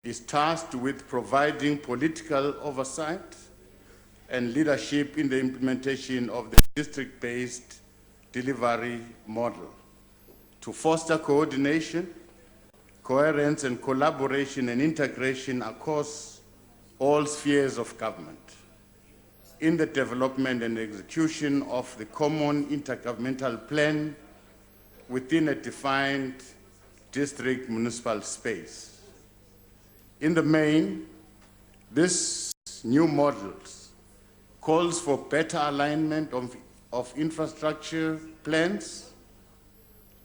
is tasked with providing political oversight and leadership in the implementation of the district-based delivery model to foster coordination, coherence, and collaboration and integration across all spheres of government in the development and execution of the common intergovernmental plan within a defined district municipal space. In the main, this new model calls for better alignment of infrastructure plans,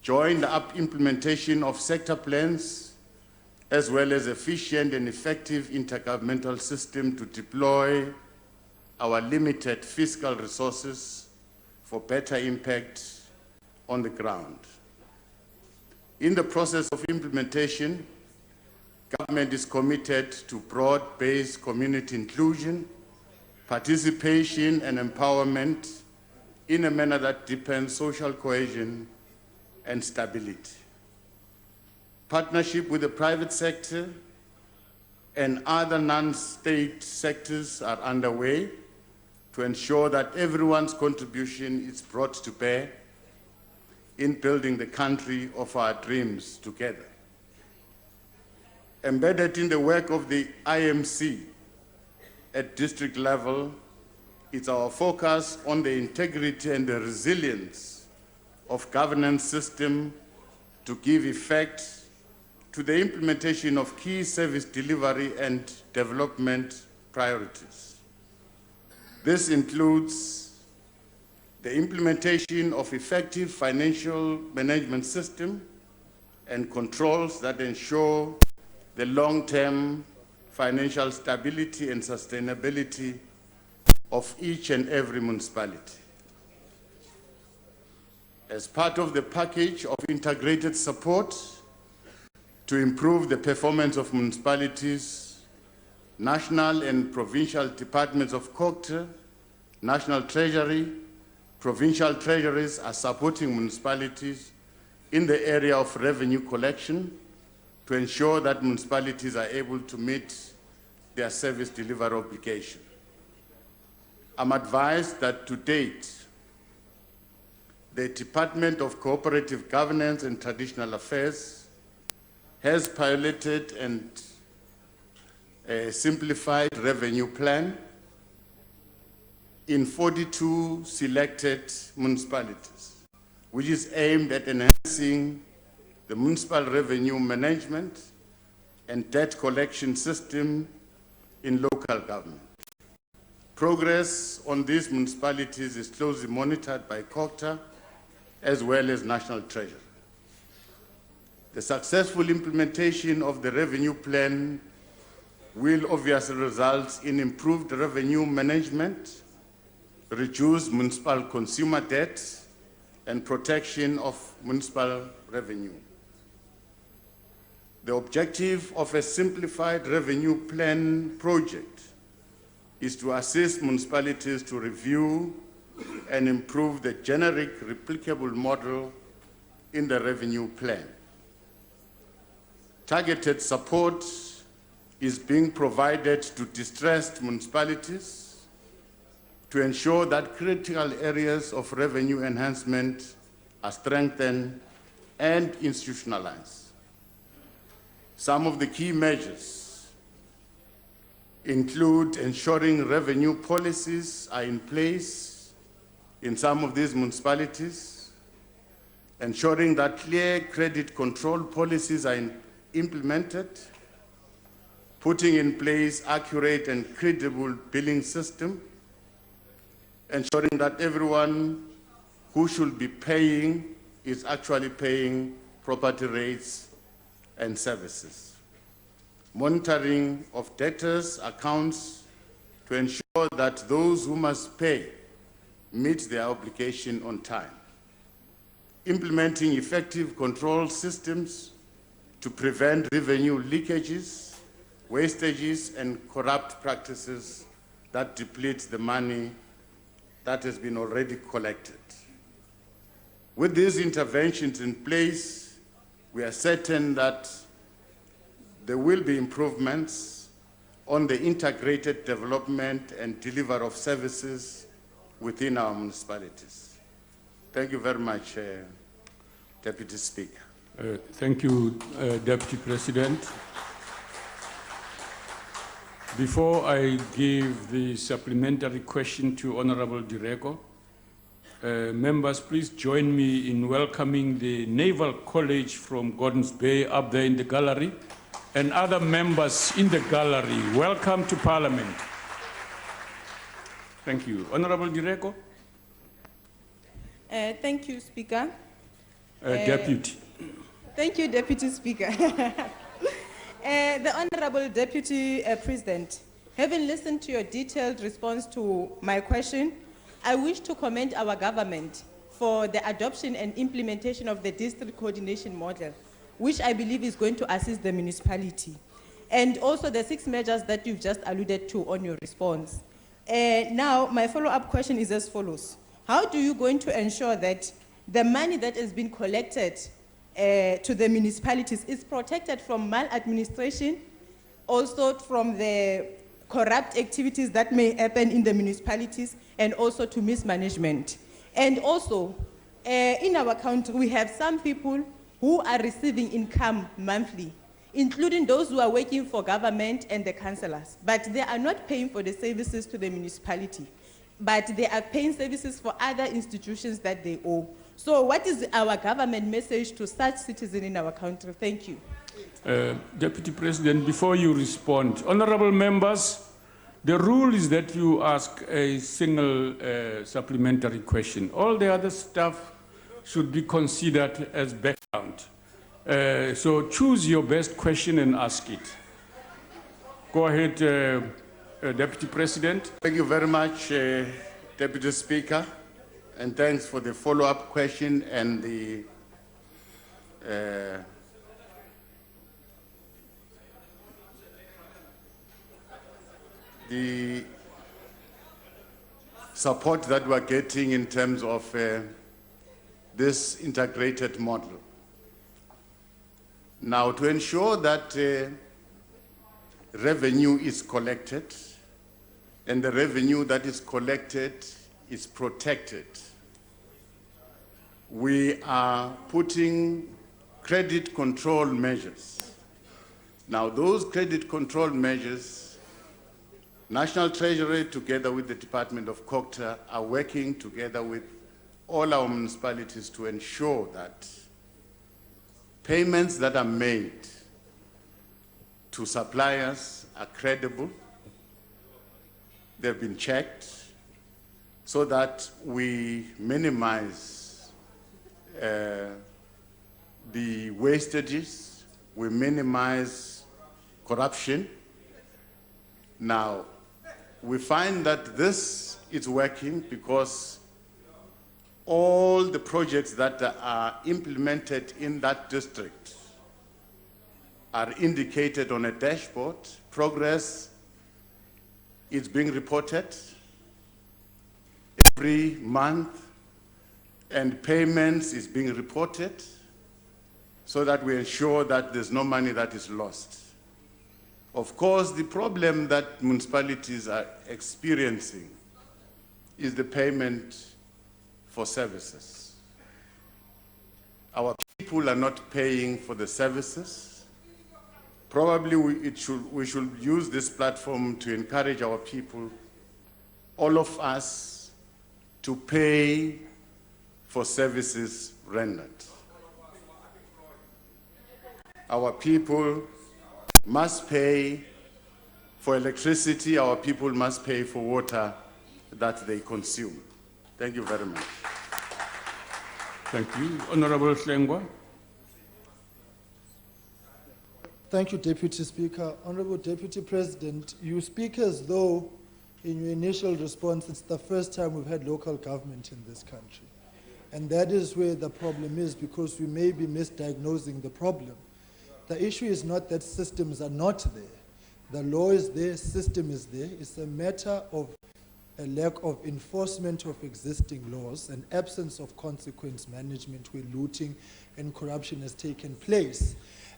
joined-up implementation of sector plans, as well as efficient and effective intergovernmental system to deploy our limited fiscal resources for better impact on the ground. In the process of implementation, government is committed to broad-based community inclusion, participation, and empowerment in a manner that deepens social cohesion and stability. Partnership with the private sector and other non-state sectors are underway to ensure that everyone's contribution is brought to bear in building the country of our dreams together. Embedded in the work of the IMC at district level is our focus on the integrity and the resilience of governance system to give effect to the implementation of key service delivery and development priorities. This includes the implementation of effective financial management system and controls that ensure the long-term financial stability and sustainability of each and every municipality. As part of the package of integrated support to improve the performance of municipalities, national and provincial departments of COGTA, National Treasury, provincial treasuries are supporting municipalities in the area of revenue collection to ensure that municipalities are able to meet their service delivery obligation. I'm advised that to date, the Department of Cooperative Governance and Traditional Affairs has piloted and a simplified revenue plan in 42 selected municipalities, which is aimed at enhancing the municipal revenue management and debt collection system in local government. Progress on these municipalities is closely monitored by COGTA as well as National Treasury. The successful implementation of the revenue plan will obviously result in improved revenue management, reduced municipal consumer debt, and protection of municipal revenue. The objective of a simplified revenue plan project is to assist municipalities to review and improve the generic replicable model in the revenue plan. Targeted support is being provided to distressed municipalities to ensure that critical areas of revenue enhancement are strengthened and institutionalized. Some of the key measures include ensuring revenue policies are in place in some of these municipalities, ensuring that clear credit control policies are implemented, putting in place accurate and credible billing system, ensuring that everyone who should be paying is actually paying property rates and services. Monitoring of debtors' accounts to ensure that those who must pay meet their obligation on time. Implementing effective control systems to prevent revenue leakages, wastages, and corrupt practices that deplete the money that has been already collected. With these interventions in place, we are certain that there will be improvements on the integrated development and delivery of services within our municipalities. Thank you very much, Deputy Speaker. Thank you, Deputy President. Before I give the supplementary question to Honorable Direko, members, please join me in welcoming the Naval College from Gordons Bay up there in the gallery, and other members in the gallery. Welcome to Parliament. Thank you. Honorable Direko? Thank you, Speaker. Deputy. Thank you, Deputy Speaker. The Honorable Deputy President, having listened to your detailed response to my question, I wish to commend our government for the adoption and implementation of the district coordination model, which I believe is going to assist the municipality, and also the 6 measures that you've just alluded to on your response. Now, my follow-up question is as follows. How do you going to ensure that the money that has been collected to the municipalities is protected from maladministration, also from the corrupt activities that may happen in the municipalities, and also to mismanagement? And also, in our country, we have some people who are receiving income monthly, including those who are working for government and the councillors, but they are not paying for the services to the municipality, but they are paying services for other institutions that they owe. So what is our government message to such citizens in our country? Thank you. Deputy President, before you respond, honorable members, the rule is that you ask a single supplementary question. All the other stuff should be considered as background. So choose your best question and ask it. Go ahead, Deputy President. Thank you very much, Deputy Speaker, and thanks for the follow-up question and the support that we're getting in terms of this integrated model. Now, to ensure that revenue is collected, and the revenue that is collected is protected, we are putting credit control measures. Now, those credit control measures, National Treasury together with the Department of COGTA are working together with all our municipalities to ensure that payments that are made to suppliers are credible. They've been checked so that we minimize the wastages, we minimize corruption. Now, we find that this is working because all the projects that are implemented in that district are indicated on a dashboard. Progress is being reported every month, and payments is being reported so that we ensure that there's no money that is lost. Of course, the problem that municipalities are experiencing is the payment for services. Our people are not paying for the services. Probably we should use this platform to encourage our people, all of us, to pay for services rendered. Our people must pay for electricity, our people must pay for water that they consume. Thank you very much. Thank you. Honorable Slengwa. Thank you, Deputy Speaker. Honorable Deputy President, you speak as though in your initial response it's the first time we've had local government in this country. And that is where the problem is, because we may be misdiagnosing the problem. The issue is not that systems are not there. The law is there, system is there. It's a matter of a lack of enforcement of existing laws and absence of consequence management where looting and corruption has taken place.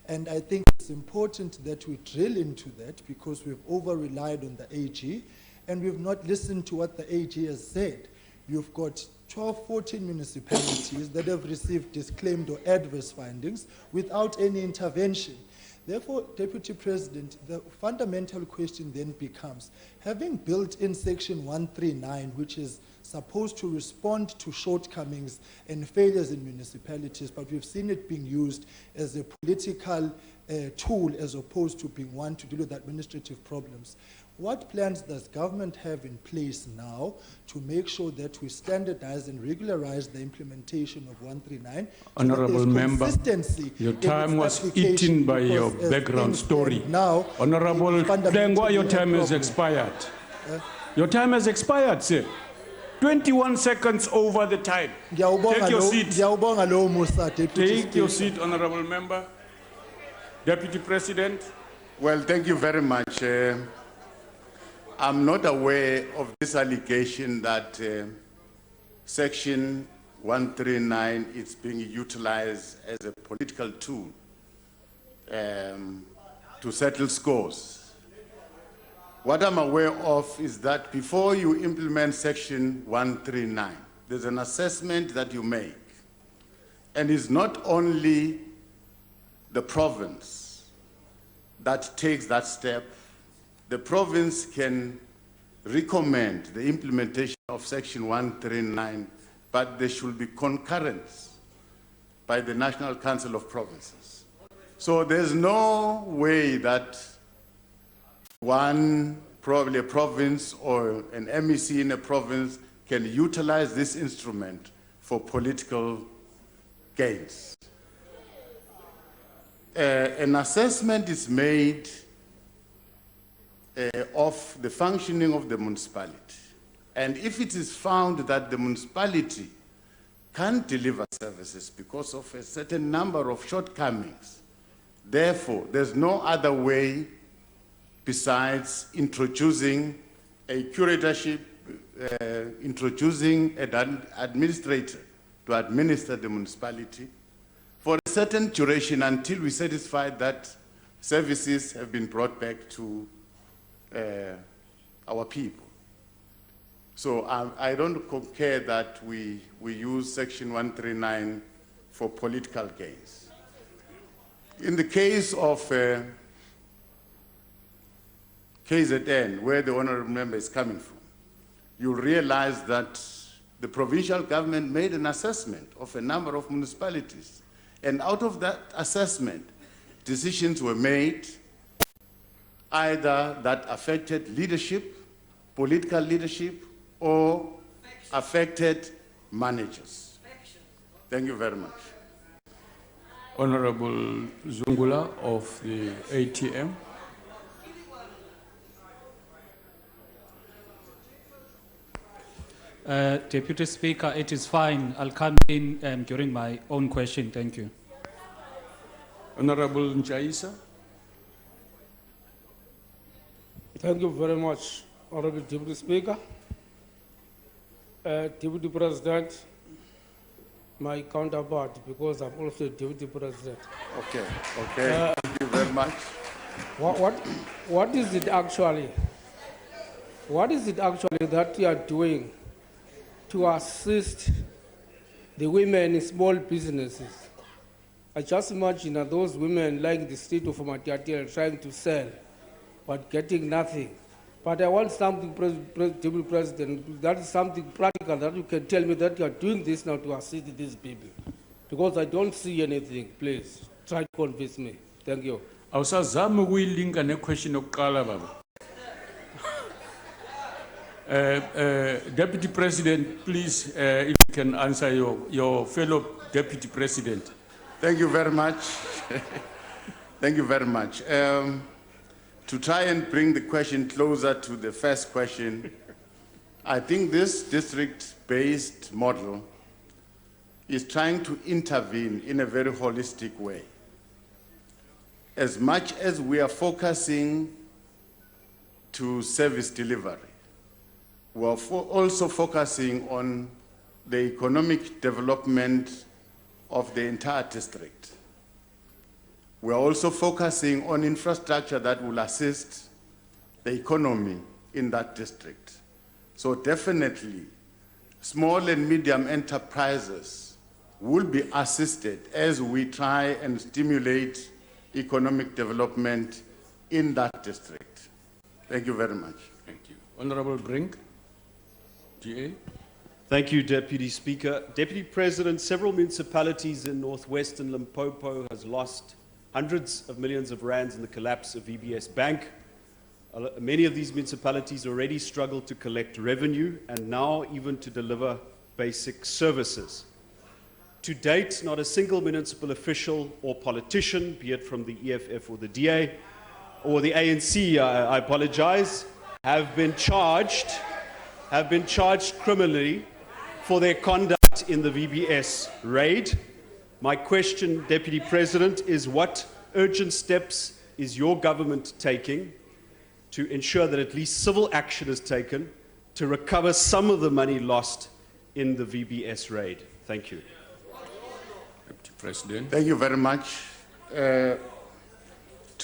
And I think it's important that we drill into that because we've over-relied on the AG and we've not listened to what the AG has said. You've got 12, 14 municipalities that have received disclaimed or adverse findings without any intervention. Therefore, Deputy President, the fundamental question then becomes, having built in Section 139, which is supposed to respond to shortcomings and failures in municipalities, but we've seen it being used as a political tool as opposed to being one to deal with administrative problems. What plans does government have in place now to make sure that we standardize and regularize the implementation of 139? Honorable member, consistency your in time its was application, eaten by your because as background things story. stand now, Honorable it's fundamentally Lengwa, your a time has problem. expired. Your time has expired, sir. 21 seconds over the time. Take your seat. Ngiyawubonga lo Musa, Deputy Take your Speaker. seat, Honorable Member. Deputy President. Well, thank you very much. I'm not aware of this allegation that Section 139 is being utilized as a political tool to settle scores. What I'm aware of is that before you implement Section 139, there's an assessment that you make. And it's not only the province that takes that step. The province can recommend the implementation of Section 139, but there should be concurrence by the National Council of Provinces. So there's no way that probably a province or an MEC in a province can utilize this instrument for political gains. An assessment is made of the functioning of the municipality. And if it is found that the municipality can't deliver services because of a certain number of shortcomings, therefore, there's no other way besides introducing a curatorship, introducing an administrator to administer the municipality for a certain duration until we satisfy that services have been brought back to our people. So I don't concur that we use Section 139 for political gains. In the case of KZN, where the honorable member is coming from, you'll realize that the provincial government made an assessment of a number of municipalities. And out of that assessment, decisions were made either that affected leadership, political leadership, or affected managers. Thank you very much. Honorable Zungula of the ATM. Deputy Speaker, it is fine. I'll come in during my own question. Thank you. Honorable Njaisa. Thank you very much, Honorable Deputy Speaker. Deputy President, my counterpart, because I'm also Deputy President. Okay, thank you very much. What is it actually? What is it actually that you are doing to assist the women in small businesses? I just imagine that those women like the street of Matiatia trying to sell, but getting nothing. But I want something, Deputy President, that is something practical that you can tell me that you are doing this now to assist these people. Because I don't see anything, please. Try to convince me. Thank you. Awusazama ukuyilinka nequestion yokuqala baba. Deputy President, please, if you can answer your fellow Deputy President. Thank you very much. Thank you very much. To try and bring the question closer to the first question, I think this district-based model is trying to intervene in a very holistic way. As much as we are focusing to service delivery, we are also focusing on the economic development of the entire district. We are also focusing on infrastructure that will assist the economy in that district. So definitely, small and medium enterprises will be assisted as we try and stimulate economic development in that district. Thank you very much. Thank you. Honorable Brink, GA. Thank you, Deputy Speaker. Deputy President, several municipalities in northwestern Limpopo has lost hundreds of millions of rands in the collapse of VBS Bank. Many of these municipalities already struggle to collect revenue and now even to deliver basic services. To date, not a single municipal official or politician, be it from the EFF or the DA or the ANC, I apologize, have been charged criminally for their conduct in the VBS raid. My question, Deputy President, is what urgent steps is your government taking to ensure that at least civil action is taken to recover some of the money lost in the VBS raid? Thank you. Deputy President. Thank you very much. To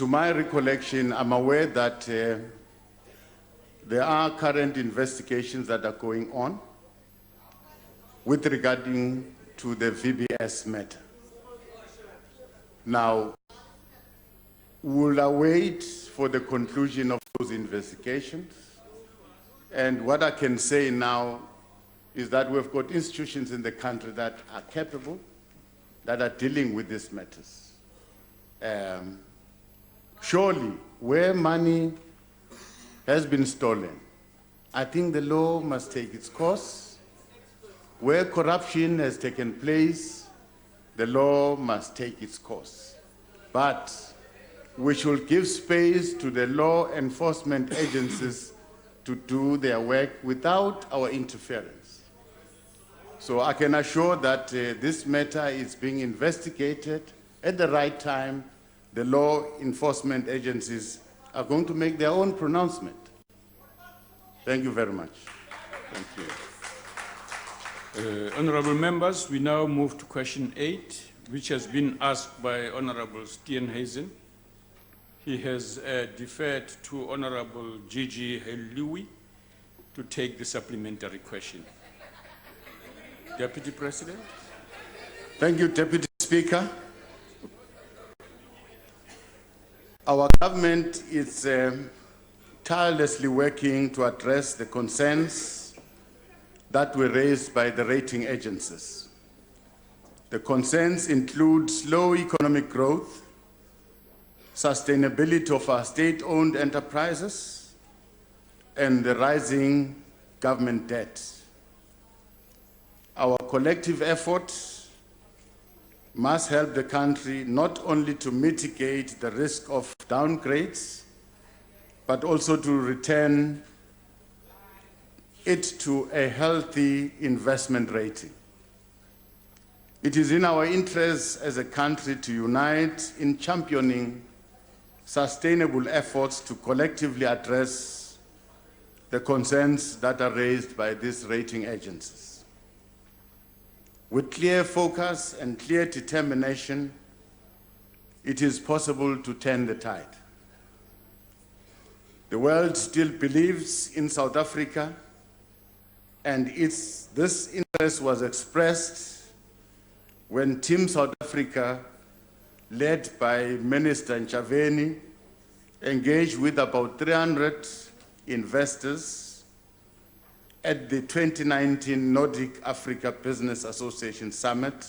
my recollection, I'm aware that there are current investigations that are going on with regarding to the VBS matter. Now, we'll await for the conclusion of those investigations. And what I can say now is that we've got institutions in the country that are capable, that are dealing with these matters. Surely, where money has been stolen, I think the law must take its course. Where corruption has taken place, the law must take its course. But we should give space to the law enforcement agencies to do their work without our interference. So I can assure that this matter is being investigated at the right time. The law enforcement agencies are going to make their own pronouncement. Thank you very much. Thank you. Honorable members, we now move to question 8, which has been asked by Honorable Steenhuisen. He has deferred to Honorable Gigi Heliwi to take the supplementary question. Deputy President. Thank you, Deputy Speaker. Our government is tirelessly working to address the concerns that were raised by the rating agencies. The concerns include slow economic growth, sustainability of our state-owned enterprises, and the rising government debt. Our collective efforts must help the country not only to mitigate the risk of downgrades, but also to return it to a healthy investment rating. It is in our interests as a country to unite in championing sustainable efforts to collectively address the concerns that are raised by these rating agencies. With clear focus and clear determination, it is possible to turn the tide. The world still believes in South Africa, and this interest was expressed when Team South Africa, led by Minister Ntshavheni, engaged with about 300 investors at the 2019 Nordic Africa Business Association Summit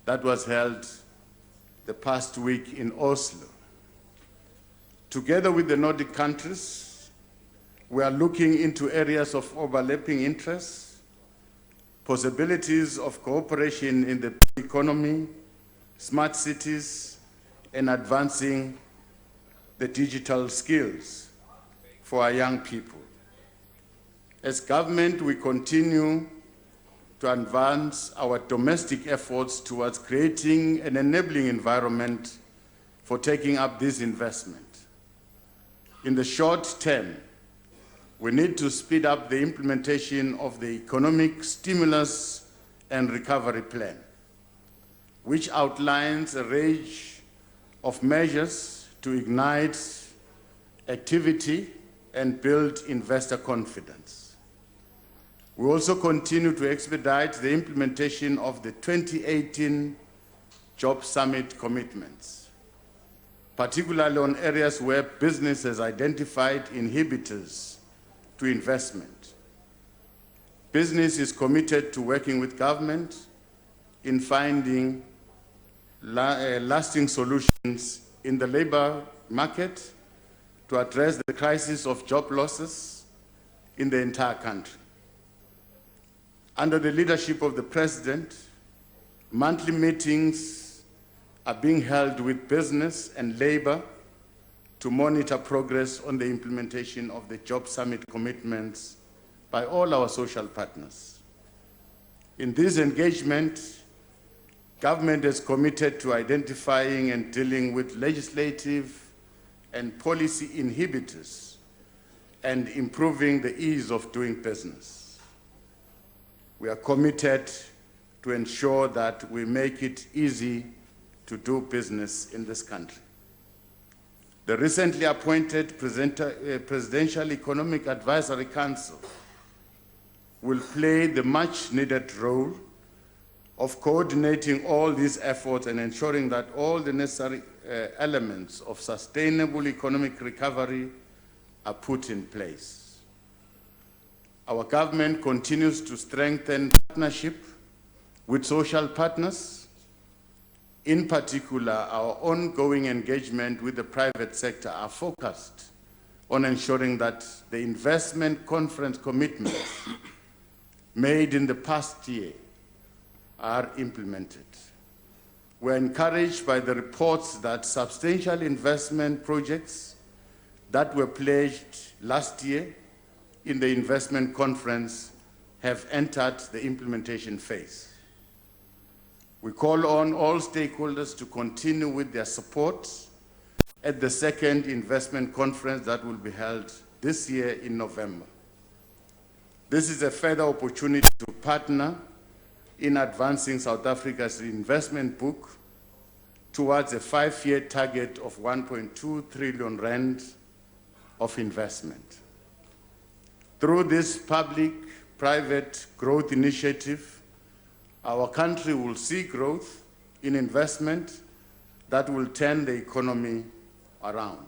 that was held the past week in Oslo. Together with the Nordic countries, we are looking into areas of overlapping interests, possibilities of cooperation in the economy, smart cities, and advancing the digital skills for our young people. As government, we continue to advance our domestic efforts towards creating an enabling environment for taking up this investment. In the short term, we need to speed up the implementation of the Economic Stimulus and Recovery Plan, which outlines a range of measures to ignite activity and build investor confidence. We also continue to expedite the implementation of the 2018 Job Summit commitments, particularly on areas where business has identified inhibitors to investment. Business is committed to working with government in finding lasting solutions in the labor market to address the crisis of job losses in the entire country. Under the leadership of the President, monthly meetings are being held with business and labor to monitor progress on the implementation of the Job Summit commitments by all our social partners. In this engagement, government is committed to identifying and dealing with legislative and policy inhibitors and improving the ease of doing business. We are committed to ensure that we make it easy to do business in this country. The recently appointed Presidential Economic Advisory Council will play the much-needed role of coordinating all these efforts and ensuring that all the necessary elements of sustainable economic recovery are put in place. Our government continues to strengthen partnership with social partners. In particular, our ongoing engagement with the private sector are focused on ensuring that the investment conference commitments made in the past year are implemented. We're encouraged by the reports that substantial investment projects that were pledged last year in the investment conference have entered the implementation phase. We call on all stakeholders to continue with their support at the second investment conference that will be held this year in November. This is a further opportunity to partner in advancing South Africa's investment book towards a 5-year target of 1.2 trillion rand of investment. Through this public-private growth initiative, our country will see growth in investment that will turn the economy around.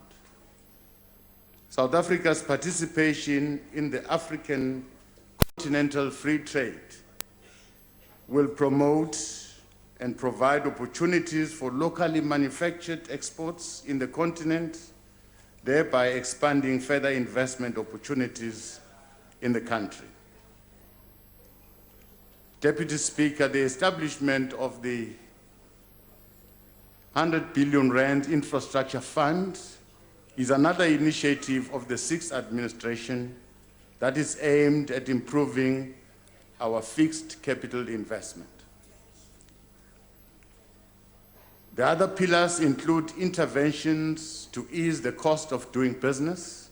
South Africa's participation in the African Continental Free Trade will promote and provide opportunities for locally manufactured exports in the continent, thereby expanding further investment opportunities in the country. Deputy Speaker, the establishment of the 100 billion rand infrastructure fund is another initiative of the sixth administration that is aimed at improving our fixed capital investment. The other pillars include interventions to ease the cost of doing business,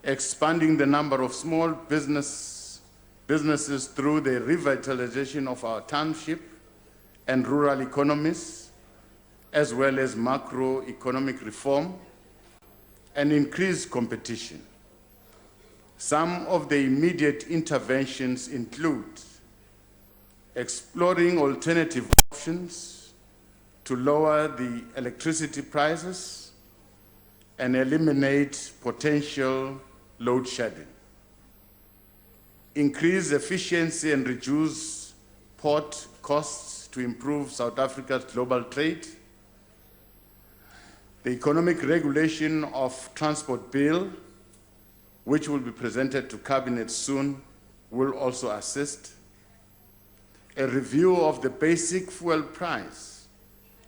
expanding the number of small businesses through the revitalization of our township and rural economies, as well as macroeconomic reform and increased competition. Some of the immediate interventions include exploring alternative options to lower the electricity prices and eliminate potential load shedding, increase efficiency and reduce port costs to improve South Africa's global trade. The economic regulation of transport bill, which will be presented to Cabinet soon, will also assist. A review of the basic fuel price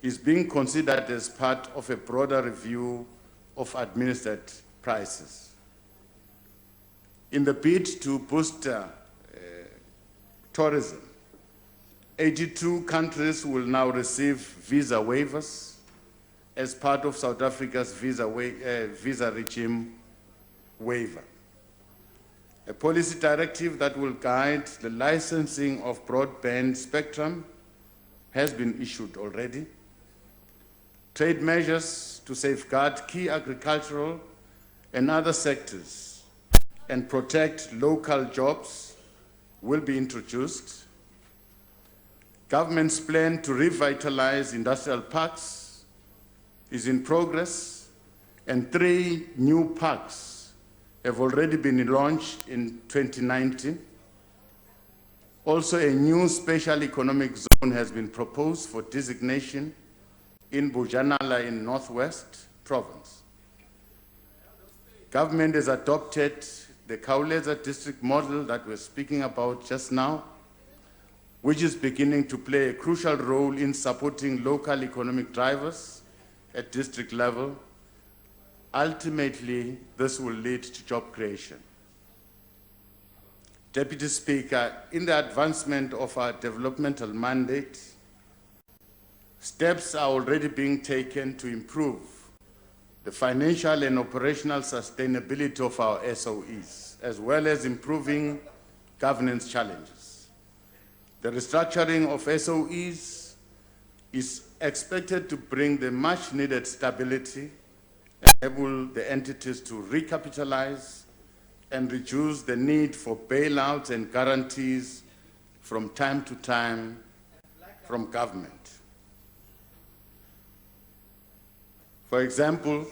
is being considered as part of a broader review of administered prices. In the bid to boost tourism, 82 countries will now receive visa waivers as part of South Africa's visa regime waiver. A policy directive that will guide the licensing of broadband spectrum has been issued already. Trade measures to safeguard key agricultural and other sectors and protect local jobs will be introduced. Government's plan to revitalize industrial parks is in progress, and 3 new parks have already been launched in 2019. Also, a new special economic zone has been proposed for designation in Bujanala in Northwest Province. Government has adopted the Kauleza district model that we're speaking about just now, which is beginning to play a crucial role in supporting local economic drivers at district level. Ultimately, this will lead to job creation. Deputy Speaker, in the advancement of our developmental mandate, steps are already being taken to improve the financial and operational sustainability of our SOEs, as well as improving governance challenges. The restructuring of SOEs is expected to bring the much-needed stability, enable the entities to recapitalize, and reduce the need for bailouts and guarantees from time to time from government. For example,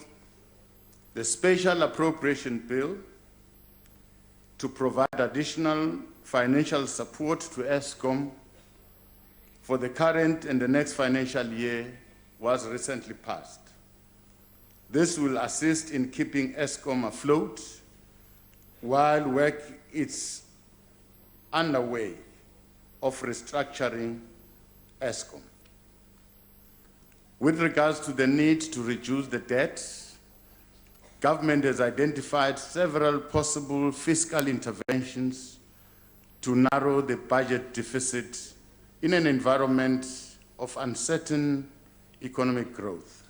the special appropriation bill to provide additional financial support to ESCOM for the current and the next financial year was recently passed. This will assist in keeping ESCOM afloat while work is underway of restructuring ESCOM. With regards to the need to reduce the debt, government has identified several possible fiscal interventions to narrow the budget deficit in an environment of uncertain economic growth.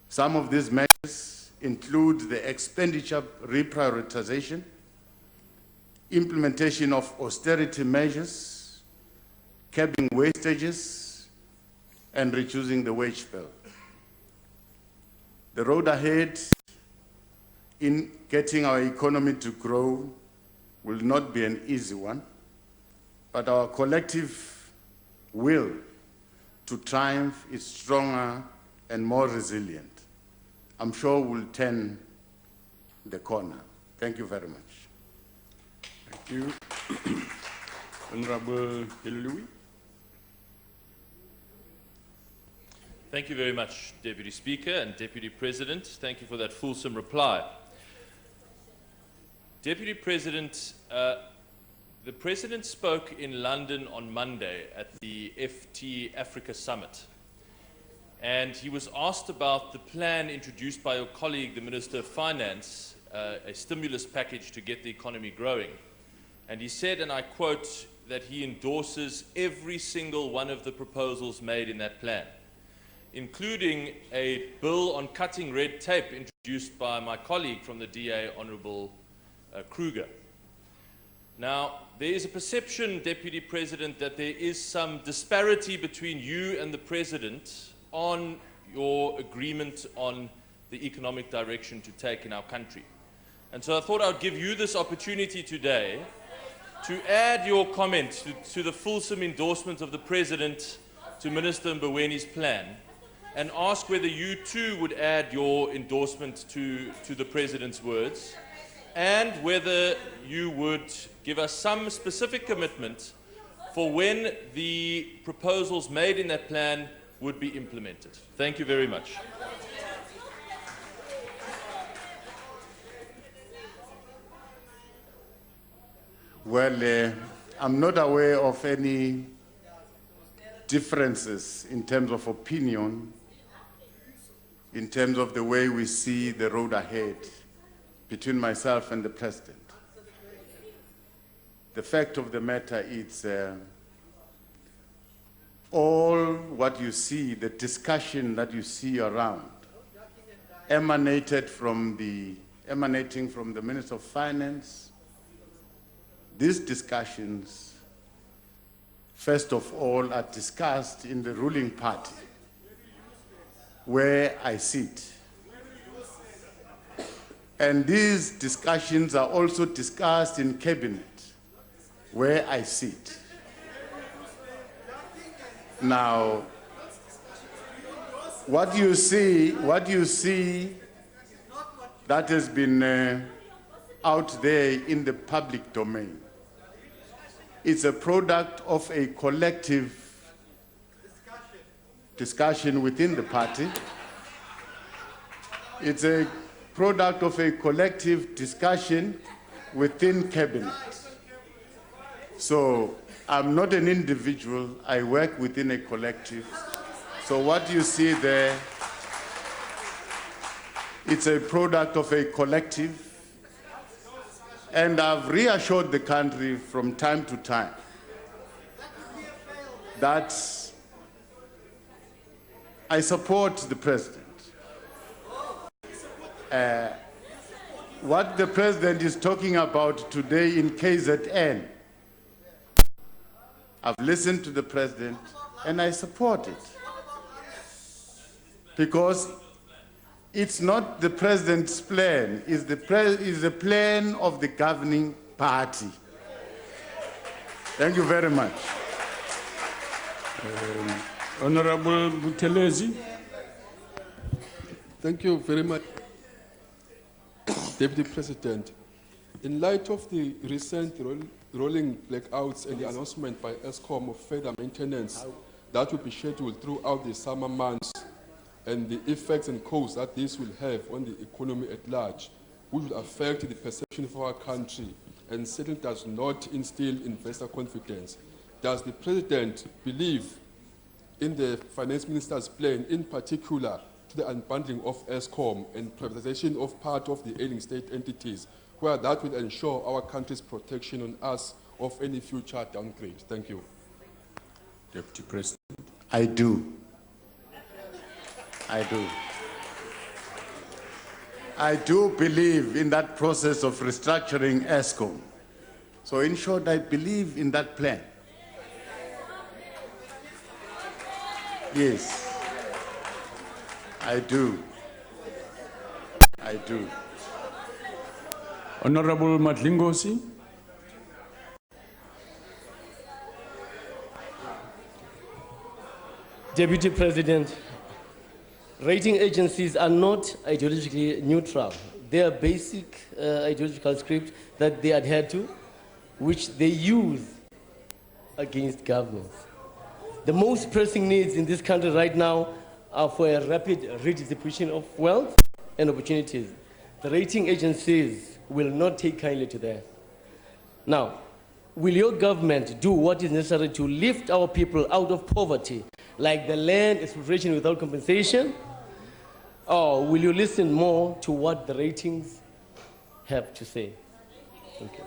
Some of these measures include the expenditure reprioritization, implementation of austerity measures, curbing wastages, and reducing the wage bill. The road ahead in getting our economy to grow will not be an easy one, but our collective will to triumph is stronger and more resilient. I'm sure we'll turn the corner. Thank you very much. Thank you. Honorable Louis. Thank you very much, Deputy Speaker and Deputy President. Thank you for that fulsome reply. Deputy President, the President spoke in London on Monday at the FT Africa Summit, and he was asked about the plan introduced by your colleague, the Minister of Finance, a stimulus package to get the economy growing. And he said, and I quote, that he endorses every single one of the proposals made in that plan, including a bill on cutting red tape introduced by my colleague from the DA, Honourable Kruger. Now, there is a perception, Deputy President, that there is some disparity between you and the President on your agreement on the economic direction to take in our country. And so I thought I would give you this opportunity today to add your comment to the fulsome endorsement of the President to Minister Mbowene's plan, and ask whether you too would add your endorsement to the President's words, and whether you would give us some specific commitment for when the proposals made in that plan would be implemented. Thank you very much. Well, I'm not aware of any differences in terms of opinion, in terms of the way we see the road ahead between myself and the President. The fact of the matter is all what you see, the discussion that you see around, emanating from the Minister of Finance. These discussions, first of all, are discussed in the ruling party. where I sit. And these discussions are also discussed in cabinet, where I sit. Now, what you see that has been out there in the public domain, it's a product of a collective discussion within the party. It's a product of a collective discussion within cabinet. So I'm not an individual, I work within a collective. So what you see there, it's a product of a collective. And I've reassured the country from time to time that I support the president. What the president is talking about today in KZN, I've listened to the president and I support it. Because it's not the president's plan, it's the plan of the governing party. Thank you very much. Honorable Buthelezi. Thank you very much, Deputy President. In light of the recent rolling blackouts and the announcement by ESCOM of further maintenance that will be scheduled throughout the summer months, and the effects and costs that this will have on the economy at large, which will affect the perception of our country and certainly does not instill investor confidence. Does the President believe in the Finance Minister's plan, in particular to the unbundling of ESCOM and privatization of part of the ailing state entities, where that will ensure our country's protection on us of any future downgrade? Thank you. Deputy President. I do. I do believe in that process of restructuring ESCOM. So in short, I believe in that plan. Yes, I do. Honorable Madlingosi. Deputy President, rating agencies are not ideologically neutral. They are basic ideological script that they adhere to, which they use against governments. The most pressing needs in this country right now are for a rapid redistribution of wealth and opportunities. The rating agencies will not take kindly to that. Now, will your government do what is necessary to lift our people out of poverty, like the land expropriation without compensation? Or will you listen more to what the ratings have to say? Thank you.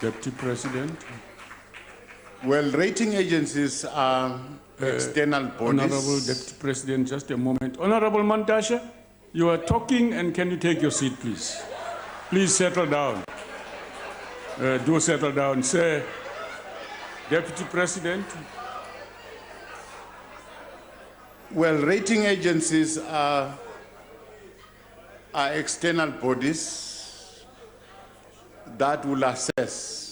Deputy President. Well, rating agencies are external bodies. Honorable Deputy President, just a moment. Honorable Mantashe, you are talking, and can you take your seat, please? Please settle down. Do settle down. Sir, Deputy President. Well, rating agencies are external bodies that will assess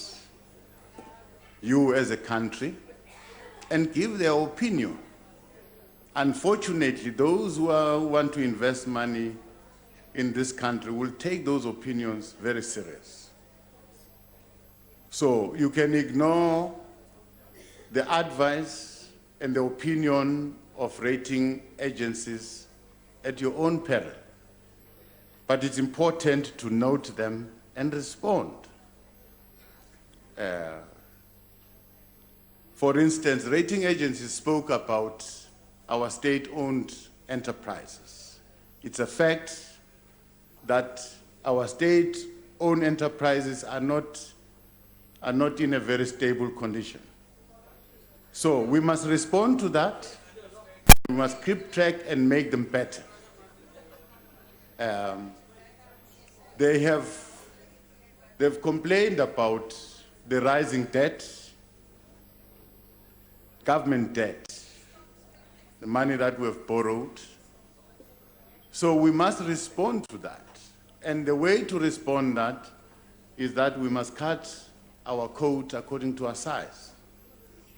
you as a country and give their opinion. Unfortunately, those who want to invest money in this country will take those opinions very serious. So you can ignore the advice and the opinion of rating agencies at your own peril. But it's important to note them and respond. For instance, rating agencies spoke about our state-owned enterprises. It's a fact that our state-owned enterprises are not in a very stable condition. So we must respond to that. We must keep track and make them better. They've complained about the rising debt, government debt. the money that we have borrowed. So we must respond to that. And the way to respond that is that we must cut our coat according to our size.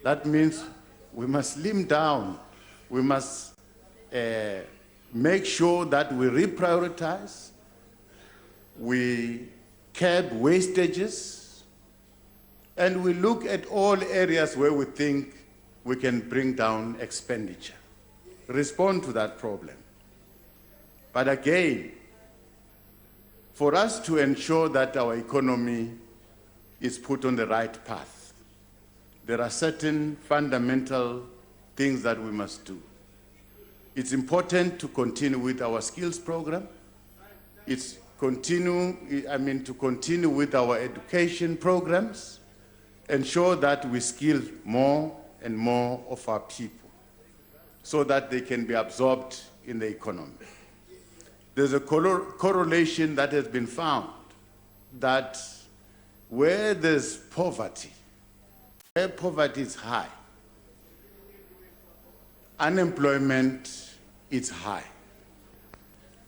That means we must slim down. We must make sure that we reprioritize, we curb wastages, and we look at all areas where we think we can bring down expenditure, respond to that problem. But again, for us to ensure that our economy is put on the right path, there are certain fundamental things that we must do. It's important to continue with our skills program. To continue with our education programs, ensure that we skill more and more of our people so that they can be absorbed in the economy. There's a correlation that has been found that where there's poverty, where poverty is high, unemployment is high,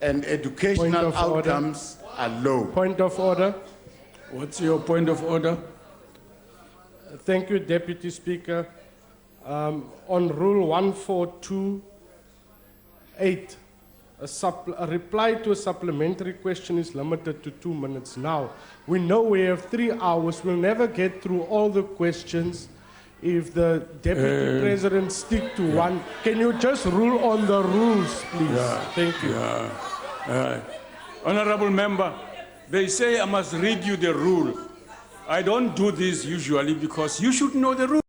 and educational outcomes are low. Point of order. What's your point of order? Thank you, Deputy Speaker. On Rule 1428, a reply to a supplementary question is limited to 2 minutes. Now, we know we have 3 hours. We'll never get through all the questions if the Deputy President stick to one. Can you just rule on the rules, please? Thank you. Honorable member, they say I must read you the rule. I don't do this usually because you should know the rules.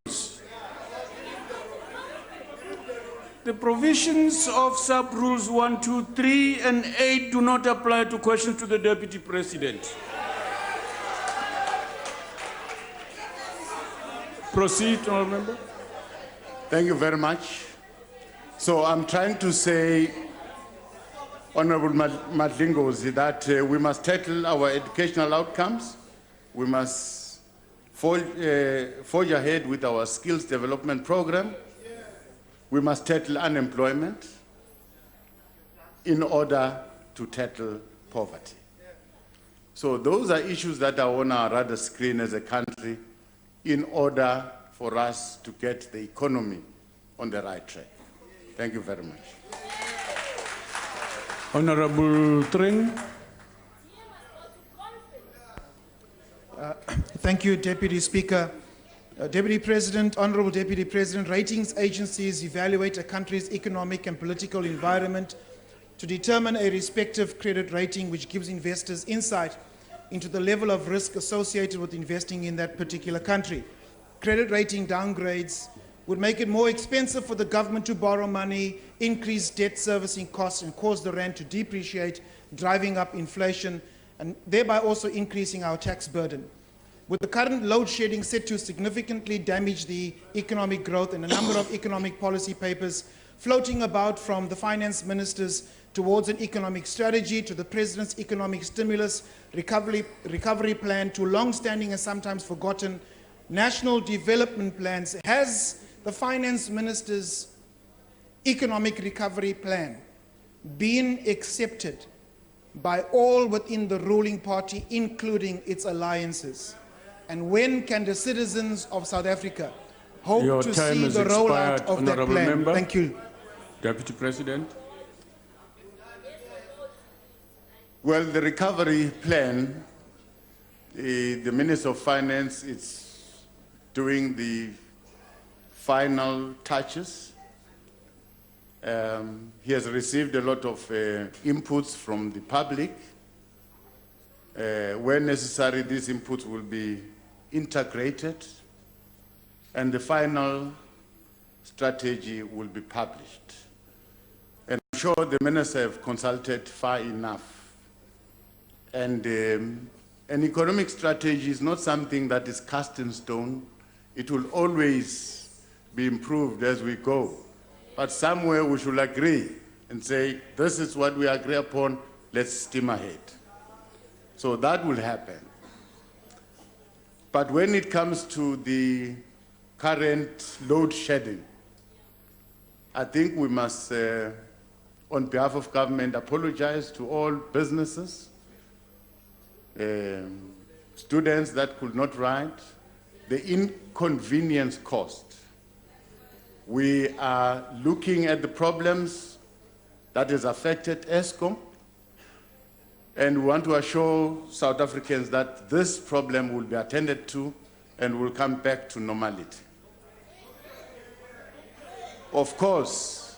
The provisions of sub-rules 1, 2, 3, and 8 do not apply to questions to the Deputy President. Proceed, Honourable Member. Thank you very much. So I'm trying to say, Honourable Madlingozi, that we must tackle our educational outcomes. We must forge ahead with our skills development program. We must tackle unemployment in order to tackle poverty. So those are issues that are on our radar screen as a country in order for us to get the economy on the right track. Thank you very much. Honorable Tring. Thank you, Deputy Speaker. Deputy President, Honorable Deputy President, ratings agencies evaluate a country's economic and political environment to determine a respective credit rating which gives investors insight into the level of risk associated with investing in that particular country. Credit rating downgrades would make it more expensive for the government to borrow money, increase debt servicing costs, and cause the rand to depreciate, driving up inflation, and thereby also increasing our tax burden. With the current load shedding set to significantly damage the economic growth and a number of economic policy papers floating about from the finance ministers towards an economic strategy to the President's economic stimulus recovery plan to long-standing and sometimes forgotten national development plans, has the finance minister's economic recovery plan been accepted by all within the ruling party, including its alliances? And when can the citizens of South Africa hope to see the rollout of that plan? Member. Thank you. Deputy President. Well, the recovery plan, the Minister of Finance is doing the final touches. He has received a lot of inputs from the public. Where necessary, these inputs will be integrated, and the final strategy will be published. And I'm sure the minister have consulted far enough. And an economic strategy is not something that is cast in stone. It will always be improved as we go. But somewhere we should agree and say, this is what we agree upon, let's steam ahead. So that will happen. But when it comes to the current load shedding, I think we must, on behalf of government, apologize to all businesses, students that could not write, the inconvenience cost. We are looking at the problems that has affected ESCOM, and we want to assure South Africans that this problem will be attended to and will come back to normality. Of course,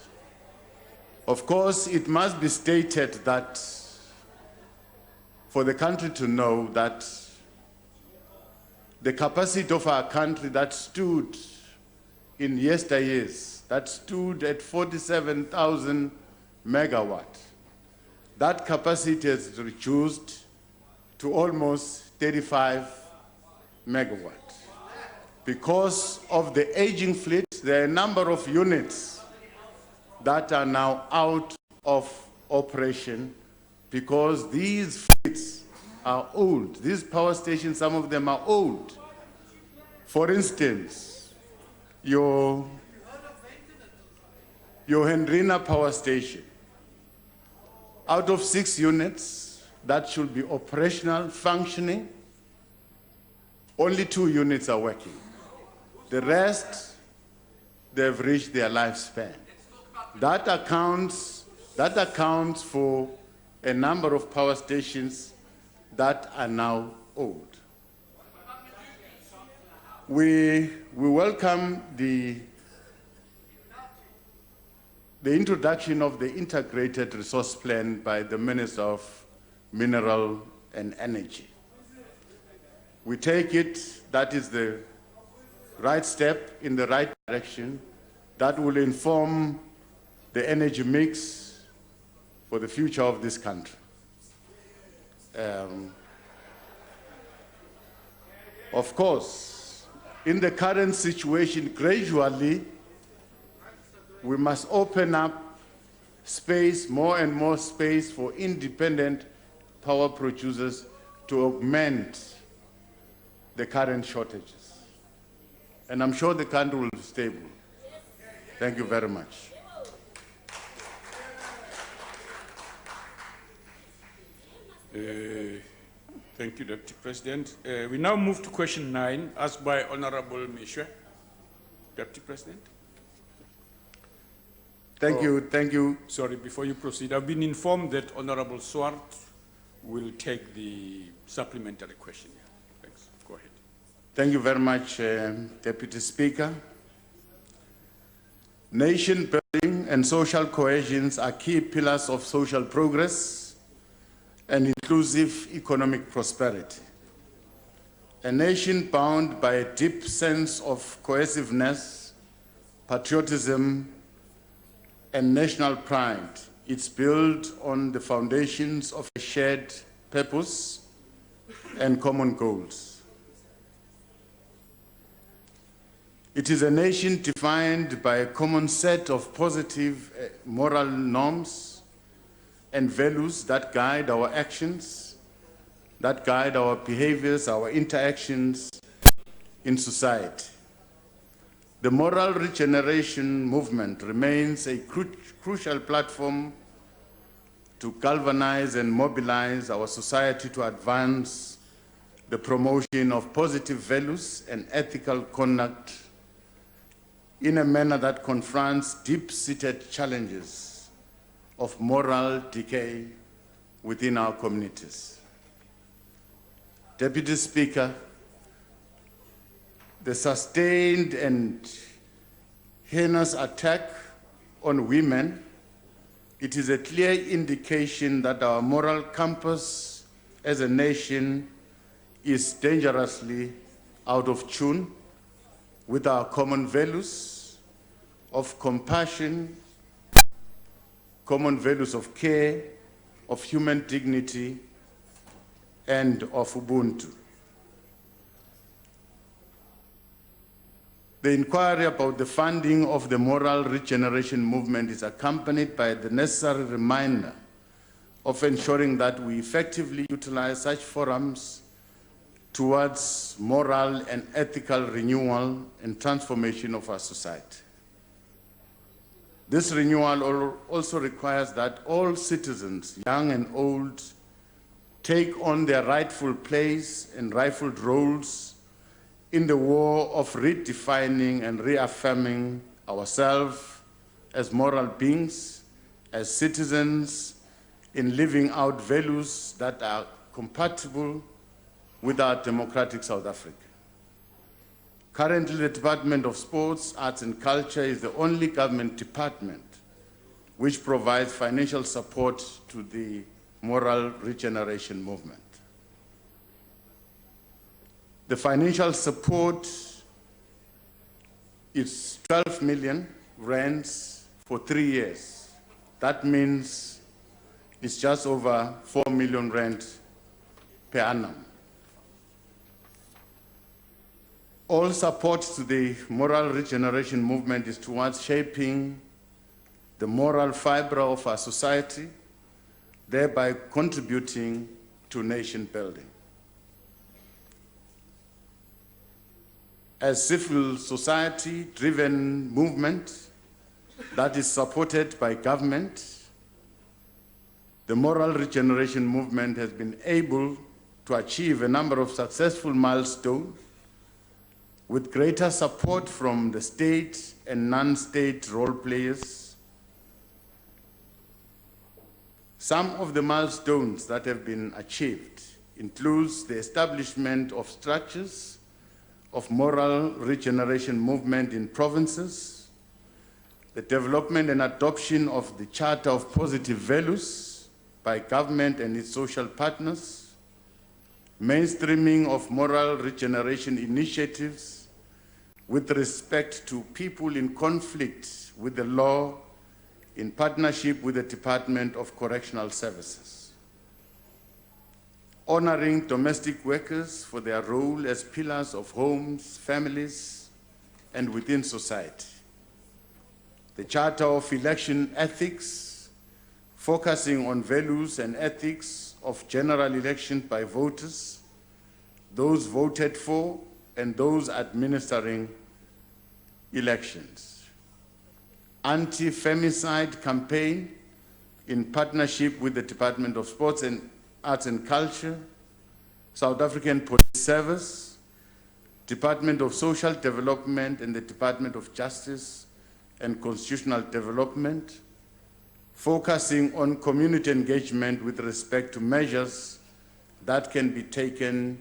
it must be stated that for the country to know that the capacity of our country that stood in yesteryears, that stood at 47,000 megawatt, that capacity has reduced to almost 35 megawatt. Because of the aging fleet, there are a number of units that are now out of operation because these fleets are old. These power stations, some of them are old. For instance, your Hendrina power station, out of 6 units that should be operational, functioning, only 2 units are working. The rest, they've reached their lifespan. That accounts for a number of power stations that are now old. We welcome the introduction of the integrated resource plan by the Minister of Mineral and Energy. We take it that is the right step in the right direction that will inform the energy mix for the future of this country. Of course, in the current situation, gradually, we must open up space, more and more space for independent power producers to augment the current shortages. And I'm sure the country will be stable. Thank you very much. Thank you, Deputy President. We now move to question 9, asked by Honorable Mishwe. Deputy President. Thank you. Sorry, before you proceed, I've been informed that Honorable Swart will take the supplementary question. Thanks. Go ahead. Thank you very much, Deputy Speaker. Nation building and social cohesion are key pillars of social progress and inclusive economic prosperity. A nation bound by a deep sense of cohesiveness, patriotism, and national pride, it's built on the foundations of a shared purpose and common goals. It is a nation defined by a common set of positive moral norms and values that guide our actions, that guide our behaviors, our interactions in society. The moral regeneration movement remains a crucial platform to galvanize and mobilize our society to advance the promotion of positive values and ethical conduct in a manner that confronts deep-seated challenges of moral decay within our communities. Deputy Speaker, the sustained and heinous attack on women, it is a clear indication that our moral compass as a nation is dangerously out of tune with our common values of compassion, common values of care, of human dignity, and of Ubuntu. The inquiry about the funding of the moral regeneration movement is accompanied by the necessary reminder of ensuring that we effectively utilize such forums towards moral and ethical renewal and transformation of our society. This renewal also requires that all citizens, young and old, take on their rightful place and rightful roles in the war of redefining and reaffirming ourselves as moral beings, as citizens, in living out values that are compatible with our democratic South Africa. Currently, the Department of Sports, Arts and Culture is the only government department which provides financial support to the moral regeneration movement. The financial support is 12 million rands for 3 years. That means it's just over 4 million rand per annum. All support to the moral regeneration movement is towards shaping the moral fiber of our society, thereby contributing to nation building. As civil society-driven movement that is supported by government, the moral regeneration movement has been able to achieve a number of successful milestones with greater support from the state and non-state role players. Some of the milestones that have been achieved includes the establishment of structures of moral regeneration movement in provinces, the development and adoption of the Charter of Positive Values by government and its social partners, mainstreaming of moral regeneration initiatives with respect to people in conflict with the law in partnership with the Department of Correctional Services, honoring domestic workers for their role as pillars of homes, families, and within society. The Charter of Election Ethics, focusing on values and ethics of general election by voters, those voted for, and those administering elections. Anti-femicide campaign in partnership with the Department of Sports and Arts and Culture, South African Police Service, Department of Social Development, and the Department of Justice and Constitutional Development, focusing on community engagement with respect to measures that can be taken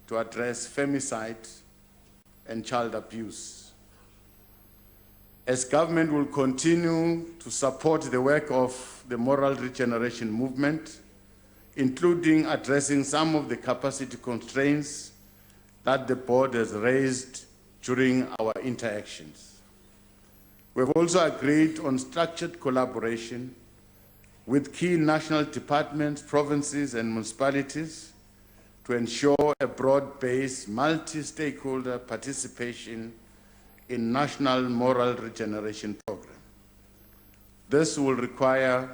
to address femicide and child abuse. As government will continue to support the work of the moral regeneration movement, including addressing some of the capacity constraints that the board has raised during our interactions. We have also agreed on structured collaboration with key national departments, provinces, and municipalities to ensure a broad-based, multi-stakeholder participation in national moral regeneration program. This will require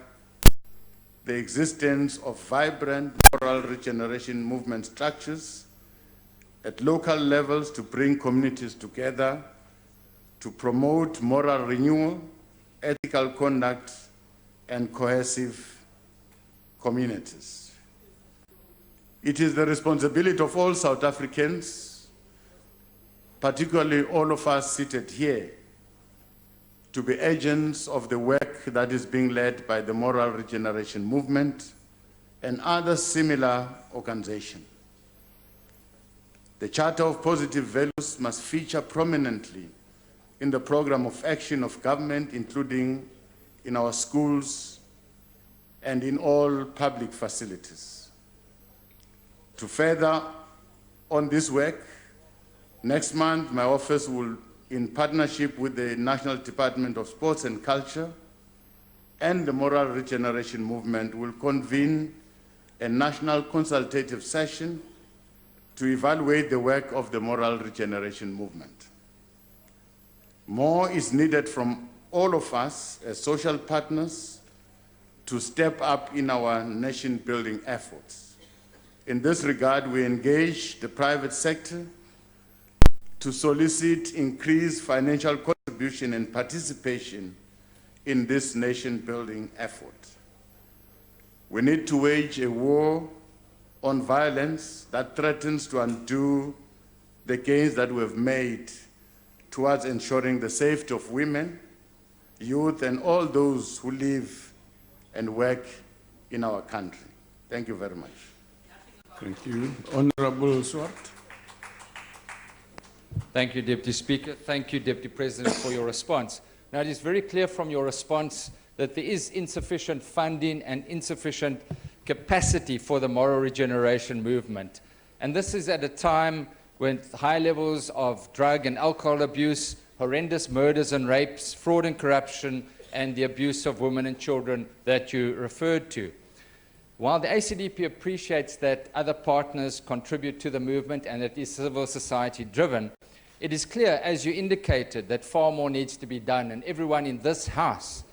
the existence of vibrant moral regeneration movement structures at local levels to bring communities together to promote moral renewal, ethical conduct, and cohesive communities. It is the responsibility of all South Africans, particularly all of us seated here, to be agents of the work that is being led by the moral regeneration movement and other similar organizations. The Charter of Positive Values must feature prominently in the program of action of government, including in our schools and in all public facilities. To further on this work, next month my office will, in partnership with the National Department of Sports and Culture and the Moral Regeneration Movement, will convene a national consultative session to evaluate the work of the Moral Regeneration Movement. More is needed from all of us as social partners to step up in our nation-building efforts. In this regard, we engage the private sector to solicit increased financial contribution and participation in this nation-building effort. We need to wage a war on violence that threatens to undo the gains that we've made towards ensuring the safety of women, youth, and all those who live and work in our country. Thank you very much. Thank you. Honorable Swart. Thank you, Deputy Speaker. Thank you, Deputy President, for your response. Now, it is very clear from your response that there is insufficient funding and insufficient capacity for the moral regeneration movement. And this is at a time when high levels of drug and alcohol abuse, horrendous murders and rapes, fraud and corruption, and the abuse of women and children that you referred to. While the ACDP appreciates that other partners contribute to the movement and that it is civil society driven, it is clear, as you indicated, that far more needs to be done, and everyone in this House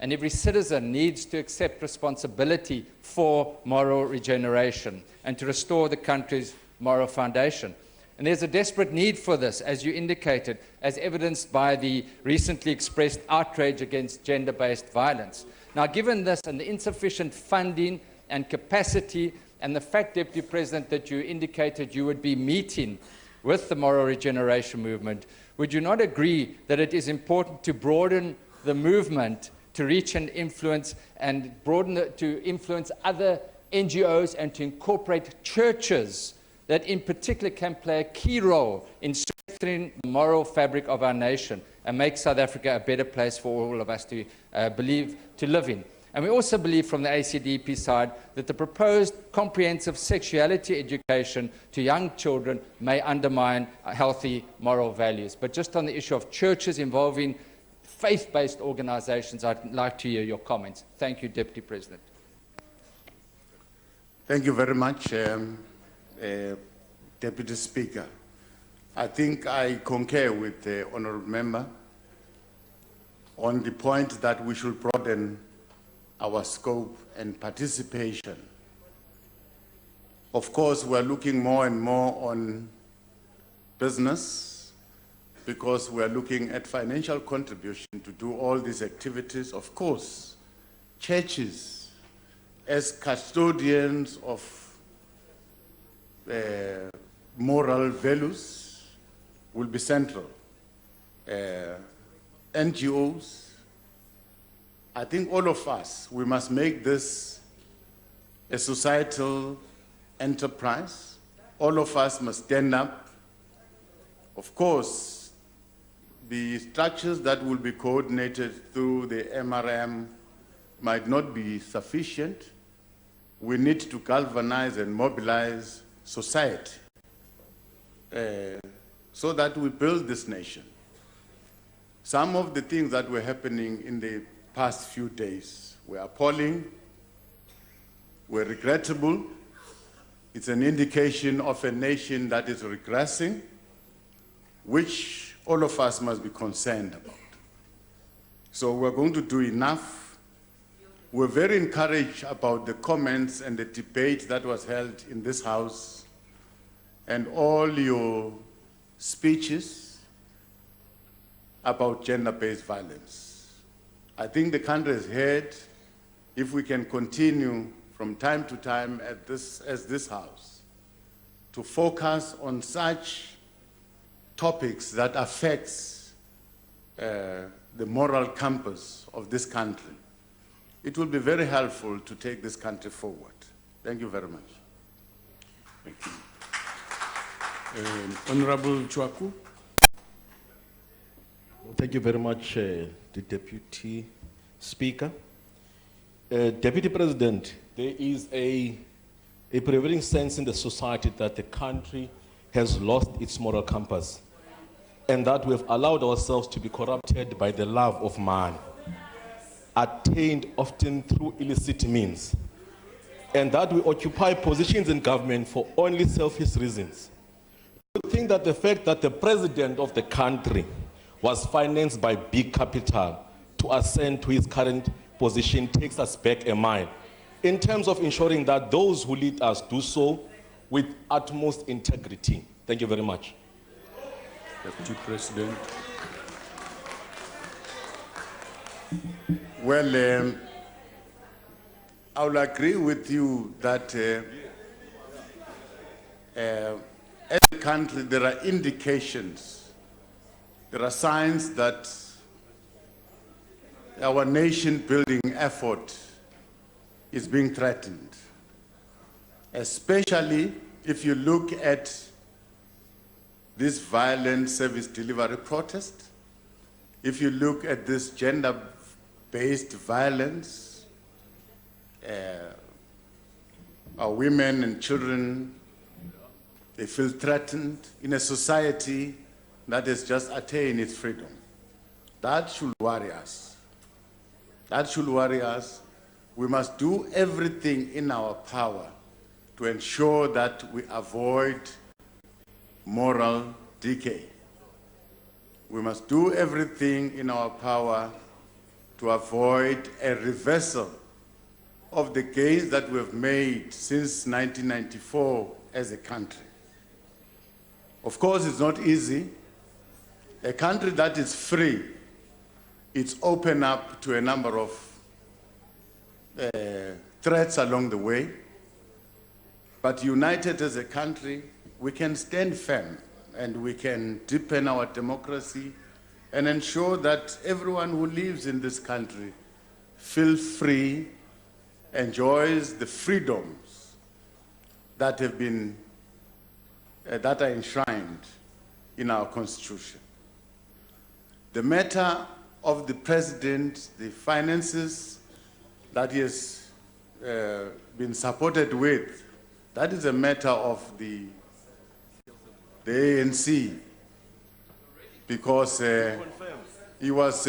and every citizen needs to accept responsibility for moral regeneration and to restore the country's moral foundation. And there's a desperate need for this, as you indicated, as evidenced by the recently expressed outrage against gender-based violence. Now, given this and the insufficient funding and capacity, and the fact, Deputy President, that you indicated you would be meeting with the moral regeneration movement, would you not agree that it is important to broaden the movement to reach and influence, and to influence other NGOs and to incorporate churches that in particular can play a key role in strengthening the moral fabric of our nation and make South Africa a better place for all of us to live in? And we also believe from the ACDP side that the proposed comprehensive sexuality education to young children may undermine healthy moral values. But just on the issue of churches involving faith-based organizations, I'd like to hear your comments. Thank you, Deputy President. Thank you very much, Deputy Speaker. I think I concur with the honourable member on the point that we should broaden our scope and participation. Of course, we're looking more and more on business because we're looking at financial contribution to do all these activities. Of course, churches, as custodians of moral values, will be central. NGOs, I think all of us, we must make this a societal enterprise. All of us must stand up. Of course, the structures that will be coordinated through the MRM might not be sufficient. We need to galvanize and mobilize society so that we build this nation. Some of the things that were happening in the past few days were appalling, were regrettable. It's an indication of a nation that is regressing, which all of us must be concerned about. So we're going to do enough. We're very encouraged about the comments and the debate that was held in this House and all your speeches about gender-based violence. I think the country has heard, if we can continue from time to time as this House, to focus on such topics that affects the moral compass of this country, it will be very helpful to take this country forward. Thank you very much. Thank you. Honorable Chwaku. Thank you very much, the Deputy Speaker. Deputy President, there is a prevailing sense in the society that the country has lost its moral compass and that we have allowed ourselves to be corrupted by the love of man, attained often through illicit means, and that we occupy positions in government for only selfish reasons. I think that the fact that the president of the country was financed by big capital to ascend to his current position takes us back a mile in terms of ensuring that those who lead us do so with utmost integrity. Thank you very much. Deputy President. Well, I will agree with you that as a country there are indications, there are signs that our nation-building effort is being threatened, especially if you look at this violent service delivery protest, if you look at this gender-based violence, our women and children, they feel threatened in a society that has just attained its freedom. That should worry us. That should worry us. We must do everything in our power to ensure that we avoid moral decay. We must do everything in our power to avoid a reversal of the gains that we've made since 1994 as a country. Of course, it's not easy. A country that is free, it's open up to a number of threats along the way. But united as a country, we can stand firm and we can deepen our democracy and ensure that everyone who lives in this country feels free, enjoys the freedoms that have been, that are enshrined in our Constitution. The matter of the President, the finances that he has been supported with, that is a matter of the ANC, because he was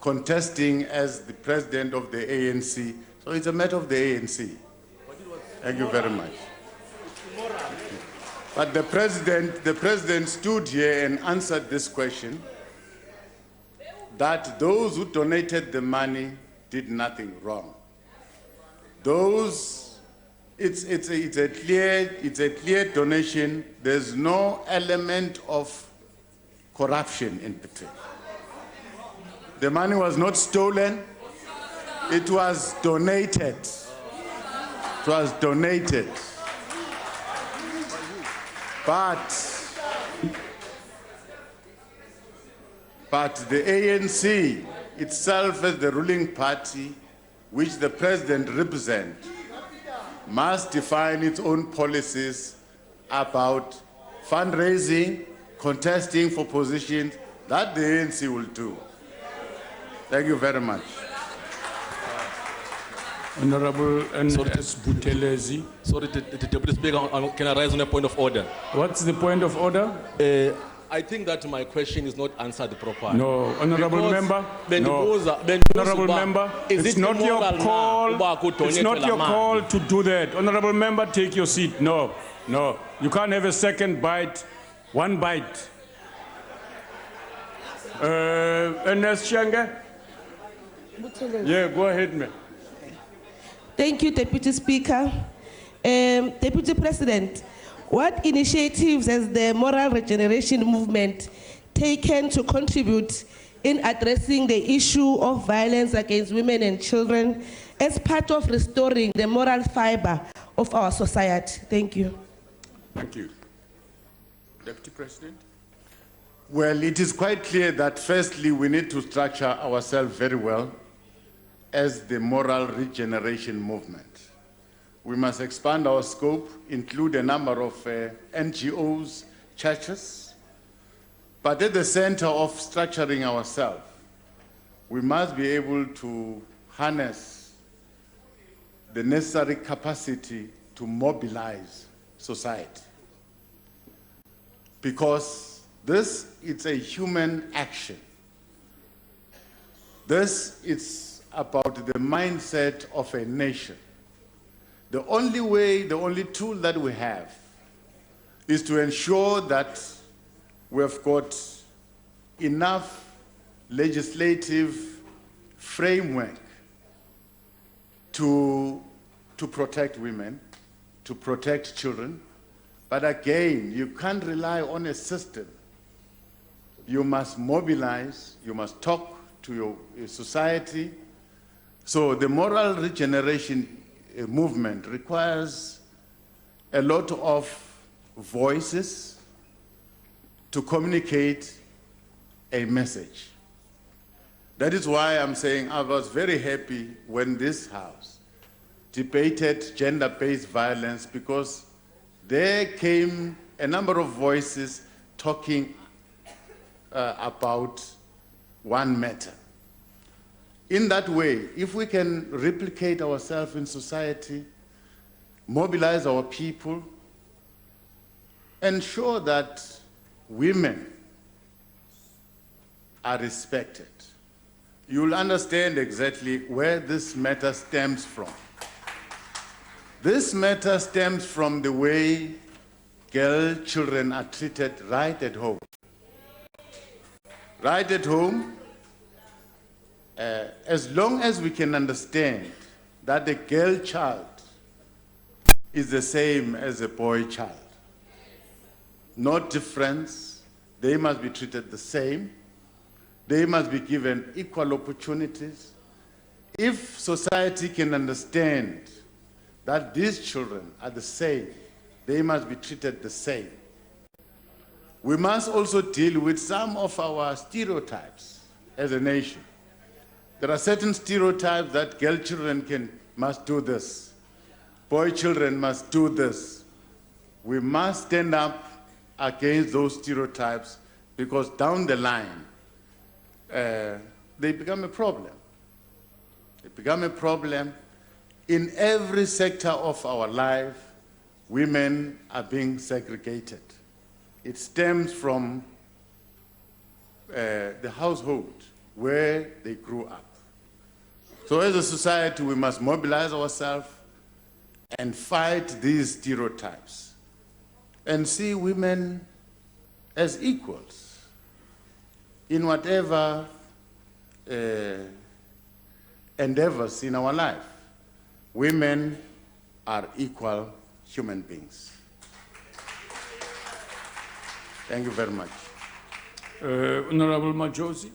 contesting as the president of the ANC. So it's a matter of the ANC. Thank you very much. But the president stood here and answered this question, that those who donated the money did nothing wrong. Those, it's a clear donation. There's no element of corruption in between. The money was not stolen. It was donated. It was donated. But the ANC itself, as the ruling party, which the president represents, must define its own policies about fundraising, contesting for positions. That the ANC will do. Thank you very much. Honorable N.S. Buthelezi. Sorry, the Deputy Speaker, can I raise on a point of order? What's the point of order? I think that my question is not answered properly. No, honorable member. No. Honorable member, it's not your call. It's not your call to do that. Honorable member, take your seat. No, no. You can't have a second bite, one bite. Ernest Shanga? Yeah, go ahead, ma'am. Thank you, Deputy Speaker. Deputy President, what initiatives has the moral regeneration movement taken to contribute in addressing the issue of violence against women and children as part of restoring the moral fiber of our society? Thank you. Thank you. Deputy President. Well, it is quite clear that firstly we need to structure ourselves very well as the moral regeneration movement. We must expand our scope, include a number of NGOs, churches, but at the center of structuring ourselves, we must be able to harness the necessary capacity to mobilize society. Because this is a human action. This is about the mindset of a nation. The only way, the only tool that we have is to ensure that we've got enough legislative framework to protect women, to protect children. But again, you can't rely on a system. You must mobilize, you must talk to your society. So the moral regeneration movement requires a lot of voices to communicate a message. That is why I'm saying I was very happy when this House debated gender-based violence, because there came a number of voices talking about one matter. In that way, if we can replicate ourselves in society, mobilize our people, ensure that women are respected, you'll understand exactly where this matter stems from. This matter stems from the way girl children are treated right at home. Right at home, as long as we can understand that the girl child is the same as a boy child, no difference, they must be treated the same, they must be given equal opportunities. If society can understand that these children are the same, they must be treated the same. We must also deal with some of our stereotypes as a nation. There are certain stereotypes that girl children must do this, boy children must do this. We must stand up against those stereotypes, because down the line, they become a problem. They become a problem. In every sector of our life, women are being segregated. It stems from the household where they grew up. So as a society, we must mobilize ourselves and fight these stereotypes and see women as equals in whatever endeavors in our life. Women are equal human beings. Thank you very much. Honorable Majosi.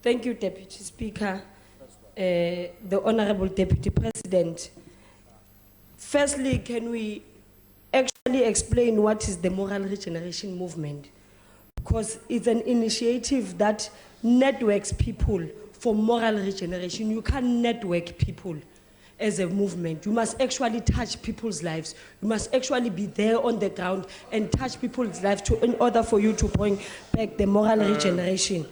Thank you, Deputy Speaker. The Honorable Deputy President. Firstly, can we actually explain what is the moral regeneration movement? Because it's an initiative that networks people for moral regeneration. You can't network people as a movement. You must actually touch people's lives. You must actually be there on the ground and touch people's lives in order for you to bring back the moral regeneration.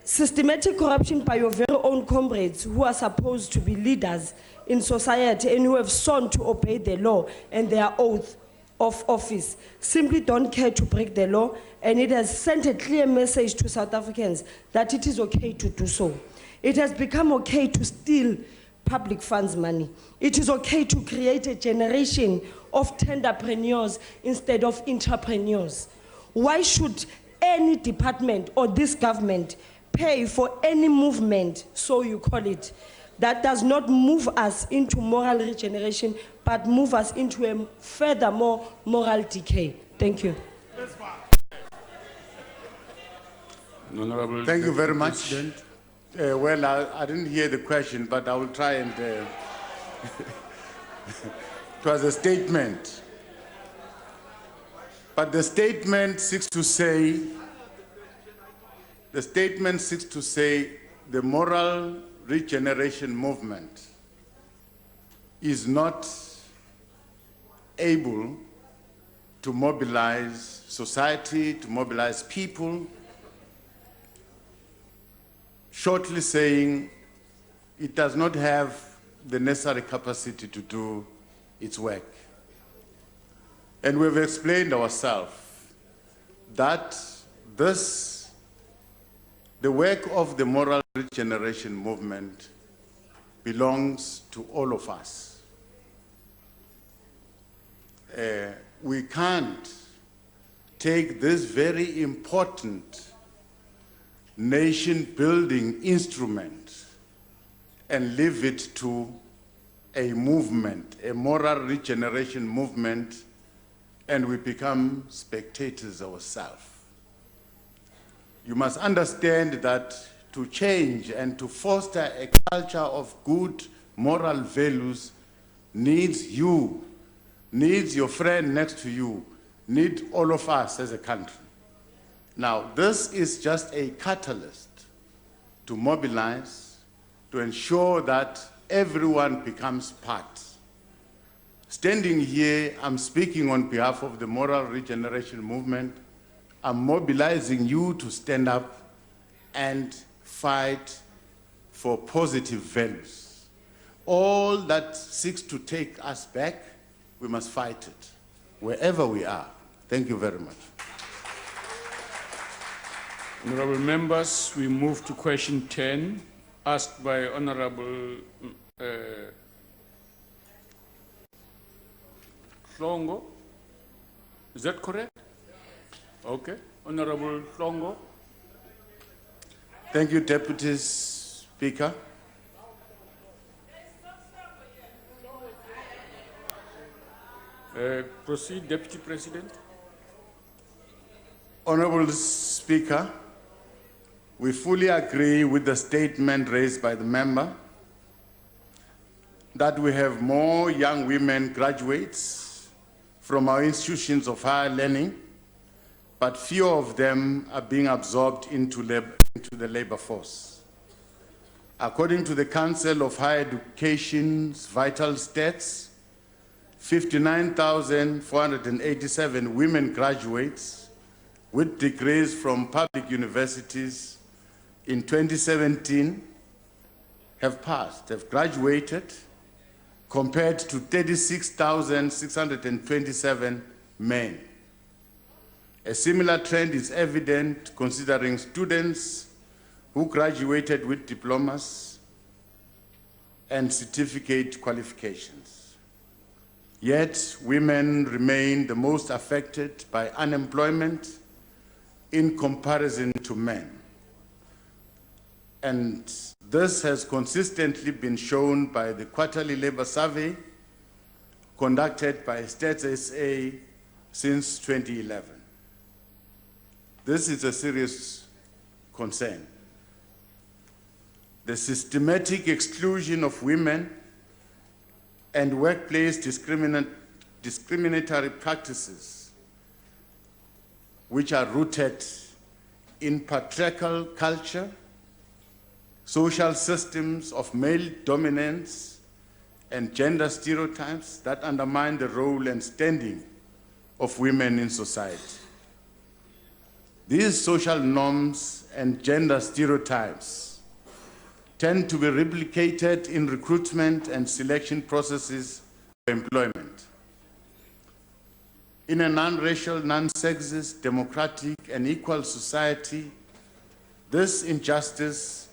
Systematic corruption by your very own comrades who are supposed to be leaders in society and who have sworn to obey the law and their oath of office simply don't care to break the law, and it has sent a clear message to South Africans that it is okay to do so. It has become okay to steal public funds money. It is okay to create a generation of tenderpreneurs instead of entrepreneurs. Why should any department or this government pay for any movement, so you call it, that does not move us into moral regeneration, but move us into a furthermore moral decay? Thank you. Thank you very much. Well, I didn't hear the question, but I will try and... it was a statement. But the statement seeks to say, the moral regeneration movement is not able to mobilize society, to mobilize people, shortly saying it does not have the necessary capacity to do its work. And we've explained ourselves that the work of the moral regeneration movement belongs to all of us. We can't take this very important nation-building instrument and leave it to a movement, a moral regeneration movement, and we become spectators ourselves. You must understand that to change and to foster a culture of good moral values needs you, needs your friend next to you, needs all of us as a country. Now, this is just a catalyst to mobilize, to ensure that everyone becomes part. Standing here, I'm speaking on behalf of the Moral Regeneration Movement. I'm mobilizing you to stand up and fight for positive values. All that seeks to take us back, we must fight it, wherever we are. Thank you very much. Honorable members, we move to question 10, asked by Honorable Hlongo. Is that correct? Okay. Honorable Hlongo. Thank you, Deputy Speaker. Proceed, Deputy President. Honorable Speaker, we fully agree with the statement raised by the member that we have more young women graduates from our institutions of higher learning, but few of them are being absorbed into the labor force. According to the Council of Higher Education's vital stats, 59,487 women graduates with degrees from public universities in 2017 have graduated, compared to 36,627 men. A similar trend is evident considering students who graduated with diplomas and certificate qualifications. Yet, women remain the most affected by unemployment in comparison to men. And this has consistently been shown by the quarterly labor survey conducted by Stats SA since 2011. This is a serious concern. The systematic exclusion of women and workplace discriminatory practices, which are rooted in patriarchal culture, social systems of male dominance, and gender stereotypes that undermine the role and standing of women in society. These social norms and gender stereotypes tend to be replicated in recruitment and selection processes for employment. In a non-racial, non-sexist, democratic, and equal society, this injustice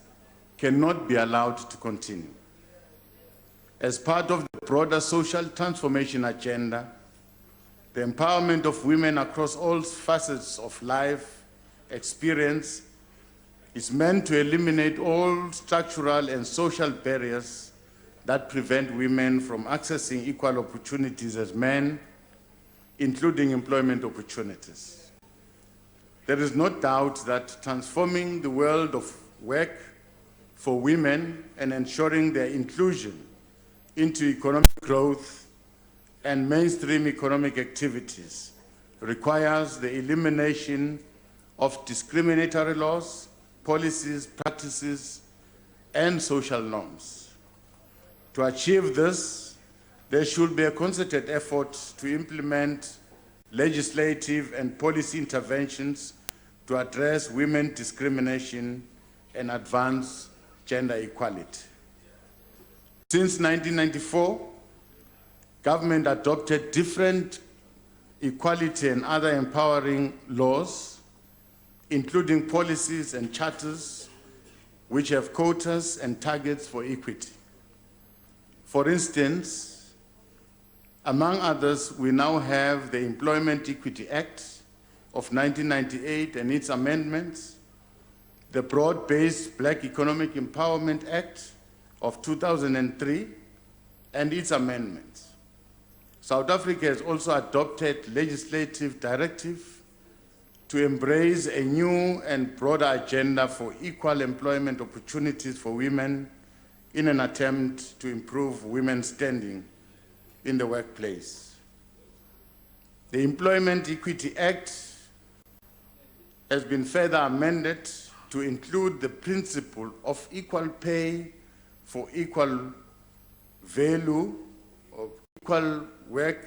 cannot be allowed to continue. As part of the broader social transformation agenda, the empowerment of women across all facets of life experience is meant to eliminate all structural and social barriers that prevent women from accessing equal opportunities as men, including employment opportunities. There is no doubt that transforming the world of work for women and ensuring their inclusion into economic growth and mainstream economic activities requires the elimination of discriminatory laws, policies, practices, and social norms. To achieve this, there should be a concerted effort to implement legislative and policy interventions to address women discrimination and advance gender equality. Since 1994, government adopted different equality and other empowering laws, including policies and charters which have quotas and targets for equity. For instance, among others, we now have the Employment Equity Act of 1998 and its amendments, the Broad-Based Black Economic Empowerment Act of 2003 and its amendments, South Africa has also adopted legislative directive to embrace a new and broader agenda for equal employment opportunities for women in an attempt to improve women's standing in the workplace. The Employment Equity Act has been further amended to include the principle of equal pay for equal value of equal work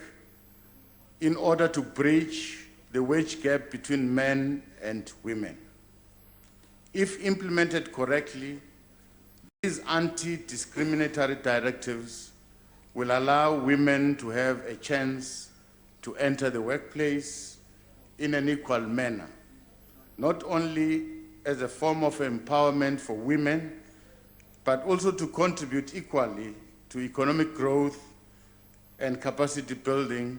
in order to bridge the wage gap between men and women. If implemented correctly, these anti-discriminatory directives will allow women to have a chance to enter the workplace in an equal manner, not only as a form of empowerment for women, but also to contribute equally to economic growth and capacity building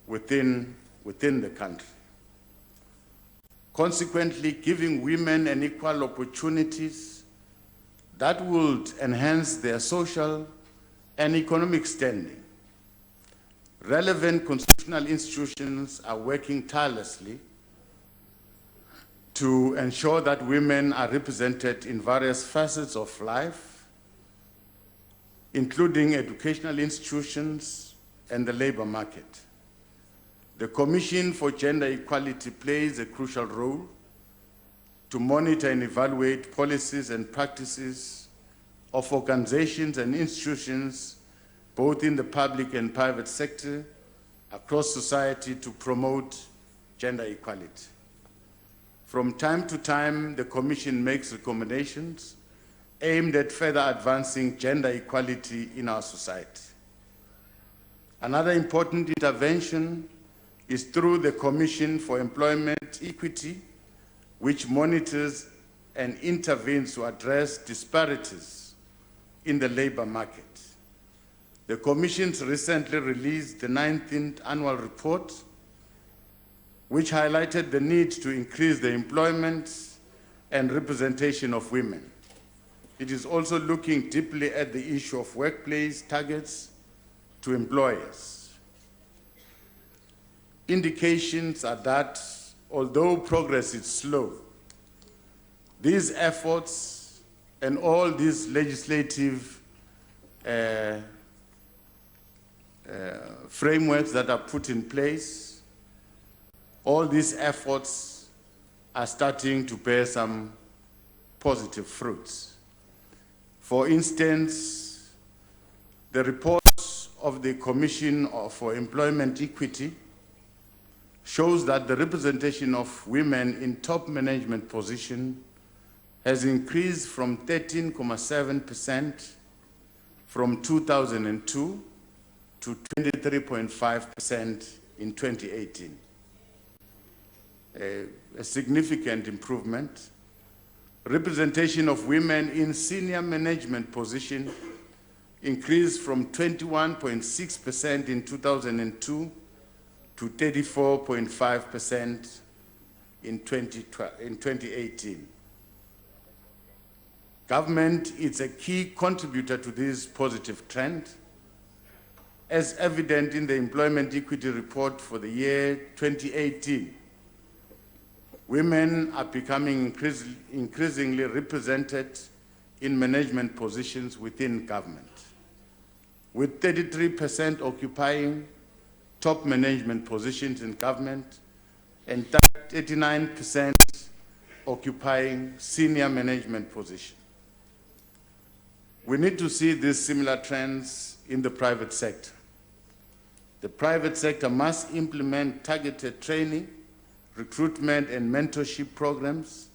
within the country. Consequently, giving women an equal opportunities that would enhance their social and economic standing. Relevant constitutional institutions are working tirelessly to ensure that women are represented in various facets of life, including educational institutions and the labor market. The Commission for Gender Equality plays a crucial role to monitor and evaluate policies and practices of organizations and institutions, both in the public and private sector, across society to promote gender equality. From time to time, the Commission makes recommendations aimed at further advancing gender equality in our society. Another important intervention is through the Commission for Employment Equity, which monitors and intervenes to address disparities in the labor market. The Commission's recently released the 19th annual report, which highlighted the need to increase the employment and representation of women. It is also looking deeply at the issue of workplace targets to employers. Indications are that although progress is slow, these efforts and all these legislative frameworks that are put in place, all these efforts are starting to bear some positive fruits. For instance, the report of the Commission for Employment Equity shows that the representation of women in top management positions has increased from 13.7% from 2002 to 23.5% in 2018. A significant improvement. Representation of women in senior management positions increased from 21.6% in 2002 to 34.5% in 2018. Government is a key contributor to this positive trend, as evident in the Employment Equity Report for the year 2018. Women are becoming increasingly represented in management positions within government, with 33% occupying top management positions in government and 39% occupying senior management positions. We need to see these similar trends in the private sector. The private sector must implement targeted training, recruitment, and mentorship programs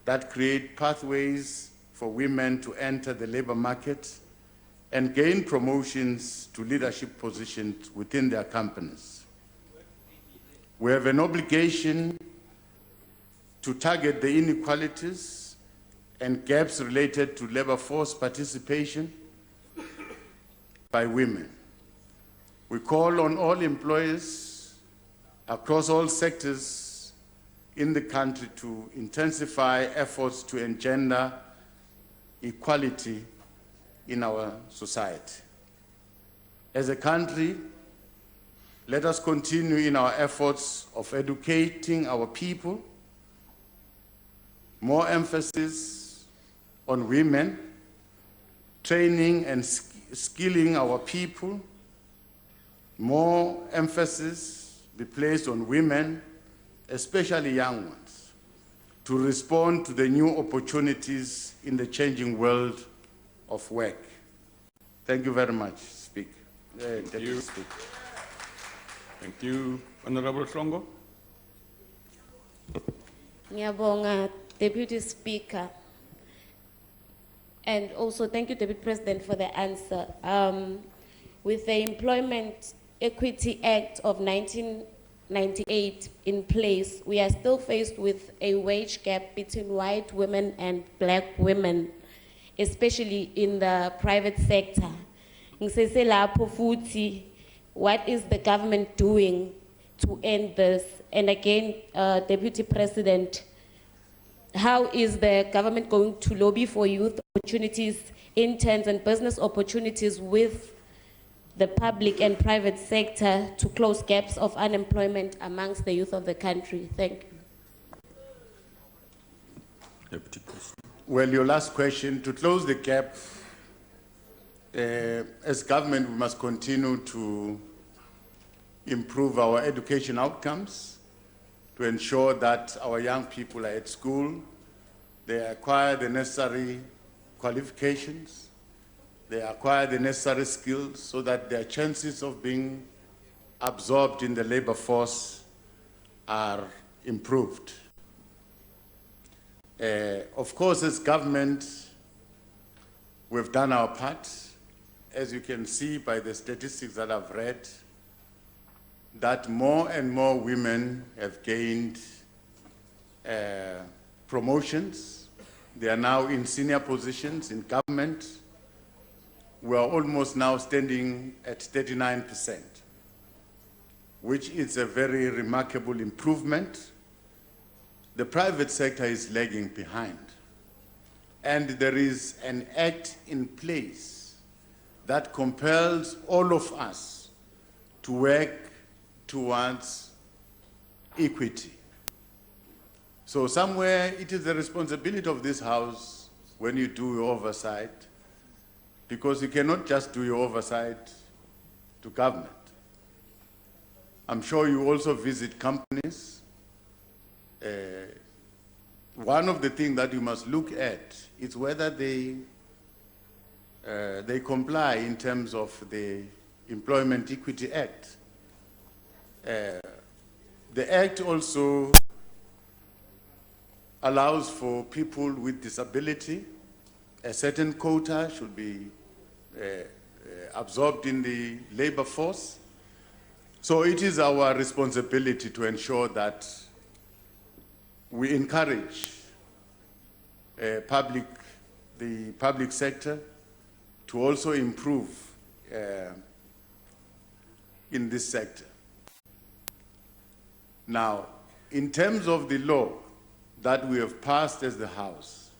that create pathways for women to enter the labor market and gain promotions to leadership positions within their companies. We have an obligation to target the inequalities and gaps related to labor force participation by women. We call on all employers across all sectors in the country to intensify efforts to engender equality in our society. As a country, Let us continue in our efforts of educating our people, more emphasis on women, training and skilling our people, more emphasis be placed on women, especially young ones, to respond to the new opportunities in the changing world of work. Thank you very much, Speaker. Deputy Speaker. Thank you. Honorable Songo. Ngiyabonga, Deputy Speaker. And also thank you, Deputy President, for the answer. With the Employment Equity Act of 1998 in place, we are still faced with a wage gap between white women and black women, especially in the private sector. Ngisese lapho futhi, what is the government doing to end this? And again, Deputy President, how is the government going to lobby for youth opportunities, interns and business opportunities with the public and private sector to close gaps of unemployment amongst the youth of the country? Thank you. Deputy President. Well, your last question, to close the gap, as government, we must continue to improve our education outcomes to ensure that our young people are at school, they acquire the necessary qualifications, they acquire the necessary skills so that their chances of being absorbed in the labor force are improved. Of course, as government, we've done our part. As you can see by the statistics that I've read, that more and more women have gained promotions. They are now in senior positions in government. We are almost now standing at 39%, which is a very remarkable improvement. The private sector is lagging behind. And there is an act in place that compels all of us to work towards equity. So somewhere it is the responsibility of this House when you do your oversight, because you cannot just do your oversight to government. I'm sure you also visit companies. One of the things that you must look at is whether they comply in terms of the Employment Equity Act. The Act also allows for people with disability. A certain quota should be absorbed in the labor force. So it is our responsibility to ensure that we encourage the public sector to also improve in this sector. Now, in terms of the law that we have passed as the House,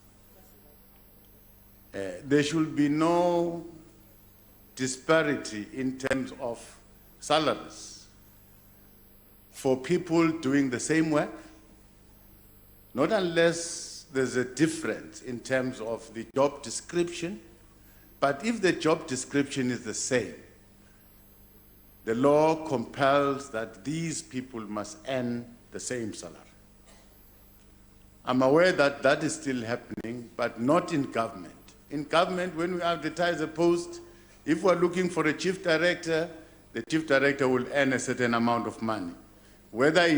there should be no disparity in terms of salaries for people doing the same work, not unless there's a difference in terms of the job description. But if the job description is the same, the law compels that these people must earn the same salary. I'm aware that that is still happening, but not in government. In government, when we advertise a post, if we're looking for a chief director, the chief director will earn a certain amount of money, whether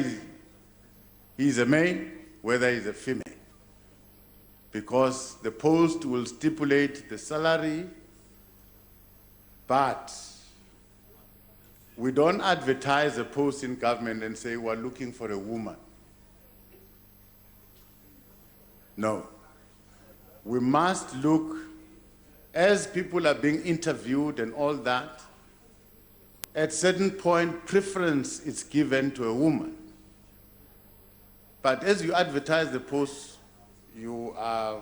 he's a male, whether he's a female, because the post will stipulate the salary, but we don't advertise a post in government and say we're looking for a woman. No. We must look, as people are being interviewed and all that, at certain point, preference is given to a woman. But as you advertise the post, you are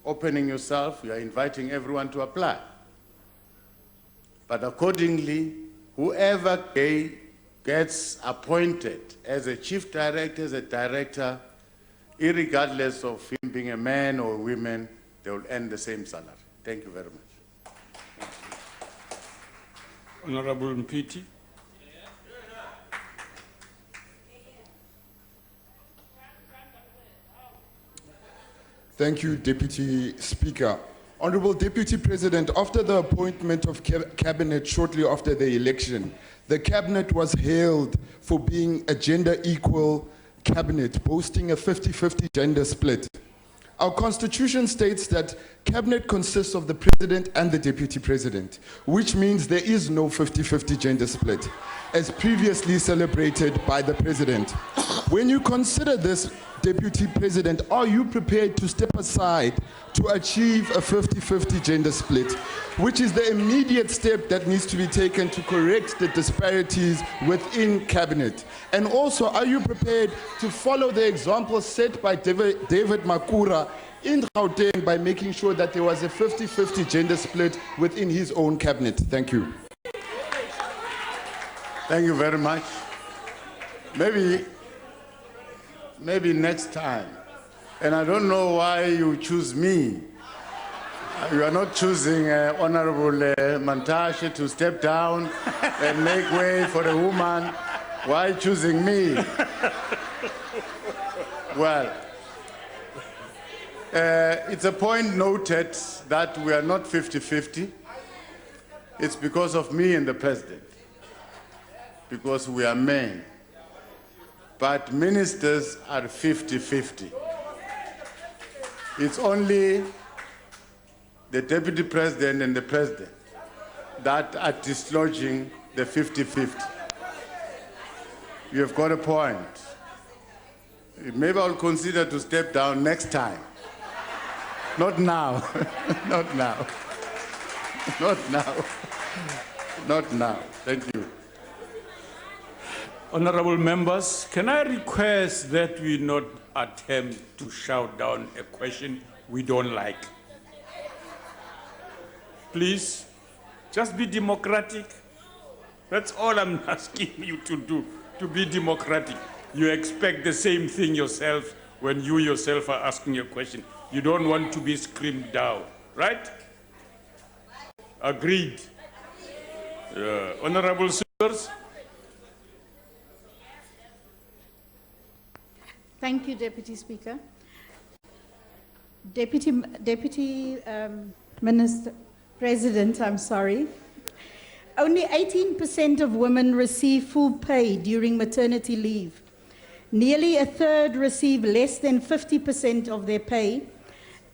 opening yourself, you are inviting everyone to apply. But accordingly, whoever gay gets appointed as a chief director, as a director, irregardless of him being a man or a woman, they will earn the same salary. Thank you very much. Honorable Mpiti. Thank you, Deputy Speaker. Honorable Deputy President, after the appointment of cabinet shortly after the election, the cabinet was hailed for being a gender-equal cabinet, boasting a 50-50 gender split. Our constitution states that cabinet consists of the president and the deputy president, which means there is no 50-50 gender split, as previously celebrated by the president. When you consider this, Deputy President, are you prepared to step aside to achieve a 50-50 gender split, which is the immediate step that needs to be taken to correct the disparities within cabinet? And also, are you prepared to follow the example set by David Mabuza in Gauteng by making sure that there was a 50-50 gender split within his own cabinet? Thank you. Thank you very much. Maybe next time. And I don't know why you choose me. You are not choosing Honorable Mantashe to step down and make way for a woman. Why choosing me? Well, it's a point noted that we are not 50-50. It's because of me and the president, because we are men. But ministers are 50-50. It's only the deputy president and the president that are dislodging the 50-50. You have got a point. Maybe I'll consider to step down next time. Not now. Not now. Not now. Not now. Thank you. Honorable members, can I request that we not attempt to shout down a question we don't like? Please, just be democratic. That's all I'm asking you to do, to be democratic. You expect the same thing yourself when you yourself are asking a question. You don't want to be screamed down, right? Agreed. Honorable Speakers. Thank you, Deputy Speaker. Deputy Minister, President, I'm sorry. Only 18% of women receive full pay during maternity leave. Nearly a third receive less than 50% of their pay,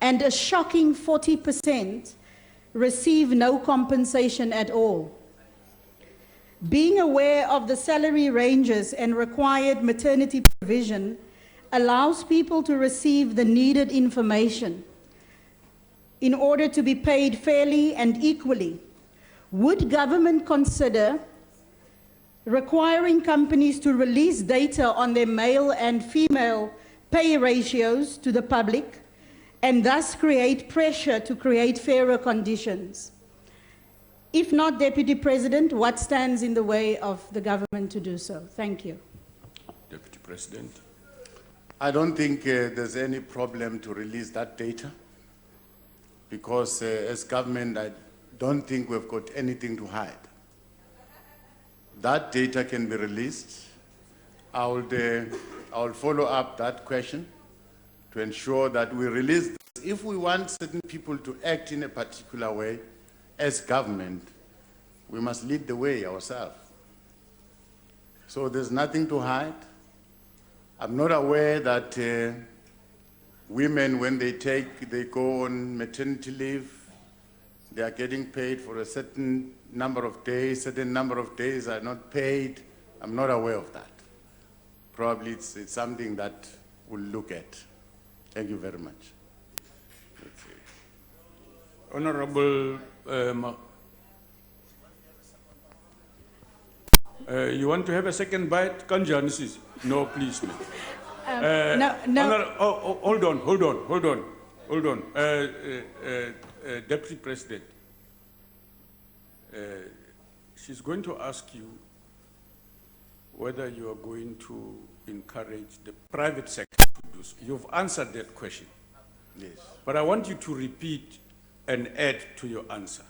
and a shocking 40% receive no compensation at all. Being aware of the salary ranges and required maternity provision allows people to receive the needed information in order to be paid fairly and equally. Would government consider requiring companies to release data on their male and female pay ratios to the public and thus create pressure to create fairer conditions? If not, Deputy President, what stands in the way of the government to do so? Thank you. Deputy President. I don't think there's any problem to release that data, because as government, I don't think we've got anything to hide. That data can be released. I will follow up that question to ensure that we release this. If we want certain people to act in a particular way, as government, we must lead the way ourselves. So there's nothing to hide. I'm not aware that women, when they go on maternity leave, they are getting paid for a certain number of days are not paid. I'm not aware of that. Probably it's something that we'll look at. Thank you very much. Honorable, you want to have a second bite? Kanjani, no, please, ma'am. No. Hold on. Deputy President, she's going to ask you whether you are going to encourage the private sector to do so. You've answered that question. Yes. But I want you to repeat and add to your answer.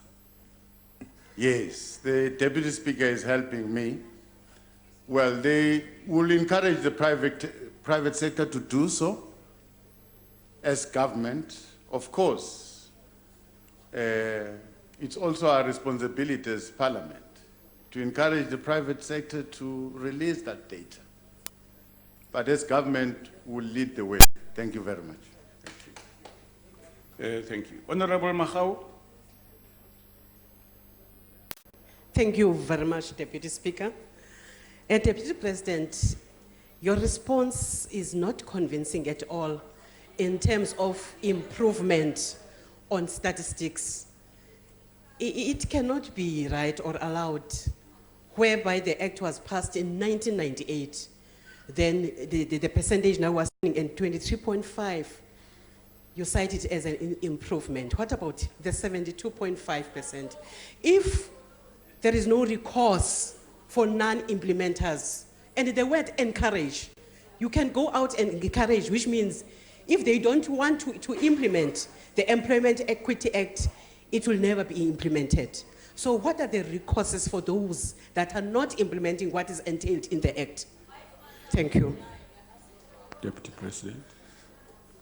Yes, the Deputy Speaker is helping me. Well, they will encourage the private sector to do so as government. Of course, it's also our responsibility as Parliament to encourage the private sector to release that data. But as government, will lead the way. Thank you very much. Thank you. Honorable Mahau. Thank you very much, Deputy Speaker. Deputy President, your response is not convincing at all in terms of improvement on statistics. It cannot be right or allowed, whereby the act was passed in 1998. Then the percentage now was in 23.5. You cite it as an improvement. What about the 72.5%? If there is no recourse for non-implementers, and the word encourage, you can go out and encourage, which means if they don't want to implement the Employment Equity Act, it will never be implemented. So what are the recourses for those that are not implementing what is entailed in the Act? Thank you. Deputy President.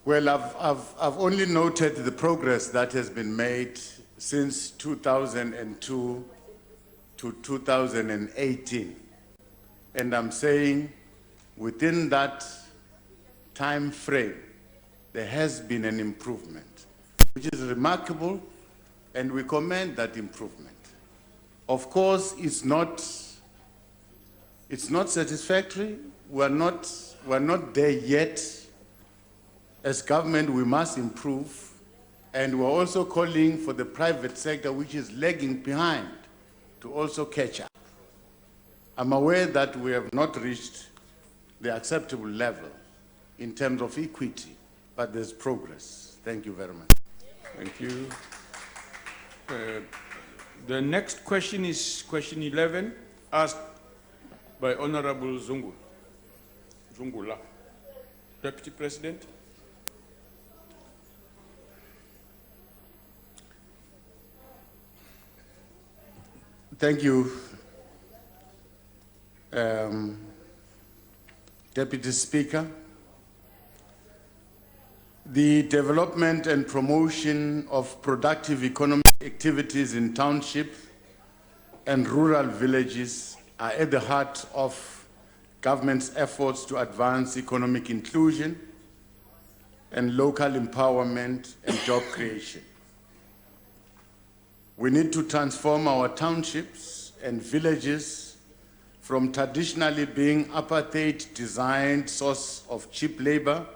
Well, I've only noted the progress that has been made since 2002 to 2018. And I'm saying within that time frame, there has been an improvement, which is remarkable, and we commend that improvement. Of course, it's not satisfactory. We're not there yet. As government, we must improve, and we're also calling for the private sector, which is lagging behind, to also catch up. I'm aware that we have not reached the acceptable level in terms of equity, but there's progress. Thank you very much. Thank you. The next question is question 11, asked by Honorable Zungula. Deputy President. Thank you, Deputy Speaker. The development and promotion of productive economic activities in township and rural villages are at the heart of government's efforts to advance economic inclusion and local empowerment and job creation. We need to transform our townships and villages from traditionally being apartheid-designed source of cheap labor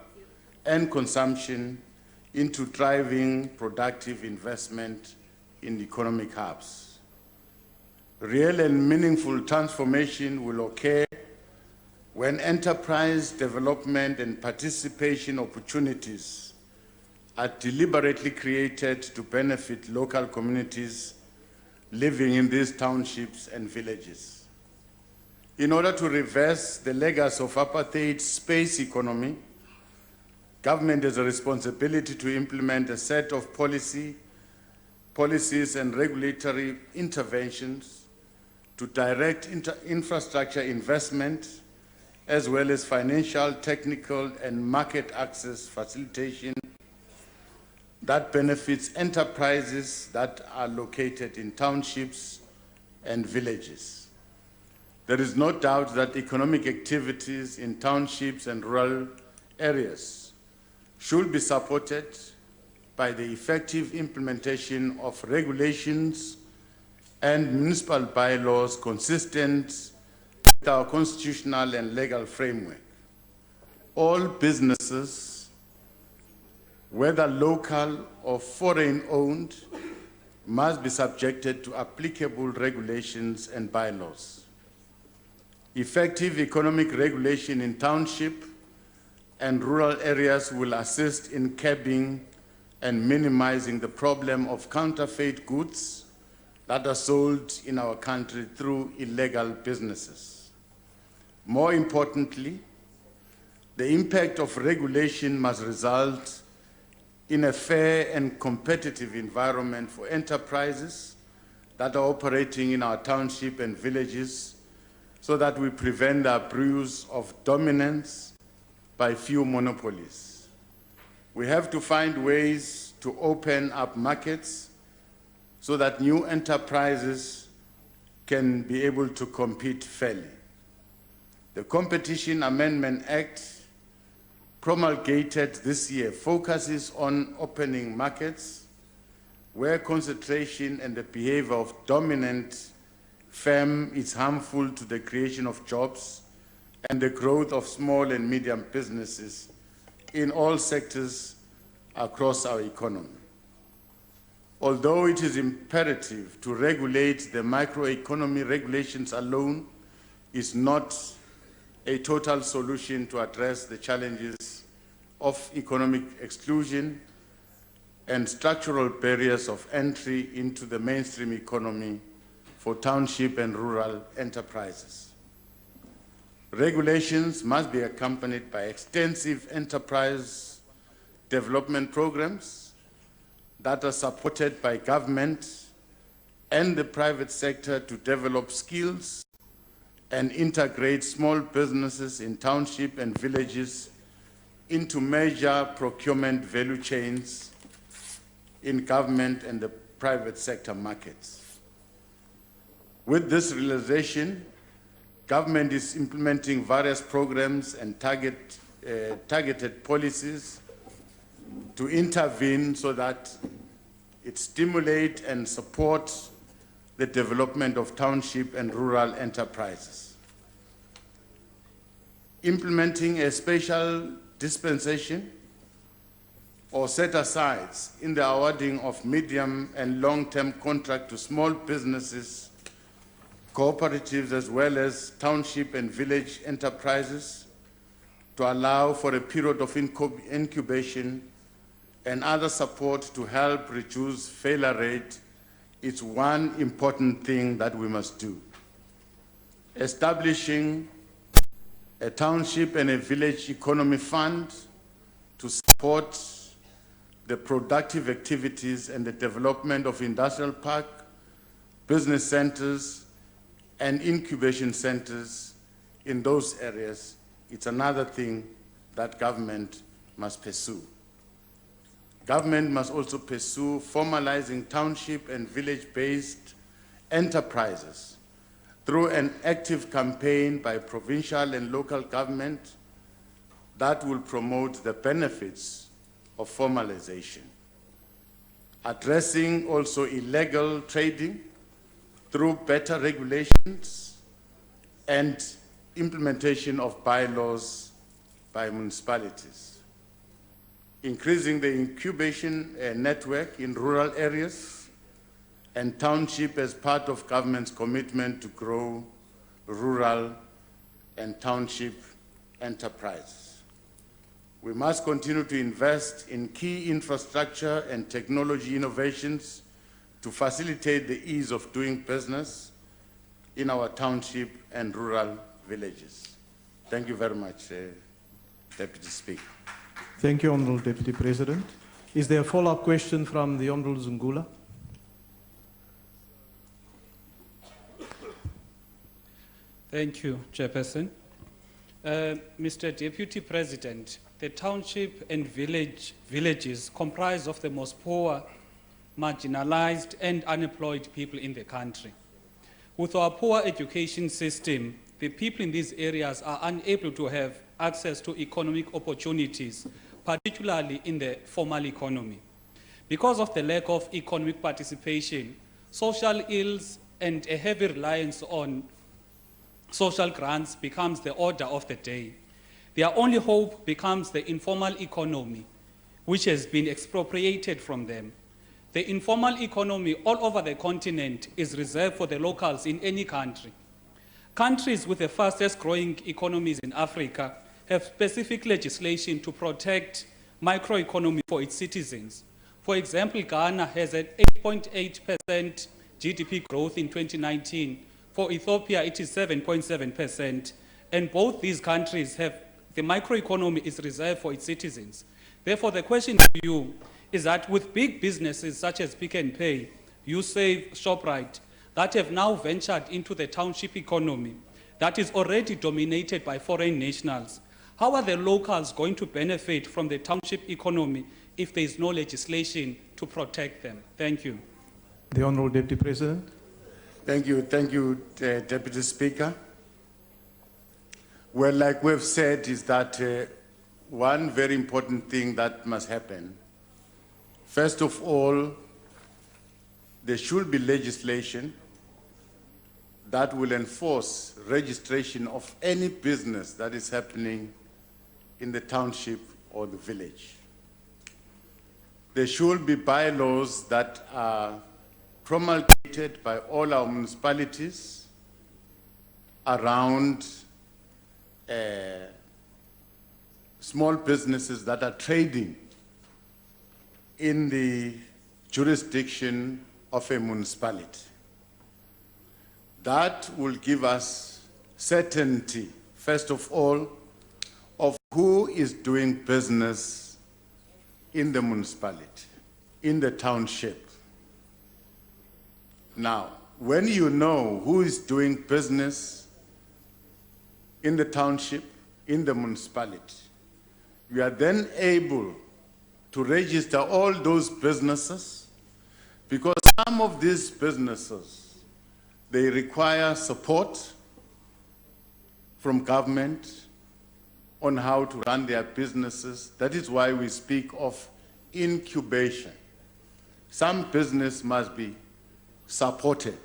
and consumption into thriving productive investment in economic hubs. Real and meaningful transformation will occur when enterprise development and participation opportunities are deliberately created to benefit local communities living in these townships and villages. In order to reverse the legacy of apartheid space economy, government has a responsibility to implement a set of policies and regulatory interventions to direct infrastructure investment, as well as financial, technical, and market access facilitation that benefits enterprises that are located in townships and villages. There is no doubt that economic activities in townships and rural areas should be supported by the effective implementation of regulations and municipal bylaws consistent with our constitutional and legal framework. All businesses, whether local or foreign-owned, must be subjected to applicable regulations and bylaws. Effective economic regulation in township and rural areas will assist in curbing and minimizing the problem of counterfeit goods that are sold in our country through illegal businesses. More importantly, the impact of regulation must result in a fair and competitive environment for enterprises that are operating in our township and villages, so that we prevent the abuse of dominance by few monopolies. We have to find ways to open up markets so that new enterprises can be able to compete fairly. The Competition Amendment Act, promulgated this year, focuses on opening markets where concentration and the behavior of dominant firm is harmful to the creation of jobs and the growth of small and medium businesses in all sectors across our economy. Although it is imperative to regulate the microeconomy, regulations alone is not a total solution to address the challenges of economic exclusion and structural barriers of entry into the mainstream economy for township and rural enterprises. Regulations must be accompanied by extensive enterprise development programs that are supported by government and the private sector to develop skills and integrate small businesses in township and villages into major procurement value chains in government and the private sector markets. With this realization, government is implementing various programs and targeted policies to intervene so that it stimulates and supports the development of township and rural enterprises. Implementing a special dispensation or set-asides in the awarding of medium and long-term contract to small businesses, cooperatives, as well as township and village enterprises to allow for a period of incubation and other support to help reduce failure rate is one important thing that we must do. Establishing a township and a village economy fund to support the productive activities and the development of industrial park, business centers, and incubation centers in those areas, it's another thing that government must pursue. Government must also pursue formalizing township and village-based enterprises through an active campaign by provincial and local government that will promote the benefits of formalization. Addressing also illegal trading through better regulations and implementation of bylaws by municipalities. Increasing the incubation network in rural areas and township as part of government's commitment to grow rural and township enterprises. We must continue to invest in key infrastructure and technology innovations to facilitate the ease of doing business in our township and rural villages. Thank you very much, Deputy Speaker. Thank you, Honourable Deputy President. Is there a follow-up question from the Honourable Zungula? Thank you, Chairperson. Mr. Deputy President, the township and villages comprise of the most poor, marginalized and unemployed people in the country. With our poor education system, the people in these areas are unable to have access to economic opportunities, particularly in the formal economy. Because of the lack of economic participation, social ills and a heavy reliance on social grants becomes the order of the day. Their only hope becomes the informal economy, which has been expropriated from them. The informal economy all over the continent is reserved for the locals in any country. Countries with the fastest growing economies in Africa have specific legislation to protect microeconomy for its citizens. For example, Ghana has an 8.8% GDP growth in 2019. For Ethiopia, it is 7.7%. And both these countries have, the microeconomy is reserved for its citizens. Therefore, the question to you is that with big businesses such as Pick and Pay, USave, ShopRite, that have now ventured into the township economy that is already dominated by foreign nationals, how are the locals going to benefit from the township economy if there is no legislation to protect them? Thank you. The Honourable Deputy President. Thank you, Deputy Speaker. Well, like we've said, is that one very important thing that must happen. First of all, there should be legislation that will enforce registration of any business that is happening in the township or the village. There should be bylaws that are promulgated by all our municipalities around small businesses that are trading in the jurisdiction of a municipality. That will give us certainty, first of all, of who is doing business in the municipality, in the township. Now, when you know who is doing business in the township, in the municipality, you are then able to register all those businesses, because some of these businesses, they require support from government on how to run their businesses. That is why we speak of incubation. Some business must be supported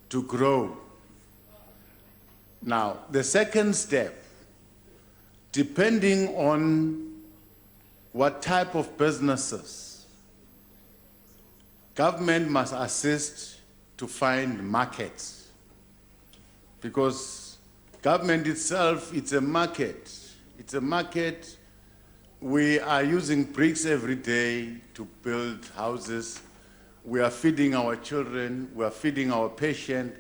to grow. Now, the second step, depending on what type of businesses, government must assist to find markets, because government itself, it's a market. It's a market. We are using bricks every day to build houses. We are feeding our children. We are feeding our patients.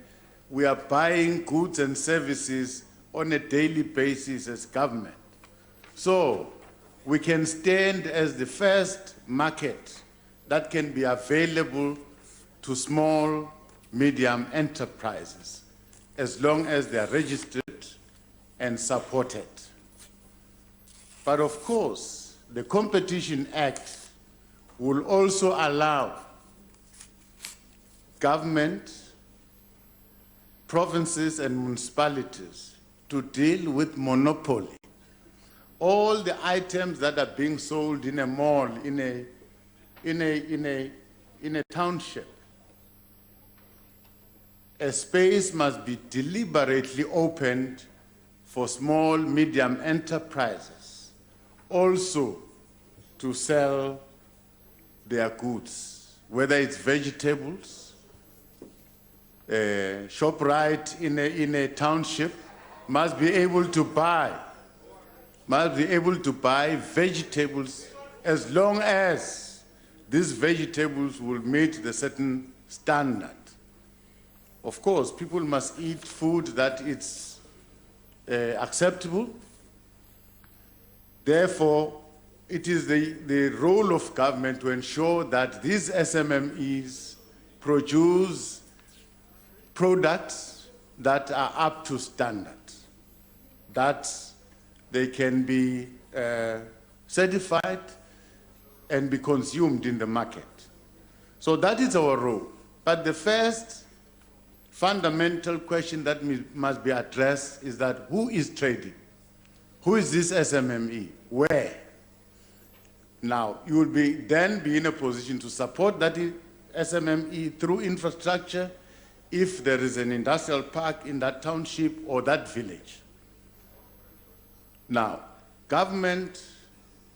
We are buying goods and services on a daily basis as government. So we can stand as the first market that can be available to small, medium enterprises, as long as they are registered and supported. But of course, the Competition Act will also allow government, provinces and municipalities to deal with monopoly. All the items that are being sold in a mall, in a township, a space must be deliberately opened for small, medium enterprises also to sell their goods, whether it's vegetables. ShopRite in a township must be able to buy vegetables as long as these vegetables will meet the certain standard. Of course, people must eat food that is acceptable. Therefore, it is the role of government to ensure that these SMMEs produce products that are up to standard, that they can be certified and be consumed in the market. So that is our role. But the first fundamental question that must be addressed is that who is trading? Who is this SMME? Where? Now, you will then be in a position to support that SMME through infrastructure if there is an industrial park in that township or that village. Now, government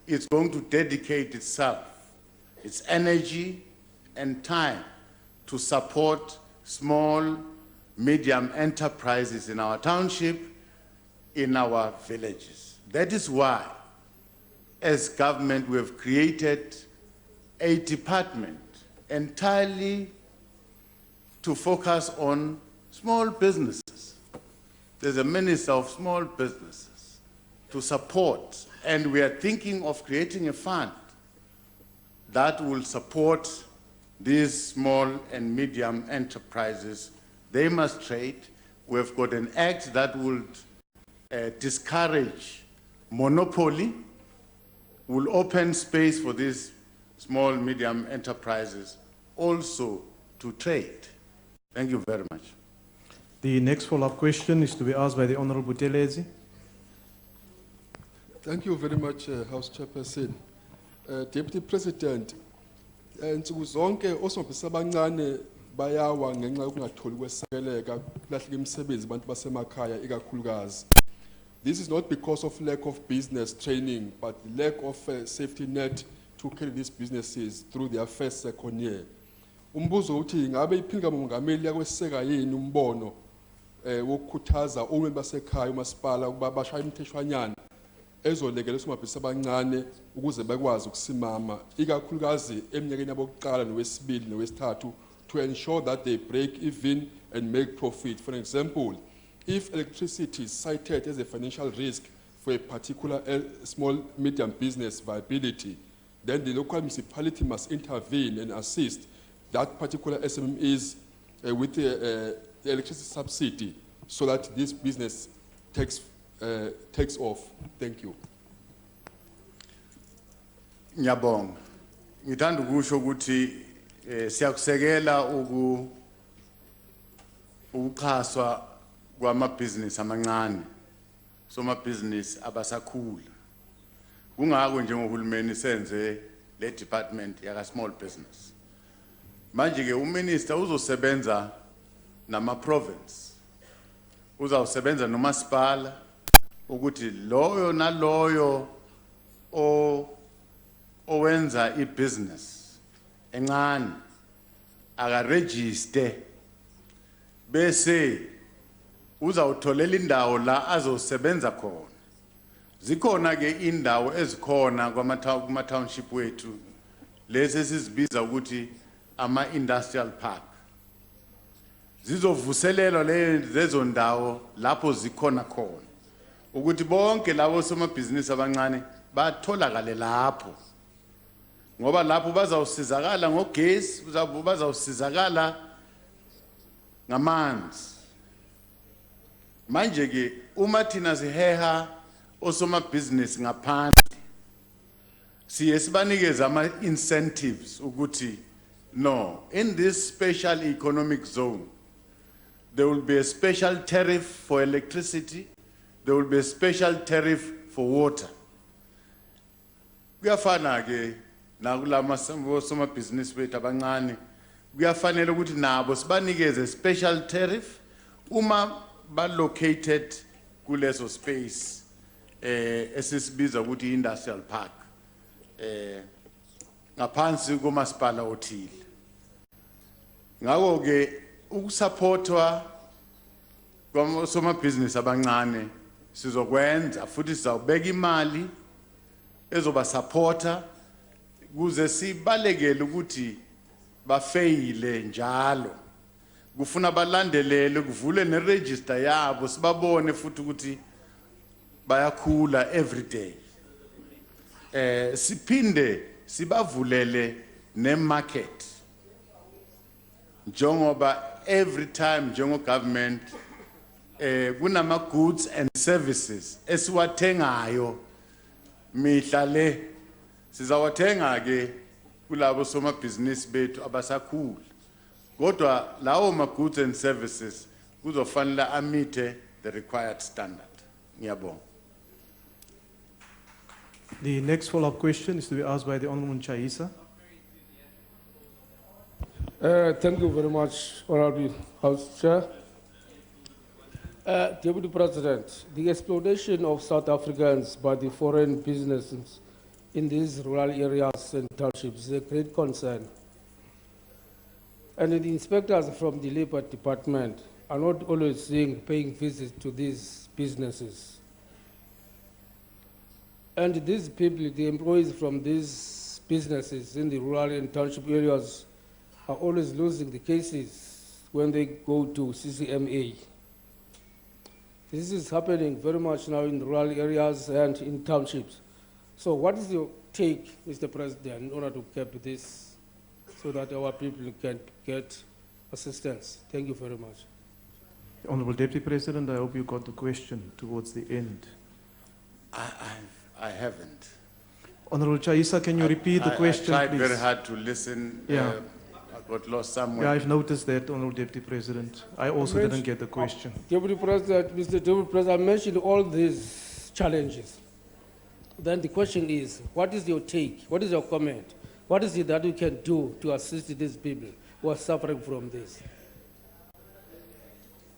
is going to dedicate itself, its energy and time to support small, medium enterprises in our township, in our villages. That is why, as government, we have created a department entirely to focus on small businesses. there's a Minister of Small Businesses to support, and we are thinking of creating a fund that will support these small and medium enterprises. They must trade. We've got an act that would discourage monopoly, will open space for these small, medium enterprises also to trade. Thank you very much. The next follow-up question is to be asked by the Honorable Butelezi. Thank you very much, House Chairperson. Deputy President, nsuku zonke osomabhizinisi abancane bayawa ngenxa yokungatholi kwesekeleka kulahleka imisebenzi abantu basemakhaya ikakhulukazi. This is not because of lack of business training, but lack of safety net to carry these businesses through their first, second year. Umbuzo uthi ngabe iphika mongameli yakweseka yini umbono wokukhuthaza omeli basekhaya umasipala ukuba bashaya imtheshwanyana ezolekela osomabhizinisi abancane ukuze bakwazi ukusimama ikakhulukazi eminyakeni yabokuqala nowesibili nowesithathu to ensure that they break even and make profit. For example, if electricity is cited as a financial risk for a particular small medium business viability, then the local municipality must intervene and assist that particular SMEs with the electricity subsidy so that this business takes off. Thank you. Ngiyabonga. Ngithanda ukusho ukuthi siyakusekela ukuxhaswa kwamabhizinisi amancane, somabhizinisi abasakhula. Kungako njengohulumeni senze le department yaka small business. Manje ke uminister uzosebenza nama province. Uzawusebenza nomasipala ukuthi loyo naloyo owenza ibusiness encane akaregister bese uzawutholela indawo la azosebenza khona. Zikhona ke indawo ezikhona kuma township wethu lezi sizibiza ukuthi ama industrial park. Zizovuselelwa lezo ndawo lapho zikhona khona ukuthi bonke labo somabhizinisi abancane batholakale lapho, ngoba lapho bazawusizakala ngogesi, bazawusizakala ngamanzi. Manje ke uma thina siheha osomabhizinisi ngaphandle siye sibanikeza ama incentives ukuthi no, in this special economic zone there will be a special tariff for electricity, there will be a special tariff for water. Kuyafana ke nakulama somabhizinisi bethu abancane, kuyafanele ukuthi nabo sibanikeze special tariff uma ba located kuleso space esisibiza ukuthi industrial park ngaphansi komasipala othile. Ngakho ke ukusupportwa kwamosomabhizinisi abancane sizokwenza futhi sizawubeka imali ezoba supporta kuze sibalekele ukuthi bafeyile njalo. Kufuna balandelele kuvule neregister yabo sibabone futhi ukuthi bayakhula every day. Siphinde sibavulele ne market njengoba every time njengo government kunama goods and services esiwathengayo mihla le sizawathenga ke kulabo somabhizinisi bethu abasakhula, kodwa lawo ma goods and services kuzofanele amite the required standard. Ngiyabonga. The next follow-up question is to be asked by the Honorable Chaisa. Thank you very much, Honorable House Chair. Deputy President, the exploitation of South Africans by the foreign businesses in these rural areas and townships is a great concern. And the inspectors from the Labour Department are not always paying visits to these businesses. And these people, the employees from these businesses in the rural and township areas are always losing the cases when they go to CCMA. This is happening very much now in rural areas and in townships. So what is your take, Mr. President, in order to keep this so that our people can get assistance? Thank you very much. Honourable Deputy President, I hope you got the question towards the end. I haven't. Honourable Chaisa, can you repeat the question, I tried please? very hard to listen. Yeah. I got lost somewhere. Yeah, I've noticed that, Honourable Deputy President. I also didn't get the question. Deputy President, Mr. Deputy President, I mentioned all these challenges. Then the question is, what is your take? What is your comment? What is it that you can do to assist these people who are suffering from this?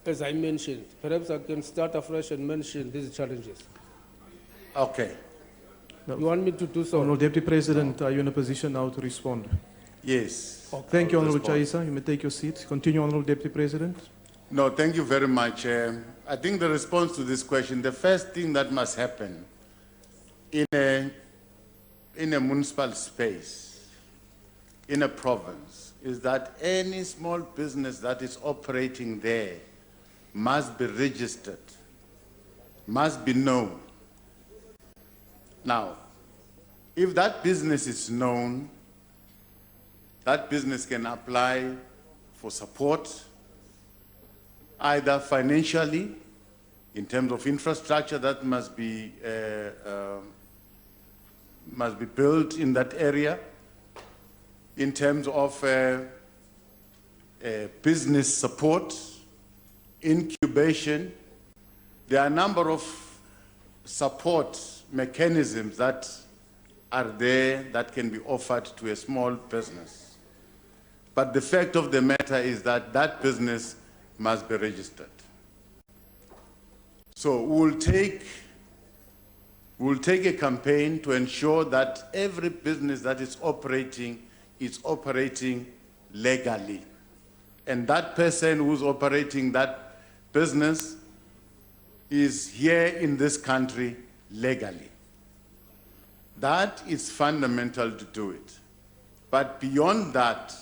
As I mentioned, perhaps I can start afresh and mention these challenges. Okay. No. You want me to do so? Honourable Deputy President, are you in a position now to respond? Yes. Okay. Thank you, Honourable respond. Chaisa. You may take your seat. Continue, Honourable Deputy President. No, thank you very much. I think the response to this question, the first thing that must happen in a municipal space, in a province, is that any small business that is operating there must be registered, must be known. Now, if that business is known, that business can apply for support, either financially, in terms of infrastructure that must be built in that area, in terms of business support, incubation. There are a number of support mechanisms that are there that can be offered to a small business. But the fact of the matter is that that business must be registered. So we'll take a campaign to ensure that every business that is operating legally. And that person who's operating that business is here in this country legally. That is fundamental to do it. But beyond that,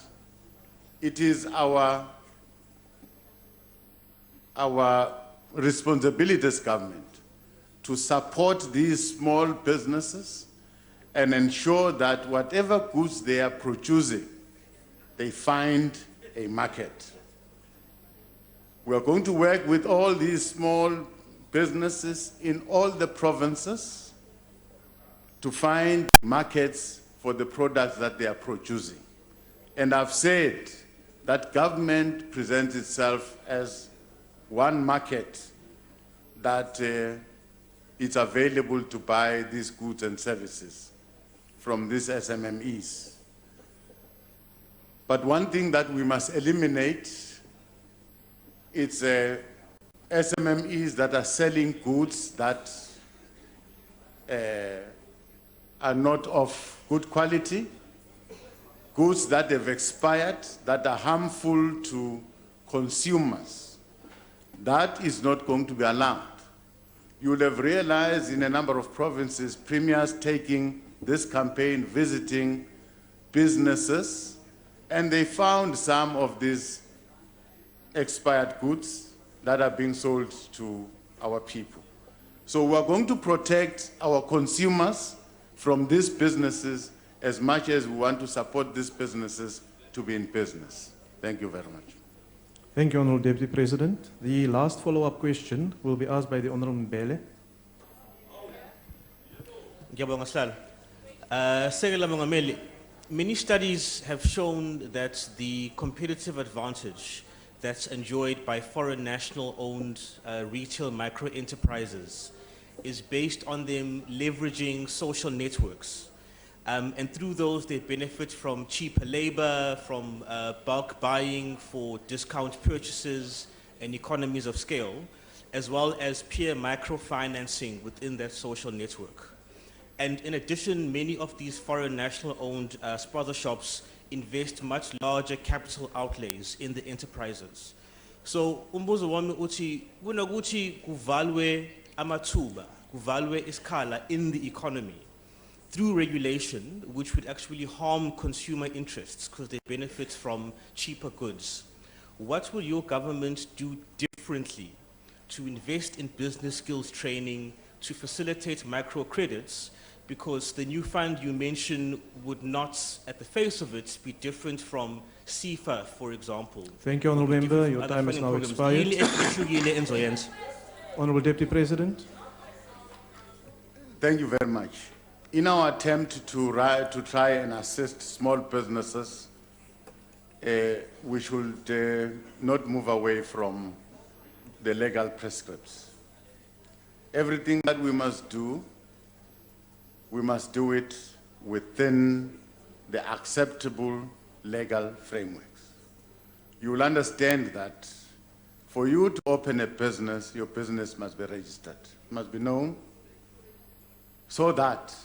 it is our responsibility as government to support these small businesses and ensure that whatever goods they are producing, they find a market. We are going to work with all these small businesses in all the provinces to find markets for the products that they are producing. And I've said that government presents itself as one market that it's available to buy these goods and services from these SMMEs. But one thing that we must eliminate, it's SMMEs that are selling goods that are not of good quality, goods that have expired, that are harmful to consumers. That is not going to be allowed. You will have realized in a number of provinces, premiers taking this campaign, visiting businesses, and they found some of these expired goods that are being sold to our people. So we are going to protect our consumers from these businesses as much as we want to support these businesses to be in business. Thank you very much. Thank you, Honourable Deputy President. The last follow-up question will be asked by the Honourable Mbele. Many studies have shown that the competitive advantage that's enjoyed by foreign national-owned retail micro-enterprises is based on them leveraging social networks. And through those, they benefit from cheaper labor, from bulk buying for discount purchases and economies of scale, as well as peer microfinancing within that social network. And in addition, many of these foreign national-owned sponsor shops invest much larger capital outlays in the enterprises. So, umbuzo wami uthi kunokuthi kuvalwe amathuba, kuvalwe iskala in the economy through regulation, which would actually harm consumer interests because they benefit from cheaper goods. What will your government do differently to invest in business skills training, to facilitate microcredits, because the new fund you mentioned would not, at the face of it, be different from CFA, for example. Thank you, Honourable Member. Your time has now expired. Honourable Deputy President. Thank you very much. In our attempt to try and assist small businesses, we should not move away from the legal prescripts. Everything that we must do it within the acceptable legal frameworks. You will understand that for you to open a business, your business must be registered, must be known, so that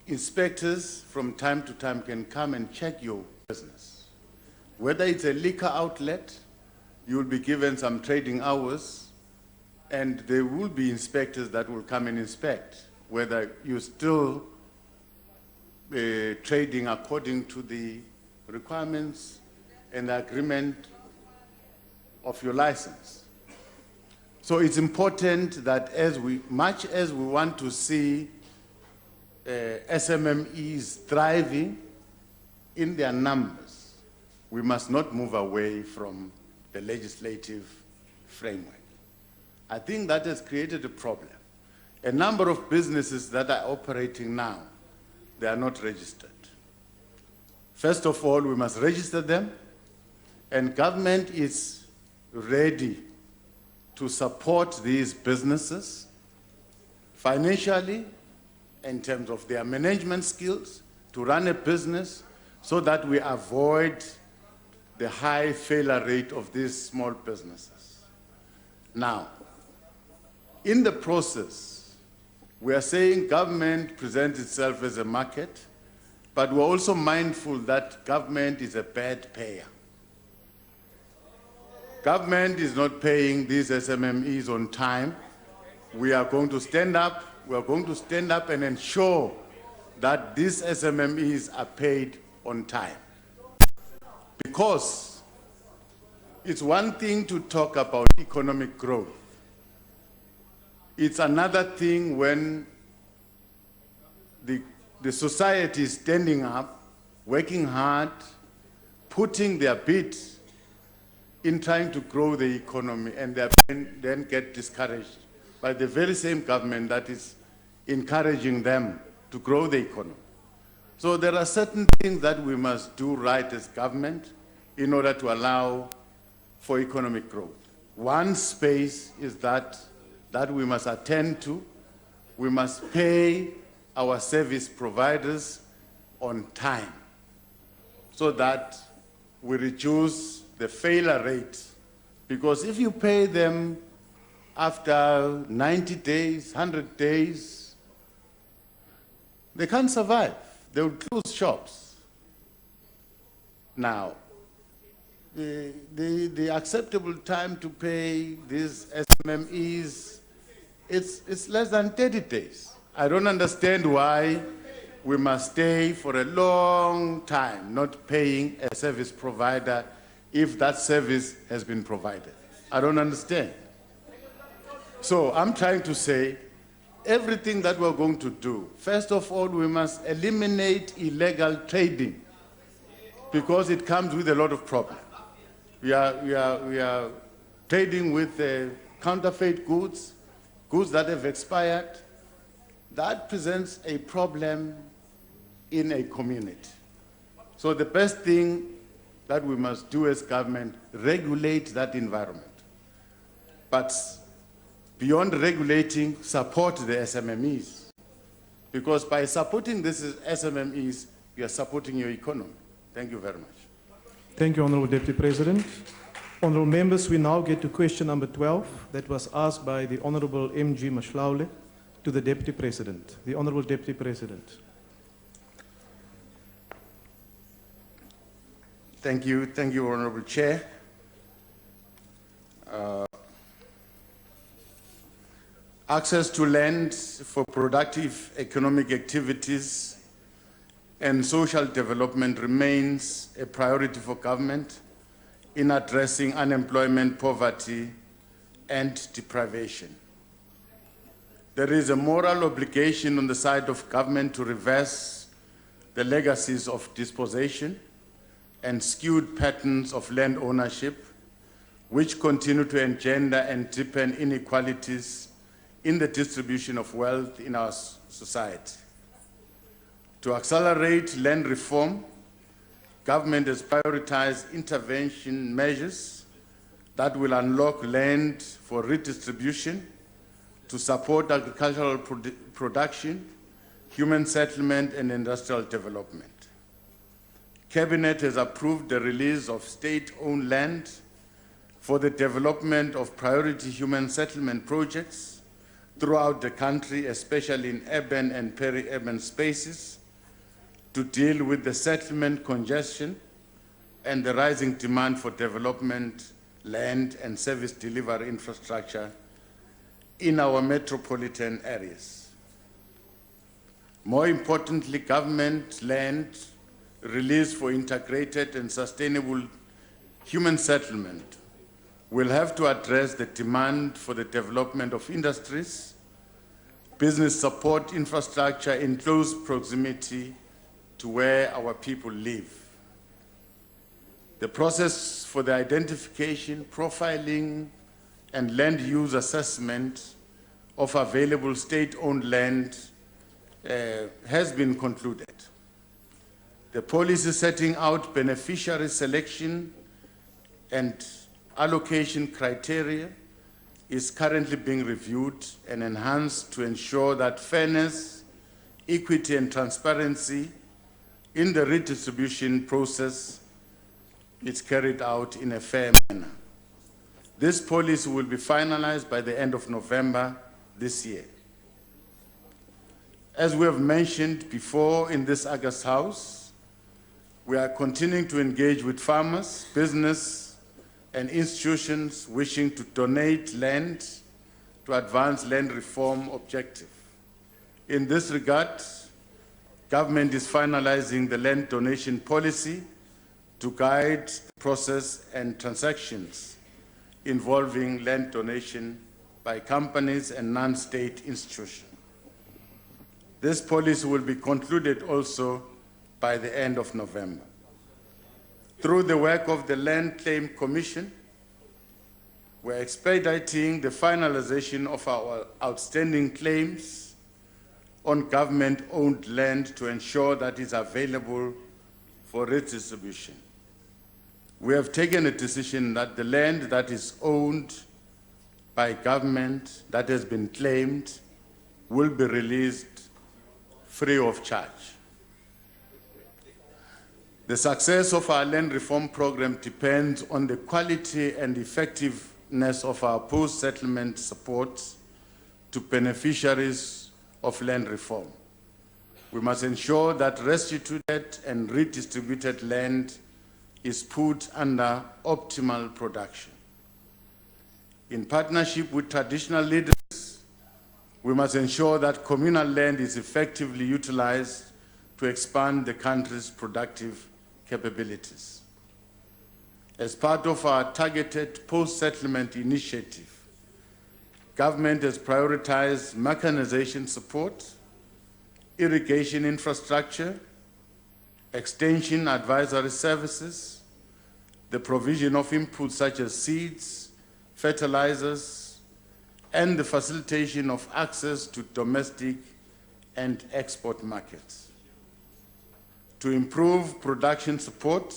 inspectors from time to time can come and check your business. Whether it's a liquor outlet, you will be given some trading hours, and there will be inspectors that will come and inspect whether you're still trading according to the requirements and the agreement of your license. So it's important that much as we want to see SMMEs thriving in their numbers, we must not move away from the legislative framework. I think that has created a problem. A number of businesses that are operating now, they are not registered. First of all, we must register them, and government is ready to support these businesses financially, in terms of their management skills, to run a business, so that we avoid the high failure rate of these small businesses. Now, in the process, we are saying government presents itself as a market, but we're also mindful that government is a bad payer. Government is not paying these SMMEs on time. We are going to stand up and ensure that these SMMEs are paid on time. Because it's one thing to talk about economic growth. It's another thing when the society is standing up, working hard, putting their bit in trying to grow the economy, and they then get discouraged by the very same government that is encouraging them to grow the economy. So there are certain things that we must do right as government in order to allow for economic growth. One space is that we must attend to. We must pay our service providers on time so that we reduce the failure rate. Because if you pay them after 90 days, 100 days, they can't survive. They will close shops. Now, the acceptable time to pay these SMMEs, it's less than 30 days. I don't understand why we must stay for a long time not paying a service provider if that service has been provided. I don't understand. So I'm trying to say, everything that we're going to do, first of all, we must eliminate illegal trading because it comes with a lot of problems. We are trading with counterfeit goods, goods that have expired. That presents a problem in a community. So the best thing that we must do as government, regulate that environment. But beyond regulating, support the SMMEs. Because by supporting these SMMEs, you are supporting your economy. Thank you very much. Thank you, Honourable Deputy President. Honourable members, we now get to question number 12 that was asked by the Honourable M.G. Mashlaule to the Deputy President. The Honourable Deputy President. Thank you, Honourable Chair. Access to land for productive economic activities and social development remains a priority for government in addressing unemployment, poverty, and deprivation. There is a moral obligation on the side of government to reverse the legacies of dispossession and skewed patterns of land ownership, which continue to engender and deepen inequalities in the distribution of wealth in our society. To accelerate land reform, government has prioritized intervention measures that will unlock land for redistribution to support agricultural production, human settlement, and industrial development. Cabinet has approved the release of state-owned land for the development of priority human settlement projects throughout the country, especially in urban and peri-urban spaces, to deal with the settlement congestion and the rising demand for development, land, and service delivery infrastructure in our metropolitan areas. More importantly, government land released for integrated and sustainable human settlement will have to address the demand for the development of industries, business support infrastructure in close proximity to where our people live. The process for the identification, profiling, and land use assessment of available state-owned land has been concluded. The policy setting out beneficiary selection and allocation criteria is currently being reviewed and enhanced to ensure that fairness, equity, and transparency in the redistribution process is carried out in a fair manner. This policy will be finalized by the end of November this year. As we have mentioned before in this August House, we are continuing to engage with farmers, business, and institutions wishing to donate land to advance land reform objective. In this regard, government is finalizing the land donation policy to guide the process and transactions involving land donation by companies and non-state institutions. This policy will be concluded also by the end of November. Through the work of the Land Claim Commission, we're expediting the finalization of our outstanding claims on government-owned land to ensure that it's available for redistribution. We have taken a decision that the land that is owned by government that has been claimed will be released free of charge. The success of our land reform program depends on the quality and effectiveness of our post-settlement support to beneficiaries of land reform. We must ensure that restituted and redistributed land is put under optimal production. In partnership with traditional leaders, we must ensure that communal land is effectively utilized to expand the country's productive capabilities. As part of our targeted post-settlement initiative, government has prioritized mechanization support, irrigation infrastructure, extension advisory services, the provision of inputs such as seeds, fertilizers, and the facilitation of access to domestic and export markets. To improve production support,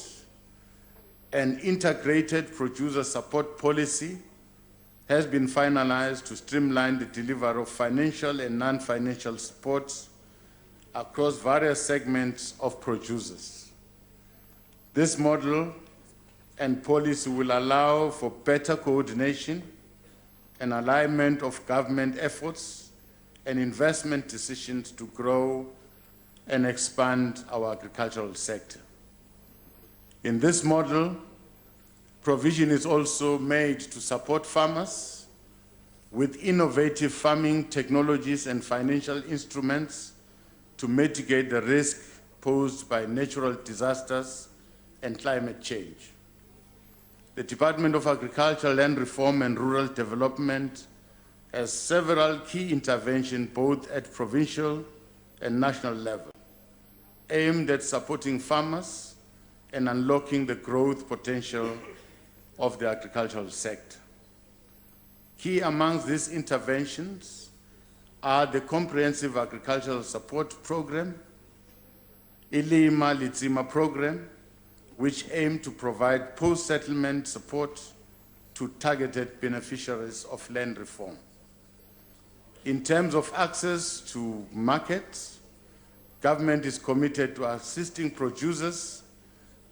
an integrated producer support policy has been finalized to streamline the delivery of financial and non-financial support across various segments of producers. This model and policy will allow for better coordination and alignment of government efforts and investment decisions to grow and expand our agricultural sector. In this model, provision is also made to support farmers with innovative farming technologies and financial instruments to mitigate the risk posed by natural disasters and climate change. the Department of Agriculture, Land Reform and Rural Development has several key interventions both at provincial and national level, aimed at supporting farmers and unlocking the growth potential of the agricultural sector. Key amongst these interventions are the Comprehensive Agricultural Support Program, Ilima Litsima Program, which aim to provide post-settlement support to targeted beneficiaries of land reform. In terms of access to markets, government is committed to assisting producers,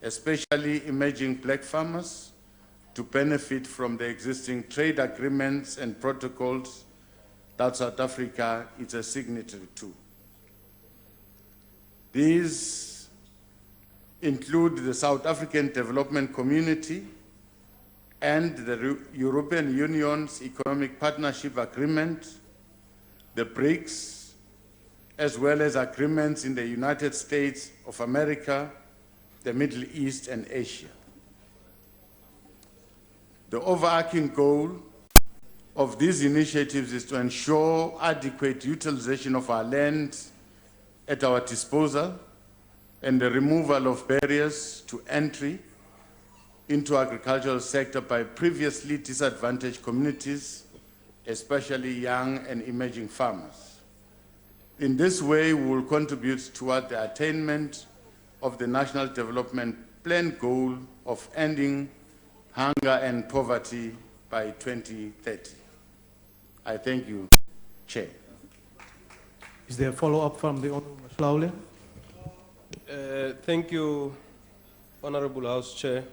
especially emerging black farmers, to benefit from the existing trade agreements and protocols that South Africa is a signatory to. These include the South African Development Community and the European Union's Economic Partnership Agreement, the BRICS, as well as agreements in the United States of America, the Middle East, and Asia. The overarching goal of these initiatives is to ensure adequate utilization of our land at our disposal and the removal of barriers to entry into agricultural sector by previously disadvantaged communities, especially young and emerging farmers. In this way, we will contribute toward the attainment of the National Development Plan goal of ending hunger and poverty by 2030. I thank you, Chair. Is there a follow-up from the Honourable Mahlaule? Thank you, Honourable House Chair.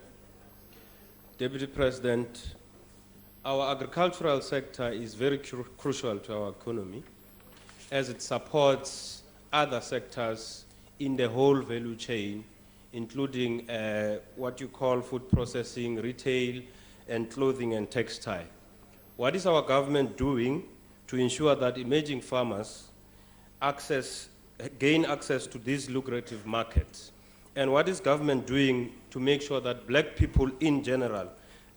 Deputy President, our agricultural sector is very crucial to our economy as it supports other sectors in the whole value chain, including what you call food processing, retail, and clothing and textile. What is our government doing to ensure that emerging farmers gain access to these lucrative markets? And what is government doing to make sure that black people in general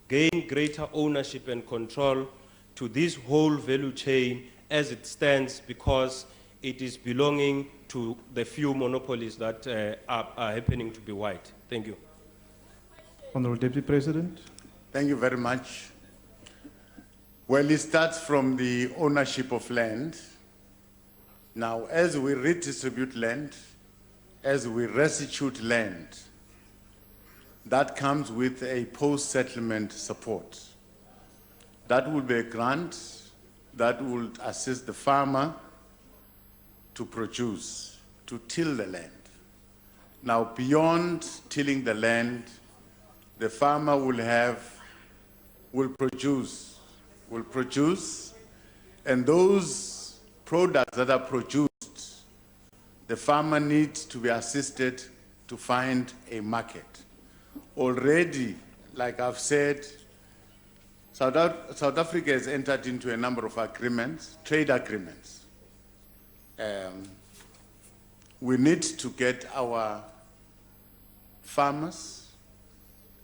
gain greater ownership and control to this whole value chain as it stands, because it is belonging to the few monopolies that are happening to be white? Thank you. Honourable Deputy President. Thank you very much. Well, it starts from the ownership of land. Now, as we redistribute land, as we restitute land, that comes with a post-settlement support. That will be a grant that will assist the farmer to produce, to till the land. Now, beyond tilling the land, the farmer will produce, and those products that are produced, the farmer needs to be assisted to find a market. Already, like I've said, South Africa has entered into a number of agreements, trade agreements. We need to get our farmers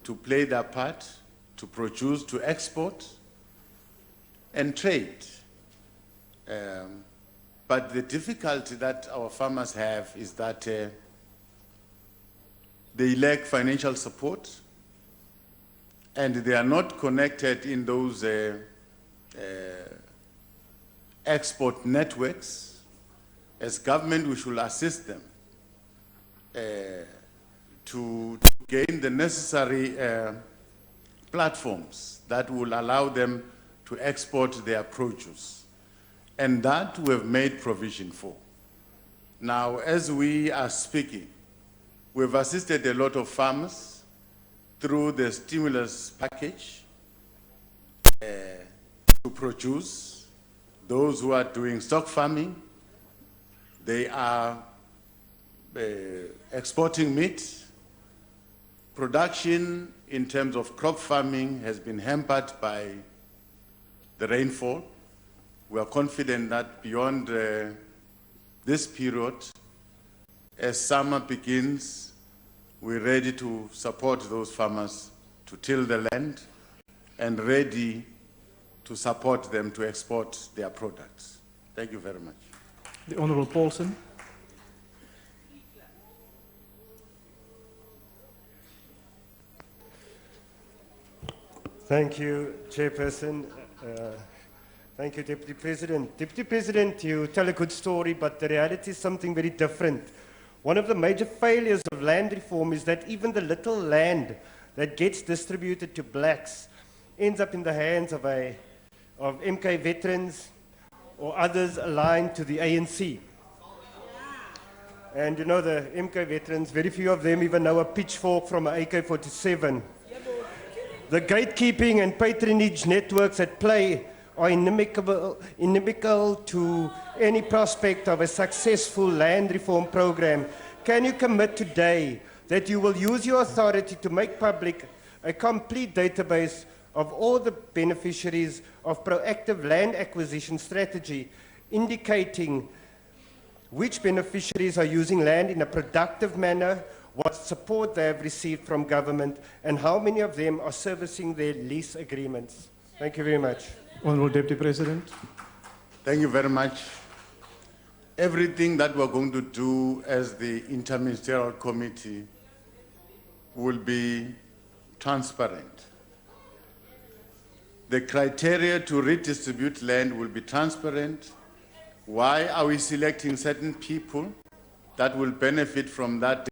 to play their part, to produce, to export, and trade. But the difficulty that our farmers have is that they lack financial support, and they are not connected in those export networks. As government, we should assist them to gain the necessary platforms that will allow them to export their produce. And that we have made provision for. Now, as we are speaking, we've assisted a lot of farmers through the stimulus package to produce. Those who are doing stock farming, they are exporting meat. Production in terms of crop farming has been hampered by the rainfall. We are confident that beyond this period, as summer begins, we're ready to support those farmers to to till the land and ready to support them to export their products. Thank you very much. The Honourable Paulson. Thank you, Chairperson. Thank you, Deputy President. Deputy President, you tell a good story, but the reality is something very different. One of the major failures of land reform is that even the little land that gets distributed to blacks ends up in the hands of MK veterans or others aligned to the ANC. And you know, the MK veterans, very few of them even know a pitchfork from an AK-47. The gatekeeping and patronage networks at play are inimical to any prospect of a successful land reform program. Can you commit today that you will use your authority to make public a complete database of all the beneficiaries of proactive land acquisition strategy, indicating which beneficiaries are using land in a productive manner, what support they have received from government, and how many of them are servicing their lease agreements? Thank you very much. Honourable Deputy President. Thank you very much. Everything that we're going to do as the Interministerial Committee will be transparent. The criteria to redistribute land will be transparent. Why are we selecting certain people that will benefit from that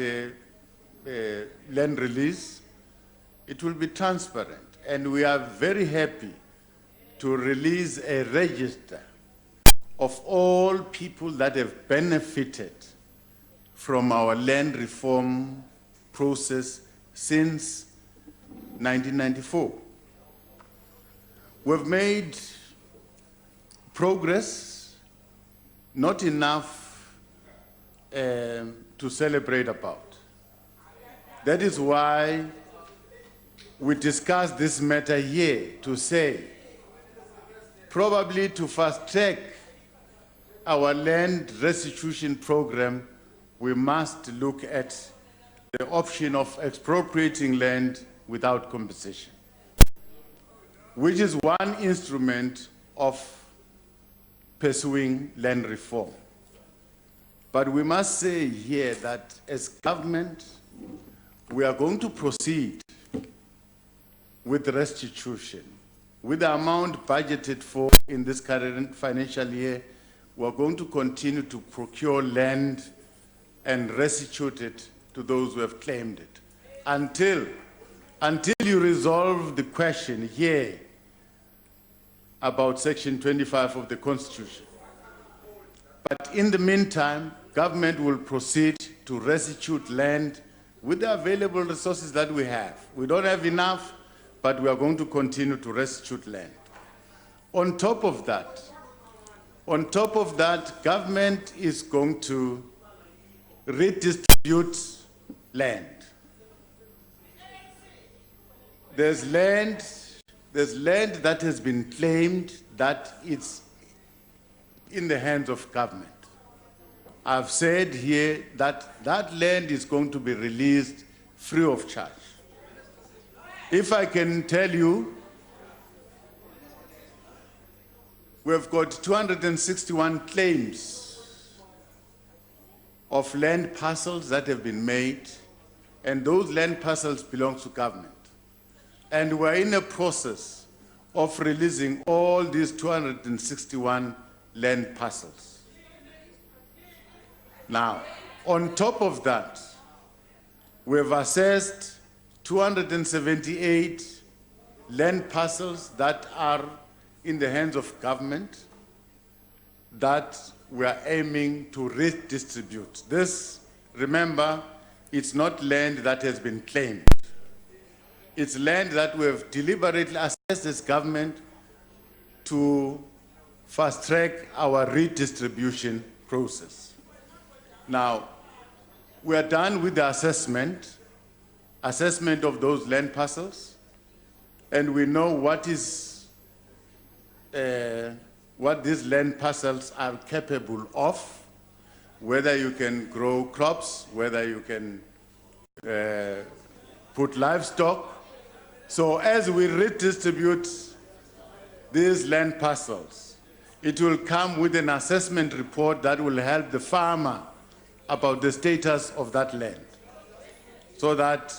land release? It will be transparent. And we are very happy to release a register of all people that have benefited from our land reform process since 1994. We've made progress, not enough to celebrate about. That is why we discussed this matter here to say, probably to fast-track our land restitution program, we must look at the option of expropriating land without compensation, which is one instrument of pursuing land reform. But we must say here that as government, we are going to proceed with restitution. With the amount budgeted for in this current financial year, we are going to continue to procure land and restitute it to those who have claimed it until you resolve the question here about Section 25 of the Constitution. But in the meantime, government will proceed to restitute land with the available resources that we have. We don't have enough, but we are going to continue to restitute land. On top of that, government is going to redistribute land. There's land that has been claimed that it's in the hands of government. I've said here that that land is going to be released free of charge. If I can tell you, we've got 261 claims of land parcels that have been made, and those land parcels belong to government. And we're in a process of releasing all these 261 land parcels. Now, on top of that, we've assessed 278 land parcels that are in the hands of government that we are aiming to redistribute. This, remember, it's not land that has been claimed. It's land that we have deliberately assessed as government to fast-track our redistribution process. Now, we are done with the assessment of those land parcels, and we know what these land parcels are capable of, whether you can grow crops, whether you can put livestock. So as we redistribute these land parcels, it will come with an assessment report that will help the farmer about the status of that land, so that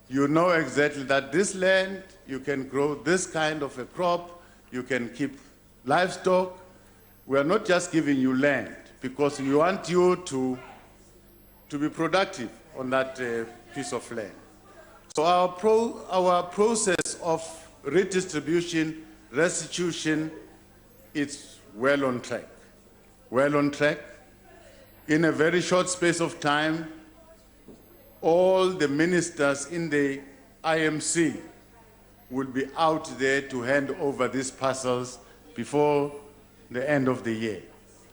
you know exactly that this land, you can grow this kind of a crop, you can keep livestock. We are not just giving you land because we want you to be productive on that piece of land. So our process of redistribution, restitution, it's well on track. Well on track. In a very short space of time, all the ministers in the IMC will be out there to hand over these parcels before the end of the year.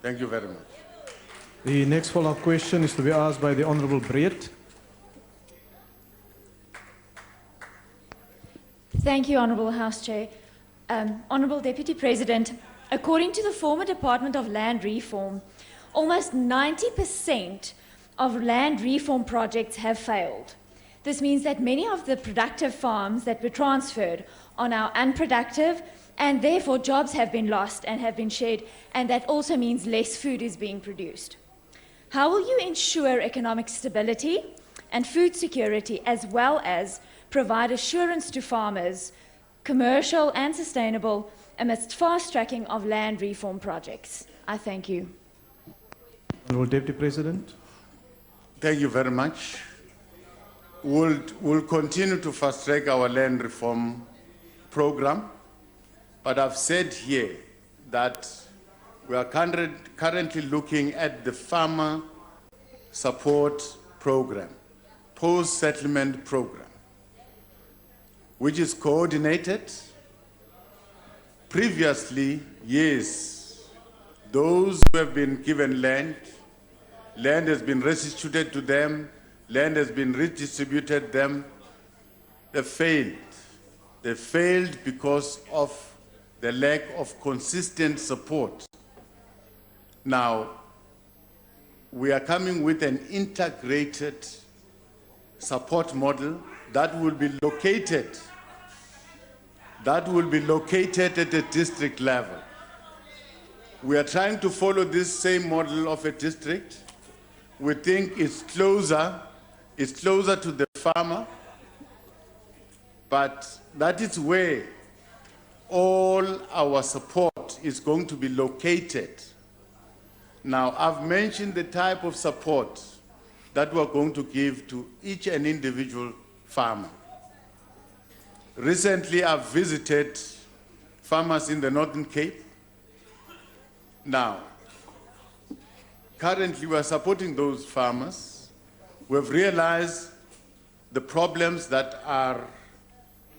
Thank you very much. The next follow-up question is to be asked by the Honourable Breed. Thank you, Honourable House Chair. Honourable Deputy President, according to the former Department of Land Reform, almost 90% of land reform projects have failed. This means that many of the productive farms that were transferred are now unproductive, and therefore jobs have been lost and have been shed, and that also means less food is being produced. How will you ensure economic stability and food security, as well as provide assurance to farmers, commercial and sustainable, amidst fast-tracking of land reform projects? I thank you. Honourable Deputy President. Thank you very much. We'll continue to fast-track our land reform program, but I've said here that we are currently looking at the farmer support program, post-settlement program, which is coordinated. Previously, yes, those who have been given land has been restituted to them, land has been redistributed them, they failed. They failed because of the lack of consistent support. Now, we are coming with an integrated support model that will be located at the district level. We are trying to follow this same model of a district. We think it's closer to the farmer, but that is where all our support is going to be located. Now, I've mentioned the type of support that we're going to give to each and individual farmer. Recently, I've visited farmers in the Northern Cape. Now, currently, we're supporting those farmers. We've realized the problems that are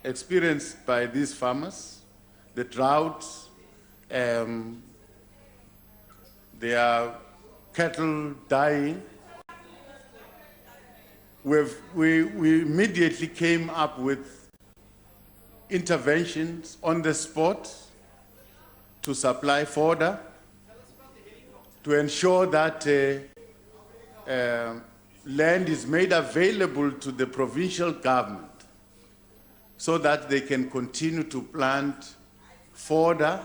experienced by these farmers, the droughts, their cattle dying. We immediately came up with interventions on the spot to supply fodder, to ensure that land is made available to the provincial government so that they can continue to plant fodder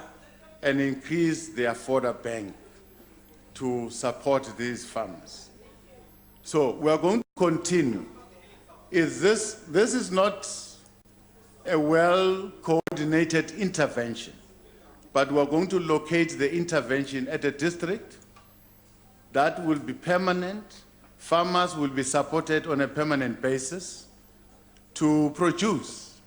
and increase their fodder bank to support these farmers. So we are going to continue. This is not a well-coordinated intervention, but we're going to locate the intervention at a district that will be permanent. Farmers will be supported on a permanent basis to produce.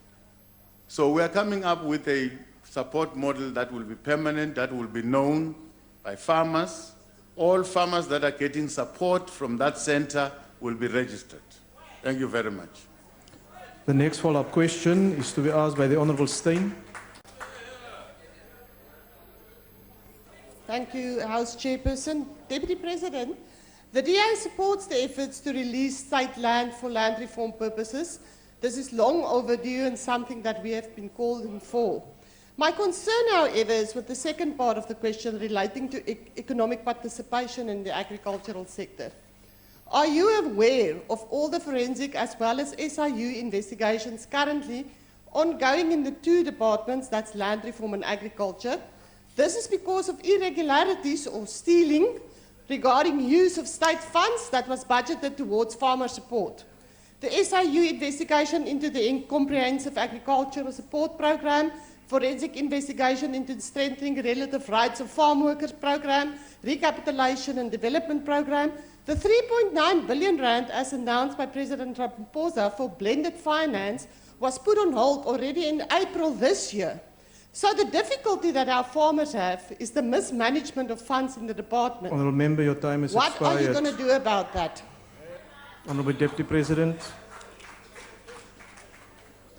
So we are coming up with a support model that will be permanent, that will be known by farmers. All farmers that are getting support from that center will be registered. Thank you very much. The next follow-up question is to be asked by the Honourable Steyn. Thank you, House Chairperson. Deputy President, the DA supports the efforts to release state land for land reform purposes. This is long overdue and something that we have been called in for. My concern, however, is with the second part of the question relating to economic participation in the agricultural sector. Are you aware of all the forensic as well as SIU investigations currently ongoing in the two departments, that's land reform and agriculture? This is because of irregularities or stealing regarding use of state funds that was budgeted towards farmer support. The SIU investigation into the Comprehensive Agricultural Support Program, forensic investigation into the Strengthening Relative Rights of Farm Workers Program, Recapitalization and Development Program, the 3.9 billion rand as announced by President Mabuza for blended finance was put on hold already in April this year. So the difficulty that our farmers have is the mismanagement of funds in the department. Honourable Member, your time is expired. What are you going to do about that? Honourable Deputy President.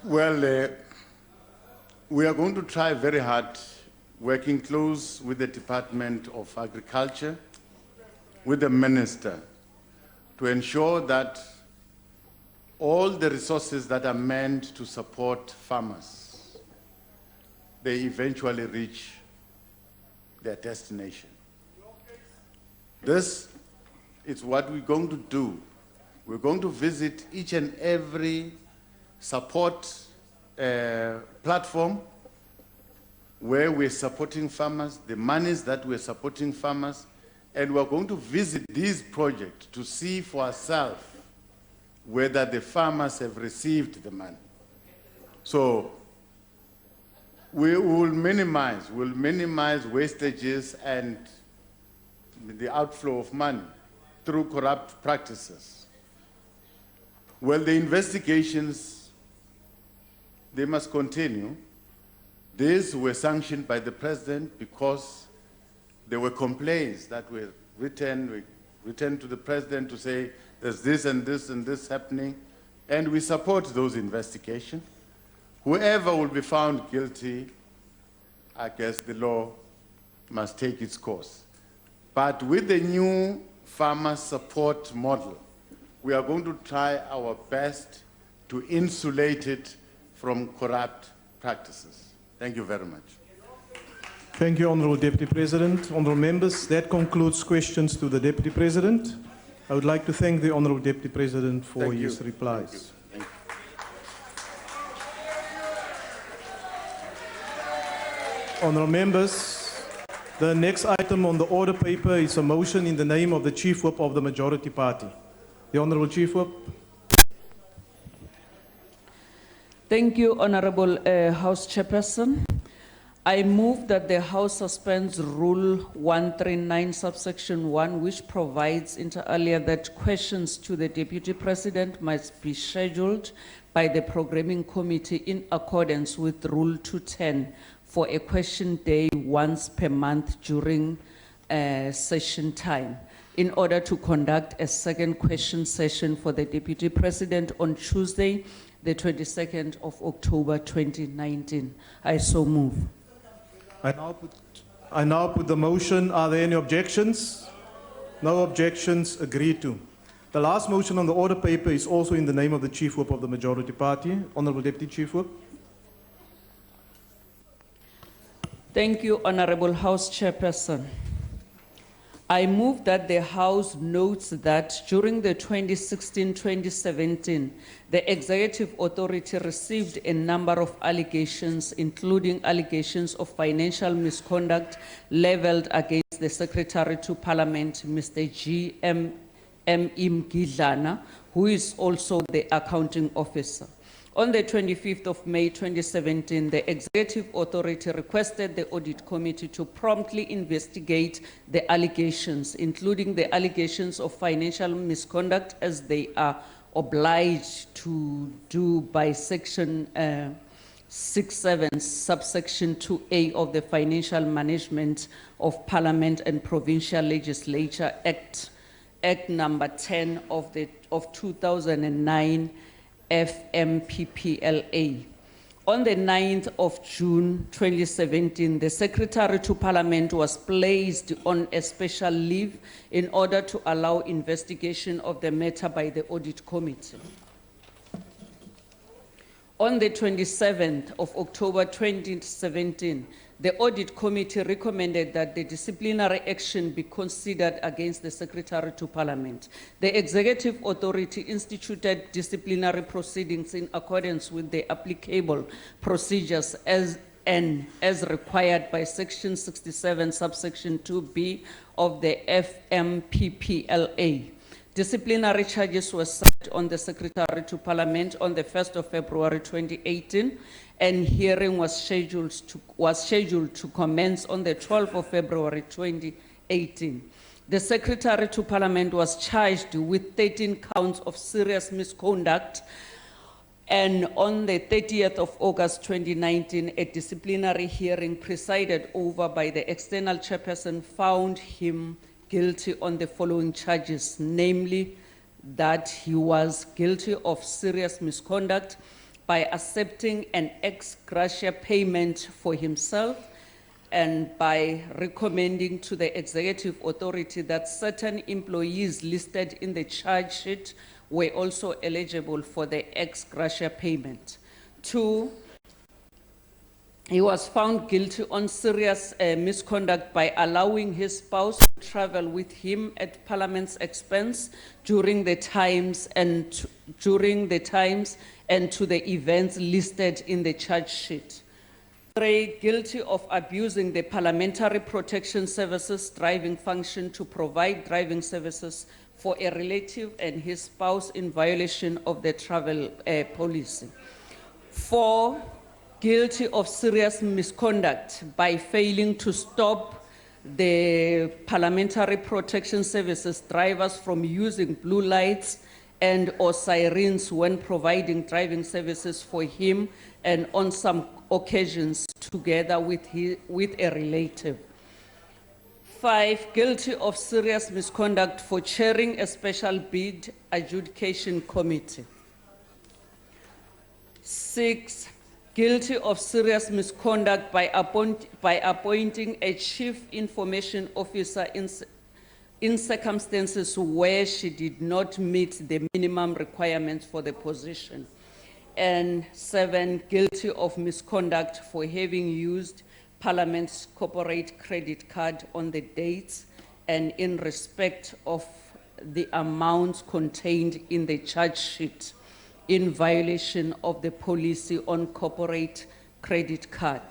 Well, we are going to try very hard, working close with the Department of Agriculture, with the Minister, to ensure that all the resources that are meant to support farmers, they eventually reach their destination. This is what we're going to do. We're going to visit each and every support platform where we're supporting farmers, the monies that we're supporting farmers, and we're going to visit these projects to see for ourselves whether the farmers have received the money. So we'll minimize wastages and the outflow of money through corrupt practices. Well, the investigations, they must continue. These were sanctioned by the President because there were complaints that were written to the President to say there's this and this and this happening, and we support those investigations. Whoever will be found guilty, I guess the law must take its course. But with the new farmer support model, we are going to try our best to insulate it from corrupt practices. Thank you very much. Thank you, Honourable Deputy President. Honourable Members, that concludes questions to the Deputy President. I would like to thank the Honourable Deputy President for his replies. Thank you. Honourable Members, the next item on the order paper is a motion in the name of the Chief Whip of the Majority Party. The Honourable Chief Whip. Thank you, Honourable House Chairperson. I move that the House suspends Rule 139, subsection 1, which provides inter alia that questions to the Deputy President must be scheduled by the Programming Committee in accordance with Rule 210 for a question day once per month during session time, in order to conduct a second question session for the Deputy President on Tuesday, the 22nd of October 2019. I so move. I now put the motion. Are there any objections? No objections. Agreed to. The last motion on the order paper is also in the name of the Chief Whip of the Majority Party. Honourable Deputy Chief Whip. Thank you, Honourable House Chairperson. I move that the House notes that during the 2016-2017, the Executive Authority received a number of allegations, including allegations of financial misconduct leveled against the Secretary to Parliament, Mr. G.M. Mgidlana, who is also the accounting officer. On the 25th of May 2017, the Executive Authority requested the Audit Committee to promptly investigate the allegations, including the allegations of financial misconduct, as they are obliged to do by Section 67, subsection 2A of the Financial Management of Parliament and Provincial Legislature Act number 10 of 2009, FMPPLA. On the 9th of June 2017, the Secretary to Parliament was placed on a special leave in order to allow investigation of the matter by the Audit Committee. On the 27th of October 2017, the Audit Committee recommended that the disciplinary action be considered against the Secretary to Parliament. The Executive Authority instituted disciplinary proceedings in accordance with the applicable procedures as required by Section 67, subsection 2B of the FMPPLA. Disciplinary charges were served on the Secretary to Parliament on the 1st of February 2018, and hearing was scheduled to commence on the 12th of February 2018. The Secretary to Parliament was charged with 13 counts of serious misconduct, and on the 30th of August 2019, a disciplinary hearing presided over by the external chairperson found him guilty on the following charges, namely that he was guilty of serious misconduct by accepting an ex gratia payment for himself and by recommending to the Executive Authority that certain employees listed in the charge sheet were also eligible for the ex gratia payment. 2, he was found guilty on serious misconduct by allowing his spouse to travel with him at Parliament's expense during the times and to the events listed in the charge sheet. 3, guilty of abusing the Parliamentary Protection Services driving function to provide driving services for a relative and his spouse in violation of the travel policy. 4, guilty of serious misconduct by failing to stop the Parliamentary Protection Services drivers from using blue lights and or sirens when providing driving services for him and on some occasions together with a relative. 5, guilty of serious misconduct for chairing a special bid adjudication committee. 6, guilty of serious misconduct by appointing a chief information officer in circumstances where she did not meet the minimum requirements for the position. And 7, guilty of misconduct for having used Parliament's corporate credit card on the dates and in respect of the amounts contained in the charge sheet in violation of the policy on corporate credit card.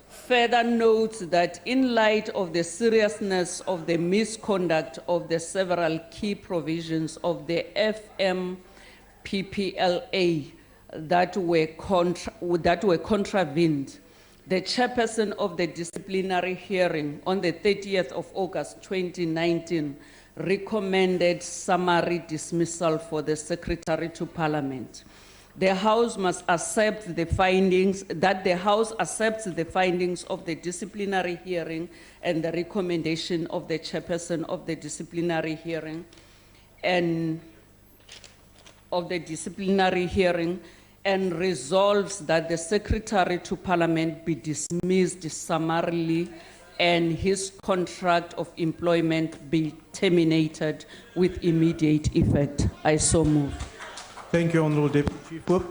Further note that in light of the seriousness of the misconduct of the several key provisions of the FMPPLA that were contravened, the chairperson of the disciplinary hearing on the 30th of August 2019 recommended summary dismissal for the Secretary to Parliament. The House must accept the findings, that the House accepts the findings of the disciplinary hearing and the recommendation of the chairperson of the disciplinary hearing and resolves that the Secretary to Parliament be dismissed summarily and his contract of employment be terminated with immediate effect. I so move. Thank you, Honourable Deputy Chief Whip.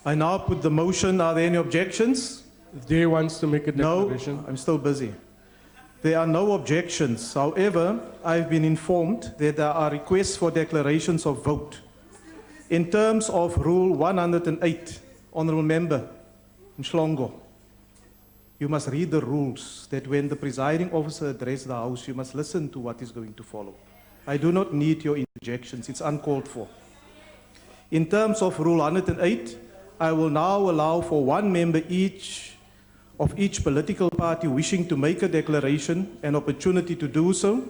I now put the motion. Are there any objections? Day wants to make a declaration. No, I'm still busy. There are no objections. However, I've been informed that there are requests for declarations of vote. In terms of Rule 108, Honourable Member Mhlongo, you must read the rules that when the presiding officer addresses the House, you must listen to what is going to follow. I do not need your interjections. It's uncalled for. In terms of Rule 108, I will now allow for one member of each political party wishing to make a declaration an opportunity to do so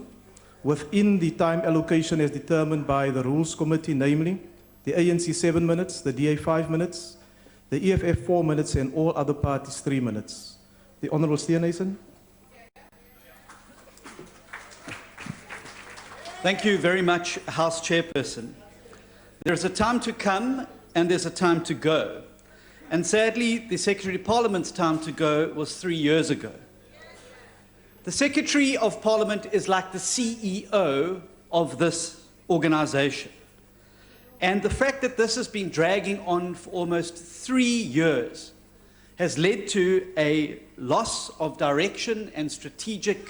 within the time allocation as determined by the Rules Committee, namely the ANC 7 minutes, the DA 5 minutes, the EFF 4 minutes, and all other parties 3 minutes. The Honourable Steenhuisen. Thank you very much, House Chairperson. There's a time to come and there's a time to go. And sadly, the Secretary of Parliament's time to go was 3 years ago. The Secretary of Parliament is like the CEO of this organization. And the fact that this has been dragging on for almost 3 years has led to a loss of direction and strategic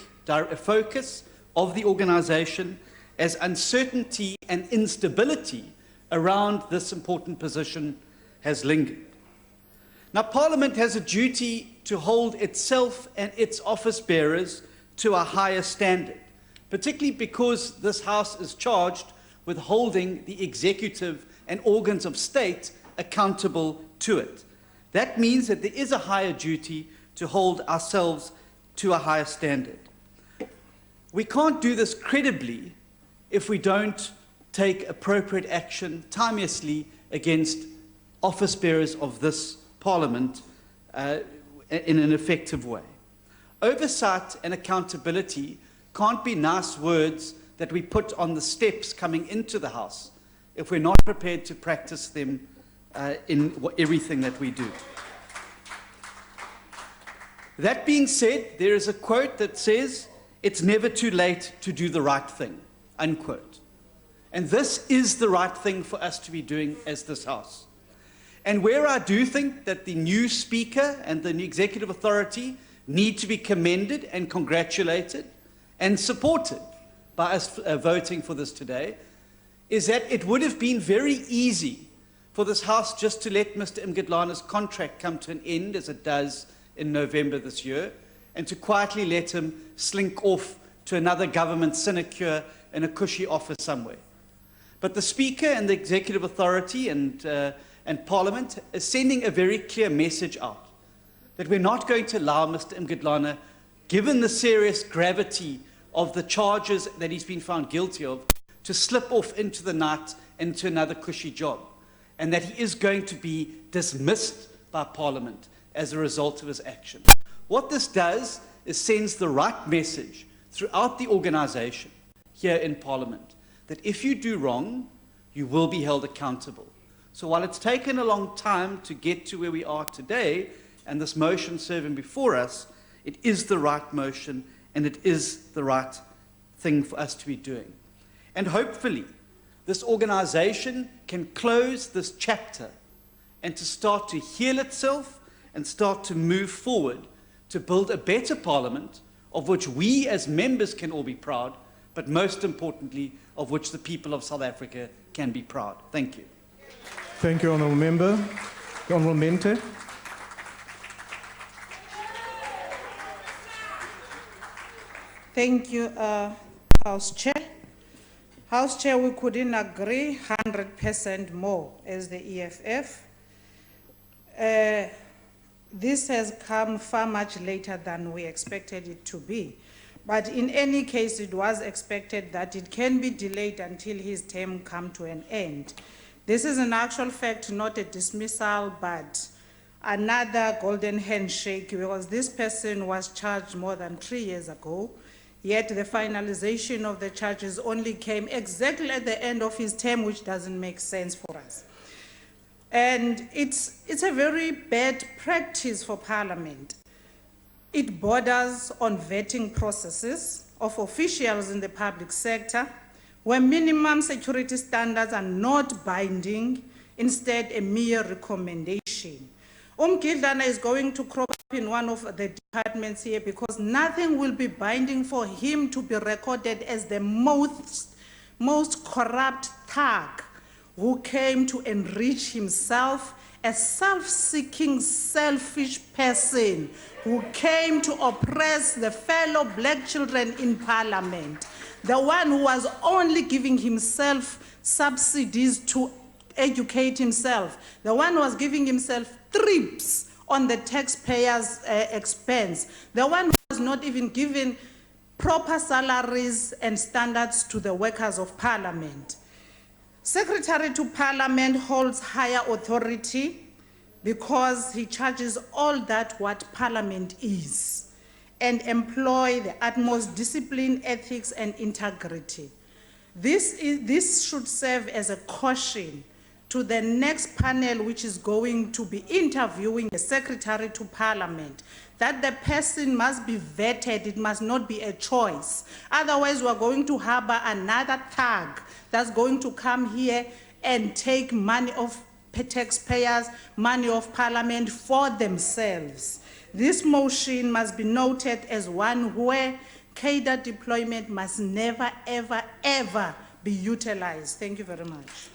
focus of the organization, as uncertainty and instability around this important position has lingered. Now, Parliament has a duty to hold itself and its office bearers to a higher standard, particularly because this House is charged with holding the executive and organs of state accountable to it. That means that there is a higher duty to hold ourselves to a higher standard. We can't do this credibly if we don't take appropriate action timeously against office bearers of this Parliament in an effective way. Oversight and accountability can't be nice words that we put on the steps coming into the House if we're not prepared to practice them in everything that we do. That being said, there is a quote that says, "It's never too late to do the right thing," unquote. And this is the right thing for us to be doing as this House. And where I do think that the new Speaker and the new Executive Authority need to be commended and congratulated and supported by us voting for this today, is that it would have been very easy for this House just to let Mr. Mgidlana's contract come to an end, as it does in November this year, and to quietly let him slink off to another government sinecure in a cushy office somewhere. But the Speaker and the Executive Authority and Parliament is sending a very clear message out that we're not going to allow Mr. Mgidlana, given the serious gravity of the charges that he's been found guilty of, to slip off into the night into another cushy job, and that he is going to be dismissed by Parliament as a result of his action. What this does is sends the right message throughout the organization here in Parliament, that if you do wrong, you will be held accountable. So while it's taken a long time to get to where we are today, and this motion serving before us, it is the right motion, and it is the right thing for us to be doing. And hopefully, this organization can close this chapter and to start to heal itself and start to move forward to build a better Parliament, of which we as members can all be proud, but most importantly, of which the people of South Africa can be proud. Thank you. Thank you, Honourable Member. The Honourable Mente. Thank you, House Chair. House Chair, we couldn't agree 100% more as the EFF. This has come far much later than we expected it to be. But in any case, it was expected that it can be delayed until his term comes to an end. This is in actual fact not a dismissal, but another golden handshake, because this person was charged more than 3 years ago, yet the finalization of the charges only came exactly at the end of his term, which doesn't make sense for us. And it's a very bad practice for Parliament. It borders on vetting processes of officials in the public sector, where minimum security standards are not binding, instead a mere recommendation. Mgidlana is going to crop up in one of the departments here because nothing will be binding for him to be recorded as the most corrupt thug who came to enrich himself, a self-seeking, selfish person who came to oppress the fellow black children in Parliament, the one who was only giving himself subsidies to educate himself, the one who was giving himself trips on the taxpayers' expense, the one who was not even giving proper salaries and standards to the workers of Parliament. Secretary to Parliament holds higher authority because he charges all that what Parliament is and employ the utmost discipline, ethics, and integrity. This should serve as a caution to the next panel, which is going to be interviewing the Secretary to Parliament, that the person must be vetted. It must not be a choice. Otherwise, we're going to harbor another thug that's going to come here and take money of taxpayers, money of Parliament for themselves. This motion must be noted as one where cadre deployment must never, ever, ever be utilized. Thank you very much.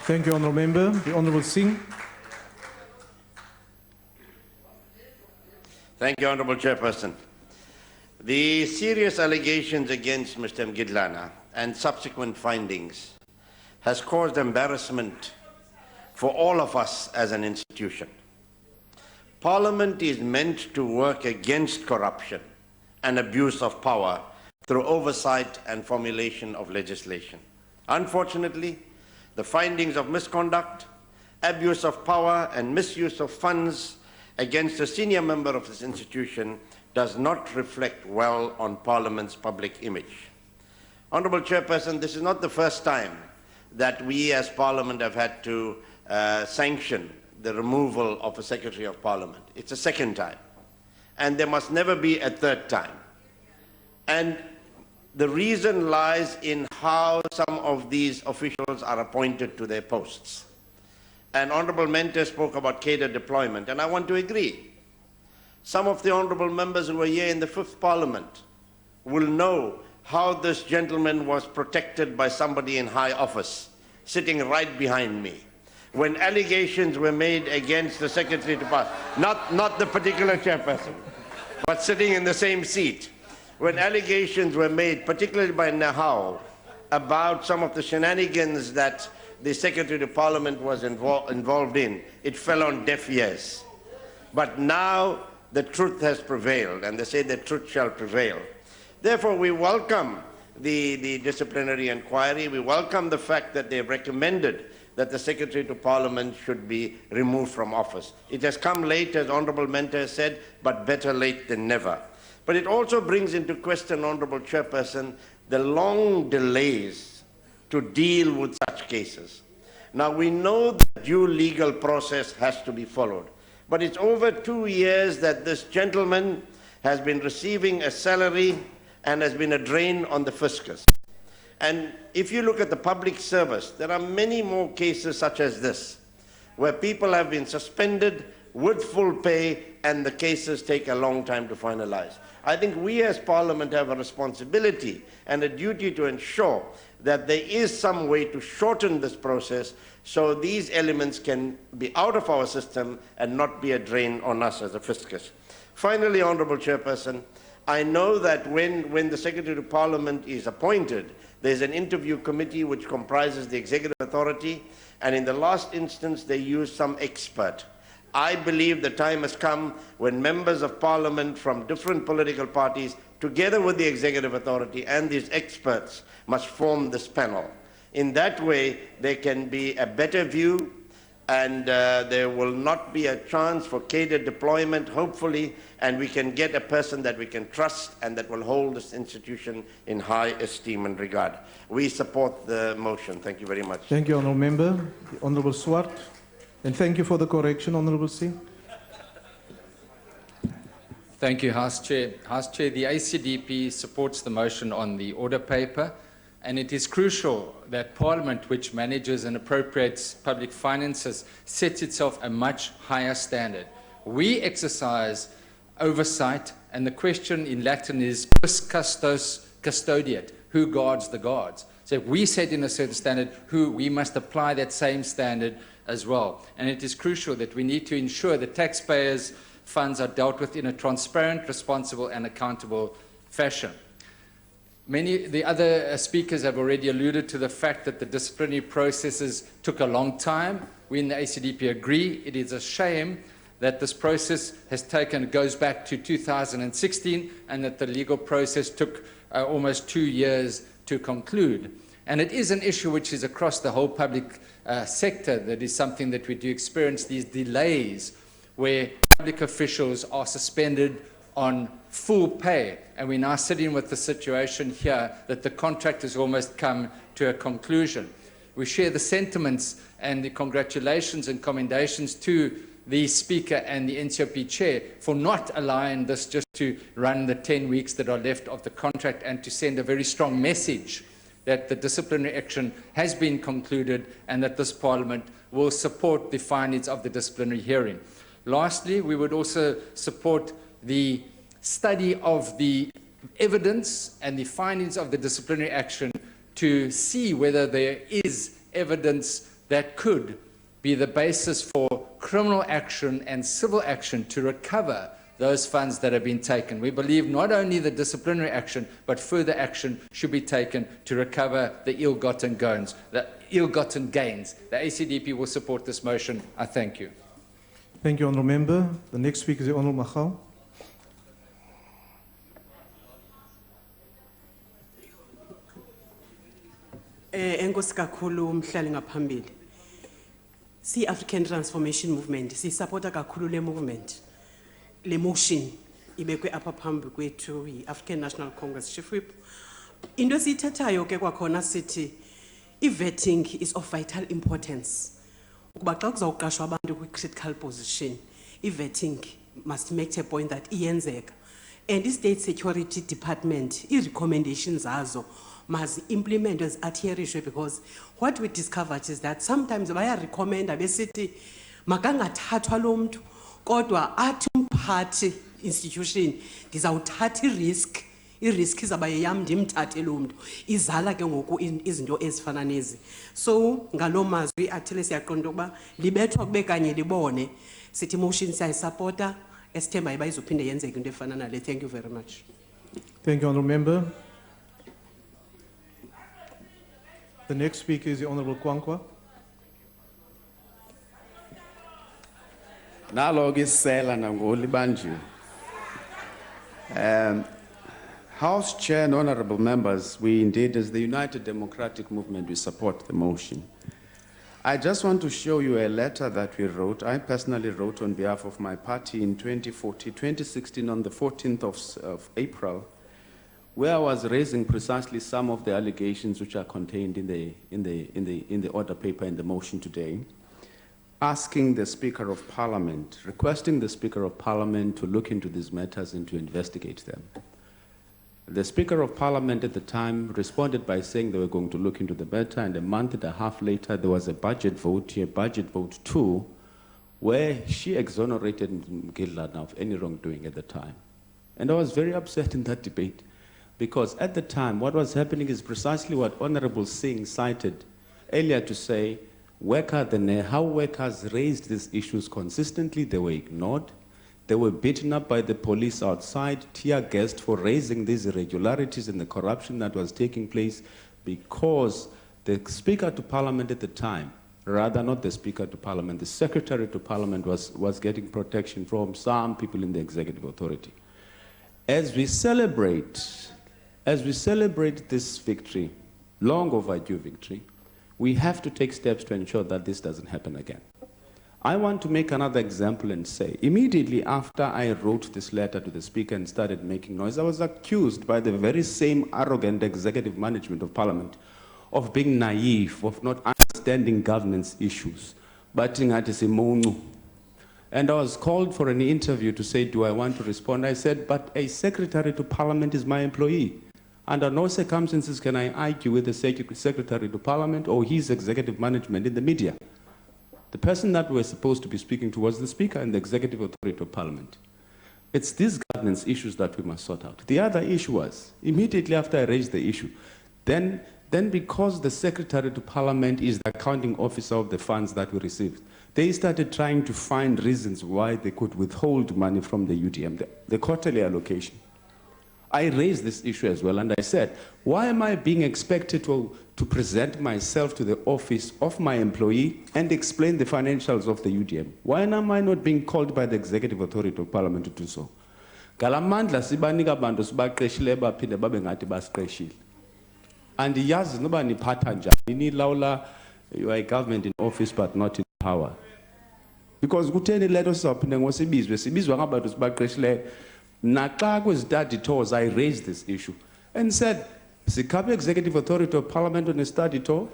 Thank you, Honourable Member. The Honourable Singh. Thank you, Honourable Chairperson. The serious allegations against Mr. Mgidlana and subsequent findings has caused embarrassment for all of us as an institution. Parliament is meant to work against corruption and abuse of power through oversight and formulation of legislation. Unfortunately, the findings of misconduct, abuse of power and misuse of funds against a senior member of this institution does not reflect well on Parliament's public image. Honourable Chairperson, this is not the first time that we as Parliament have had to sanction the removal of a Secretary of Parliament. It's the second time. And there must never be a third time. And the reason lies in how some of these officials are appointed to their posts. And Honourable Mentor spoke about cadre deployment, and I want to agree. Some of the honourable members who were here in the 5th Parliament will know how this gentleman was protected by somebody in high office, sitting right behind me. When allegations were made against the Secretary to Parliament, not the particular chairperson, but sitting in the same seat, when allegations were made, particularly by Nahal, about some of the shenanigans that the Secretary to Parliament was involved in, it fell on deaf ears. But now the truth has prevailed, and they say the truth shall prevail. Therefore, we welcome the disciplinary inquiry. We welcome the fact that they recommended that the Secretary to Parliament should be removed from office. It has come late, as Honourable Mentor said, but better late than never. But it also brings into question, Honourable Chairperson, the long delays to deal with such cases. Now, we know that due legal process has to be followed, but it's over 2 years that this gentleman has been receiving a salary and has been a drain on the fiscus. And if you look at the public service, there are many more cases such as this, where people have been suspended with full pay and the cases take a long time to finalize. I think we as Parliament have a responsibility and a duty to ensure that there is some way to shorten this process so these elements can be out of our system and not be a drain on us as a fiscus. Finally, Honourable Chairperson, I know that when the Secretary to Parliament is appointed, there's an interview committee which comprises the executive authority, and in the last instance they use some expert. I believe the time has come when members of Parliament from different political parties, together with the executive authority and these experts, must form this panel. In that way, there can be a better view, and there will not be a chance for cadre deployment, hopefully, and we can get a person that we can trust and that will hold this institution in high esteem and regard. We support the motion. Thank you very much. Thank you, Honourable Member. The Honourable Swart. And thank you for the correction, Honourable Singh. Thank you, House Chair. House Chair, the ACDP supports the motion on the order paper, and it is crucial that Parliament, which manages and appropriates public finances, sets itself a much higher standard. We exercise oversight, and the question in Latin is quis custos custodiet, who guards the guards. So if we set in a certain standard, we must apply that same standard as well. And it is crucial that we need to ensure that taxpayers' funds are dealt with in a transparent, responsible and accountable fashion. The other speakers have already alluded to the fact that the disciplinary processes took a long time. We in the ACDP agree. It is a shame that this process goes back to 2016, and that the legal process took almost 2 years to conclude. And it is an issue which is across the whole public sector. That is something that we do experience, these delays where public officials are suspended on full pay. And we're now sitting with the situation here that the contract has almost come to a conclusion. We share the sentiments and the congratulations and commendations to the Speaker and the NCOP Chair for not allowing this just to run the 10 weeks that are left of the contract, and to send a very strong message that the disciplinary action has been concluded and that this Parliament will support the findings of the disciplinary hearing. Lastly, we would also support the study of the evidence and the findings of the disciplinary action to see whether there is evidence that could be the basis for criminal action and civil action to recover those funds that have been taken. We believe not only the disciplinary action, but further action should be taken to recover the ill-gotten gains. The ACDP will support this motion. I thank you. Thank you, Honourable Member. The next speaker is the Honourable Machau. Enkosi kakhulu mhlali ngaphambili. Si African Transformation Movement, si supporta kakhulu le movement. Le motion ibekwe apha phambi kwethu yi-African National Congress Chief Whip. Into esiyithethayo ke kwakhona sithi i-vetting is of vital importance. Ukuba xa kuzawuqashwa abantu kwi-critical position, i-vetting must make a point that iyenzeka. And the State Security Department, i-recommendations zazo must implement as adherishwe, because what we discovered is that sometimes baya recommenda besithi makangathathwa lo mntu kodwa athi umphathi institution ndizawuthatha i-risk izaba yeyam ndimthathe lo mntu izala ke ngoku izinto ezifana nezi. So ngaloo mazwi athile siyaqonda ukuba libethwa kube kanye libone sithi motion siyayisupporta esithemba iba izophinde yenzeke into efana nale. Thank you very much. Thank you, Honourable Member. The next speaker is the Honourable Kwankwa. House Chair and Honourable Members, we indeed, as the United Democratic Movement, we support the motion. I just want to show you a letter that we wrote. I personally wrote on behalf of my party in 2016 on the 14th of April, where I was raising precisely some of the allegations which are contained in the order paper in the motion today, asking the Speaker of Parliament, requesting the Speaker of Parliament to look into these matters and to investigate them. The Speaker of Parliament at the time responded by saying they were going to look into the matter, and a month and a half later there was a budget vote, here, budget vote 2, where she exonerated Mgidlana of any wrongdoing at the time. And I was very upset in that debate, because at the time what was happening is precisely what Honourable Singh cited earlier to say, how workers raised these issues consistently, they were ignored. They were beaten up by the police outside, tear gassed for raising these irregularities and the corruption that was taking place, because the Speaker to Parliament at the time, rather not the Speaker to Parliament, the Secretary to Parliament was getting protection from some people in the executive authority. As we celebrate this victory, long overdue victory, we have to take steps to ensure that this doesn't happen again. I want to make another example and say, immediately after I wrote this letter to the Speaker and started making noise, I was accused by the very same arrogant executive management of Parliament of being naive, of not understanding governance issues. And I was called for an interview to say, do I want to respond? I said, but a Secretary to Parliament is my employee. Under no circumstances can I argue with the Secretary to Parliament or his executive management in the media. The person that we're supposed to be speaking to was the Speaker and the Executive Authority of Parliament. It's these governance issues that we must sort out. The other issue was, immediately after I raised the issue, then because the Secretary to Parliament is the accounting officer of the funds that we received, they started trying to find reasons why they could withhold money from the UDM, the quarterly allocation. I raised this issue as well, and I said, why am I being expected to present myself to the office of my employee and explain the financials of the UDM? Why am I not being called by the Executive Authority of Parliament to do so? Galamandla sibanika bantu sibaqeshile baphinde babe ngathi basiqeshile. And yazi noba niphatha njani nilawula you are a government in office but not in power. Because kutheni leto sizawuphinde ngosibizwe sibizwa ngabantu sibaqeshileyo. Naxa kwi-study tours, I raised this issue and said, sikhaphe Executive Authority of Parliament on a study tour,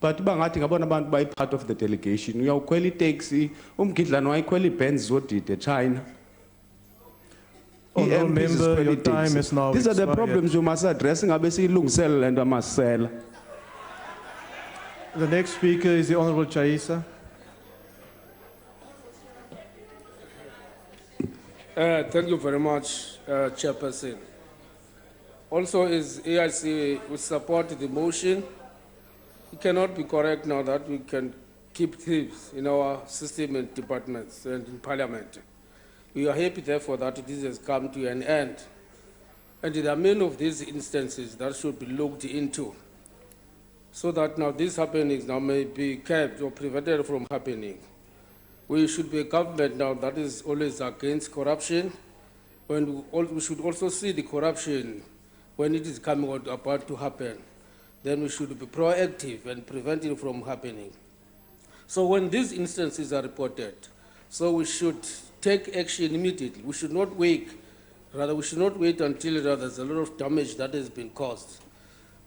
but bangathi ngabona abantu bayi part of the delegation. Uyawukhwela itaxi, Mgidlana wayikhwela iBenz zodide China. Member, your time is now These are the expired. problems you must address ngabe siyilungisele lento amasela. The next speaker is the Honorable Chaisa. Thank you very much, Chairperson. Also, as AIC, we support the motion. It cannot be correct now that we can keep thieves in our system and departments and in Parliament. We are happy, therefore, that this has come to an end. And there are many of these instances that should be looked into, so that now these happenings now may be kept or prevented from happening. We should be a government now that is always against corruption, and we should also see the corruption when it is coming out about to happen. Then we should be proactive and prevent it from happening. So when these instances are reported, so we should take action immediately. We should not wait. Rather, we should not wait until there's a lot of damage that has been caused.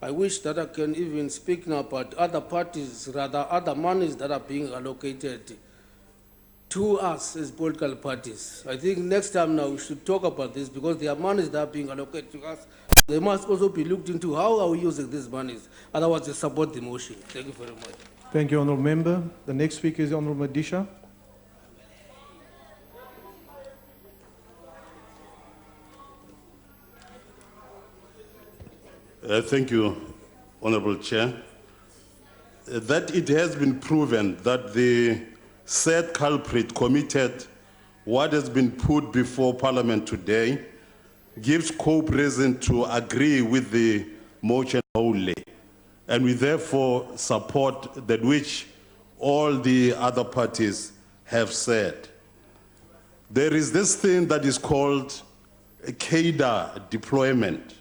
I wish that I can even speak now about other parties, rather other monies that are being allocated to us as political parties. I think next time now we should talk about this, because there are monies that are being allocated to us. They must also be looked into how are we using these monies. Otherwise, I support the motion. Thank you very much. Thank you, Honourable Member. The next speaker is the Honourable Madisha. Thank you, Honourable Chair. That it has been proven that the said culprit committed what has been put before Parliament today gives scope reason to agree with the motion wholly. And we therefore support that which all the other parties have said. There is this thing that is called a cadre deployment.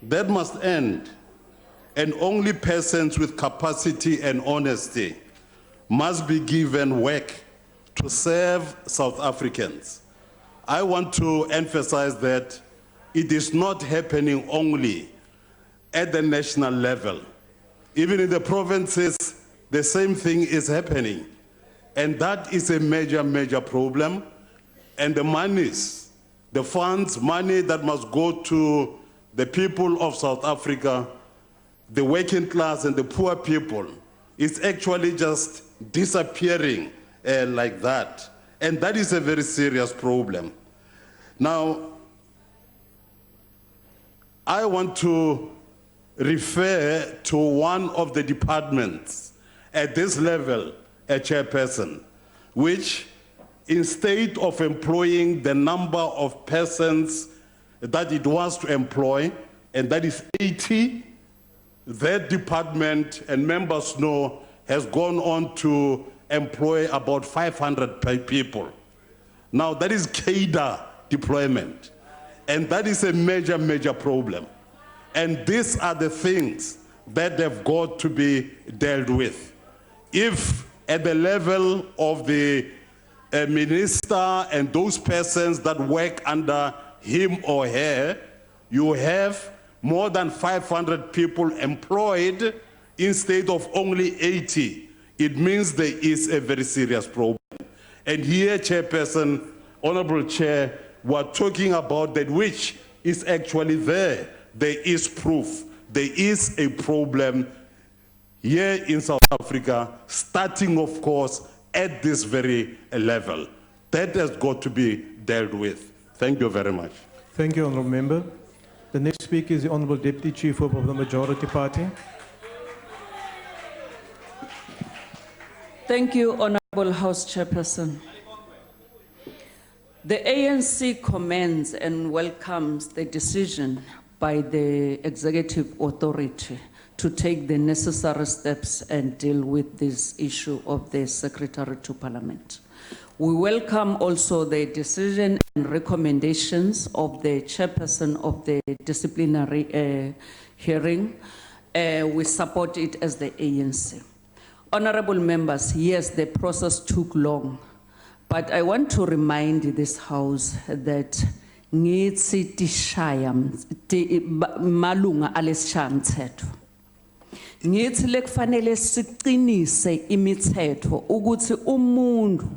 That must end, and only persons with capacity and honesty must be given work to serve South Africans. I want to emphasize that it is not happening only at the national level. Even in the provinces, the same thing is happening. And that is a major, major problem. And the monies, the funds, money that must go to the people of South Africa, the working class and the poor people, is actually just disappearing like that. And that is a very serious problem. Now, I want to refer to one of the departments at this level, a chairperson, which instead of employing the number of persons that it was to employ, and that is 80, that department, and members know, has gone on to employ about 500 people. Now that is cadre deployment, and that is a major, major problem. And these are the things that have got to be dealt with. If at the level of the minister and those persons that work under him or her, you have more than 500 people employed instead of only 80, it means there is a very serious problem. And here, Chairperson, Honorable Chair, we're talking about that which is actually there. There is proof. There is a problem here in South Africa, starting, of course, at this very level. That has got to be dealt with. Thank you very much. Thank you, Honourable Member. The next speaker is the Honourable Deputy Chief Whip of the Majority Party. Thank you, Honourable House Chairperson. The ANC commends and welcomes the decision by the Executive Authority to take the necessary steps and deal with this issue of the Secretary to Parliament. We welcome also the decision and recommendations of the chairperson of the disciplinary hearing. We support it as the ANC. Honorable members, yes, the process took long, but I want to remind this House that ngitsi tishaya malunga alesishamthetho. Ngithi lekufanele siqinise imithetho ukuthi umuntu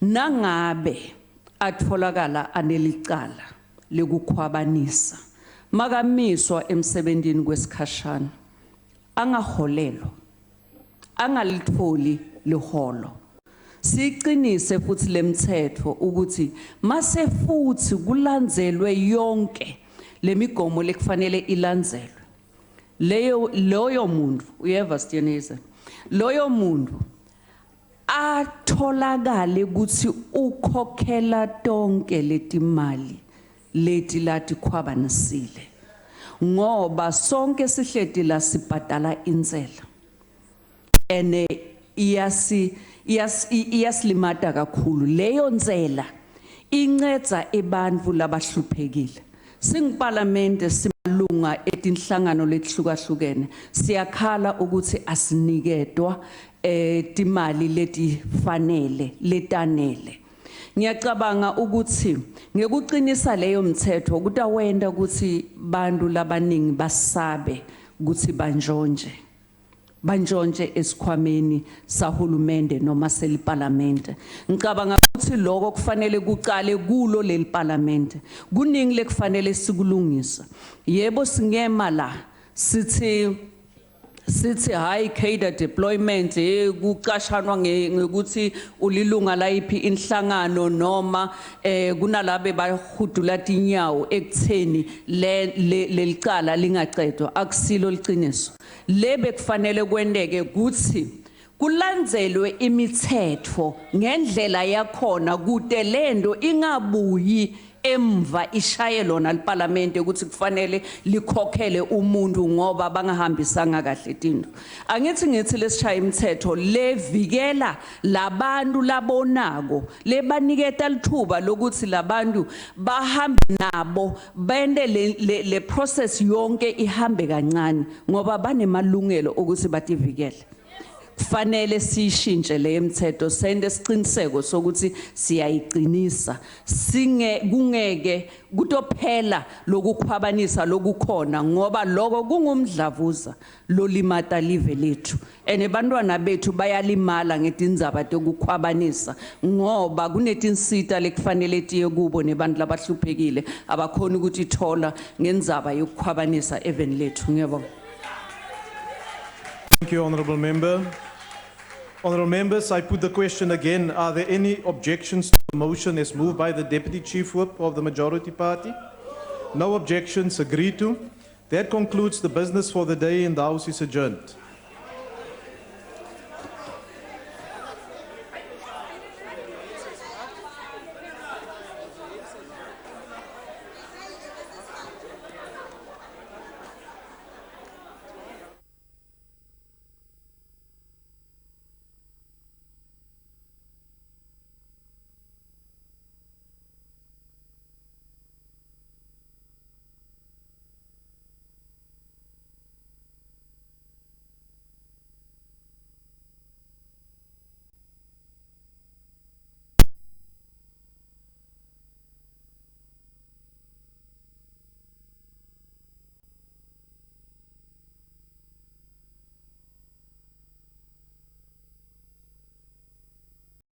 nangabe atholakala anelicala lekukhwabanisa makamiswa emsebenzini kwesikhashana angaholelwa angalitholi liholo. Siqinise futhi lemthetho ukuthi mase futhi kulandzelwe yonke lemigomo lekufanele ilandzelwe. Loyo muntu, uyeva Stianese, loyo muntu atholakale ukuthi ukhokhela tonke letimali leti lati khwabanisile. Ngoba sonke sihleti la sibhadala intsela. Ene iyaslimata kakhulu leyo ntsela incedza ebantfu labahluphekile. Singparlamente simalunga etinhlangano letihlukahlukene siyakhala ukuthi asiniketwa timali letifanele letanele. Ngiyacabanga ukuthi ngekuqinisa leyo mthetho kutawenda ukuthi bantu labaningi basabe ukuthi banjonje esikhwameni sahulumende noma seliparlamente. Ngicabanga ukuthi lokho kufanele kuqale kulo leli parliament. Kuningi lekufanele sikulungisa. Yebo singema la sithi high cadre deployment kuqashanwa ngekuthi ulilunga la iphi inhlangano noma kunalabe bahudula tinyawo ekutheni lelicala lingaqedwa akusilo liqiniso. Lebe kufanele kwendeke ukuthi kulandzelwe imithetho ngendlela yakhona kude lento ingabuyi emva ishaye lona liparlamente ukuthi kufanele likhokhele umuntu ngoba bangahambisanga kahle izinto. Angithi lesishaya imithetho levikela labantu labonako lebaniketa lithuba lokuthi labantu bahambe nabo bende le process yonke ihambe kancane ngoba banemalungelo ukuthi bativikele. Kufanele sishintshe le mthetho sende siqiniseko sokuthi siyayiqinisa kungeke kutophela lokukhwabanisa lokukhona ngoba lokho kungumdlavuza lolimata live lethu ene bantwana bethu bayalimala ngetindzaba tokukhwabanisa ngoba kunetinsita lekufanele tiye kubo nebantu labahluphekile abakhona ukuthi ithola ngendzaba yokukhwabanisa even lethu. Ngiyabonga. Thank you, Honourable Member. Honourable Members, I put the question again. Are there any objections to the motion as moved by the Deputy Chief Whip of the Majority Party? No objections, agreed to. That concludes the business for the day and the House is adjourned.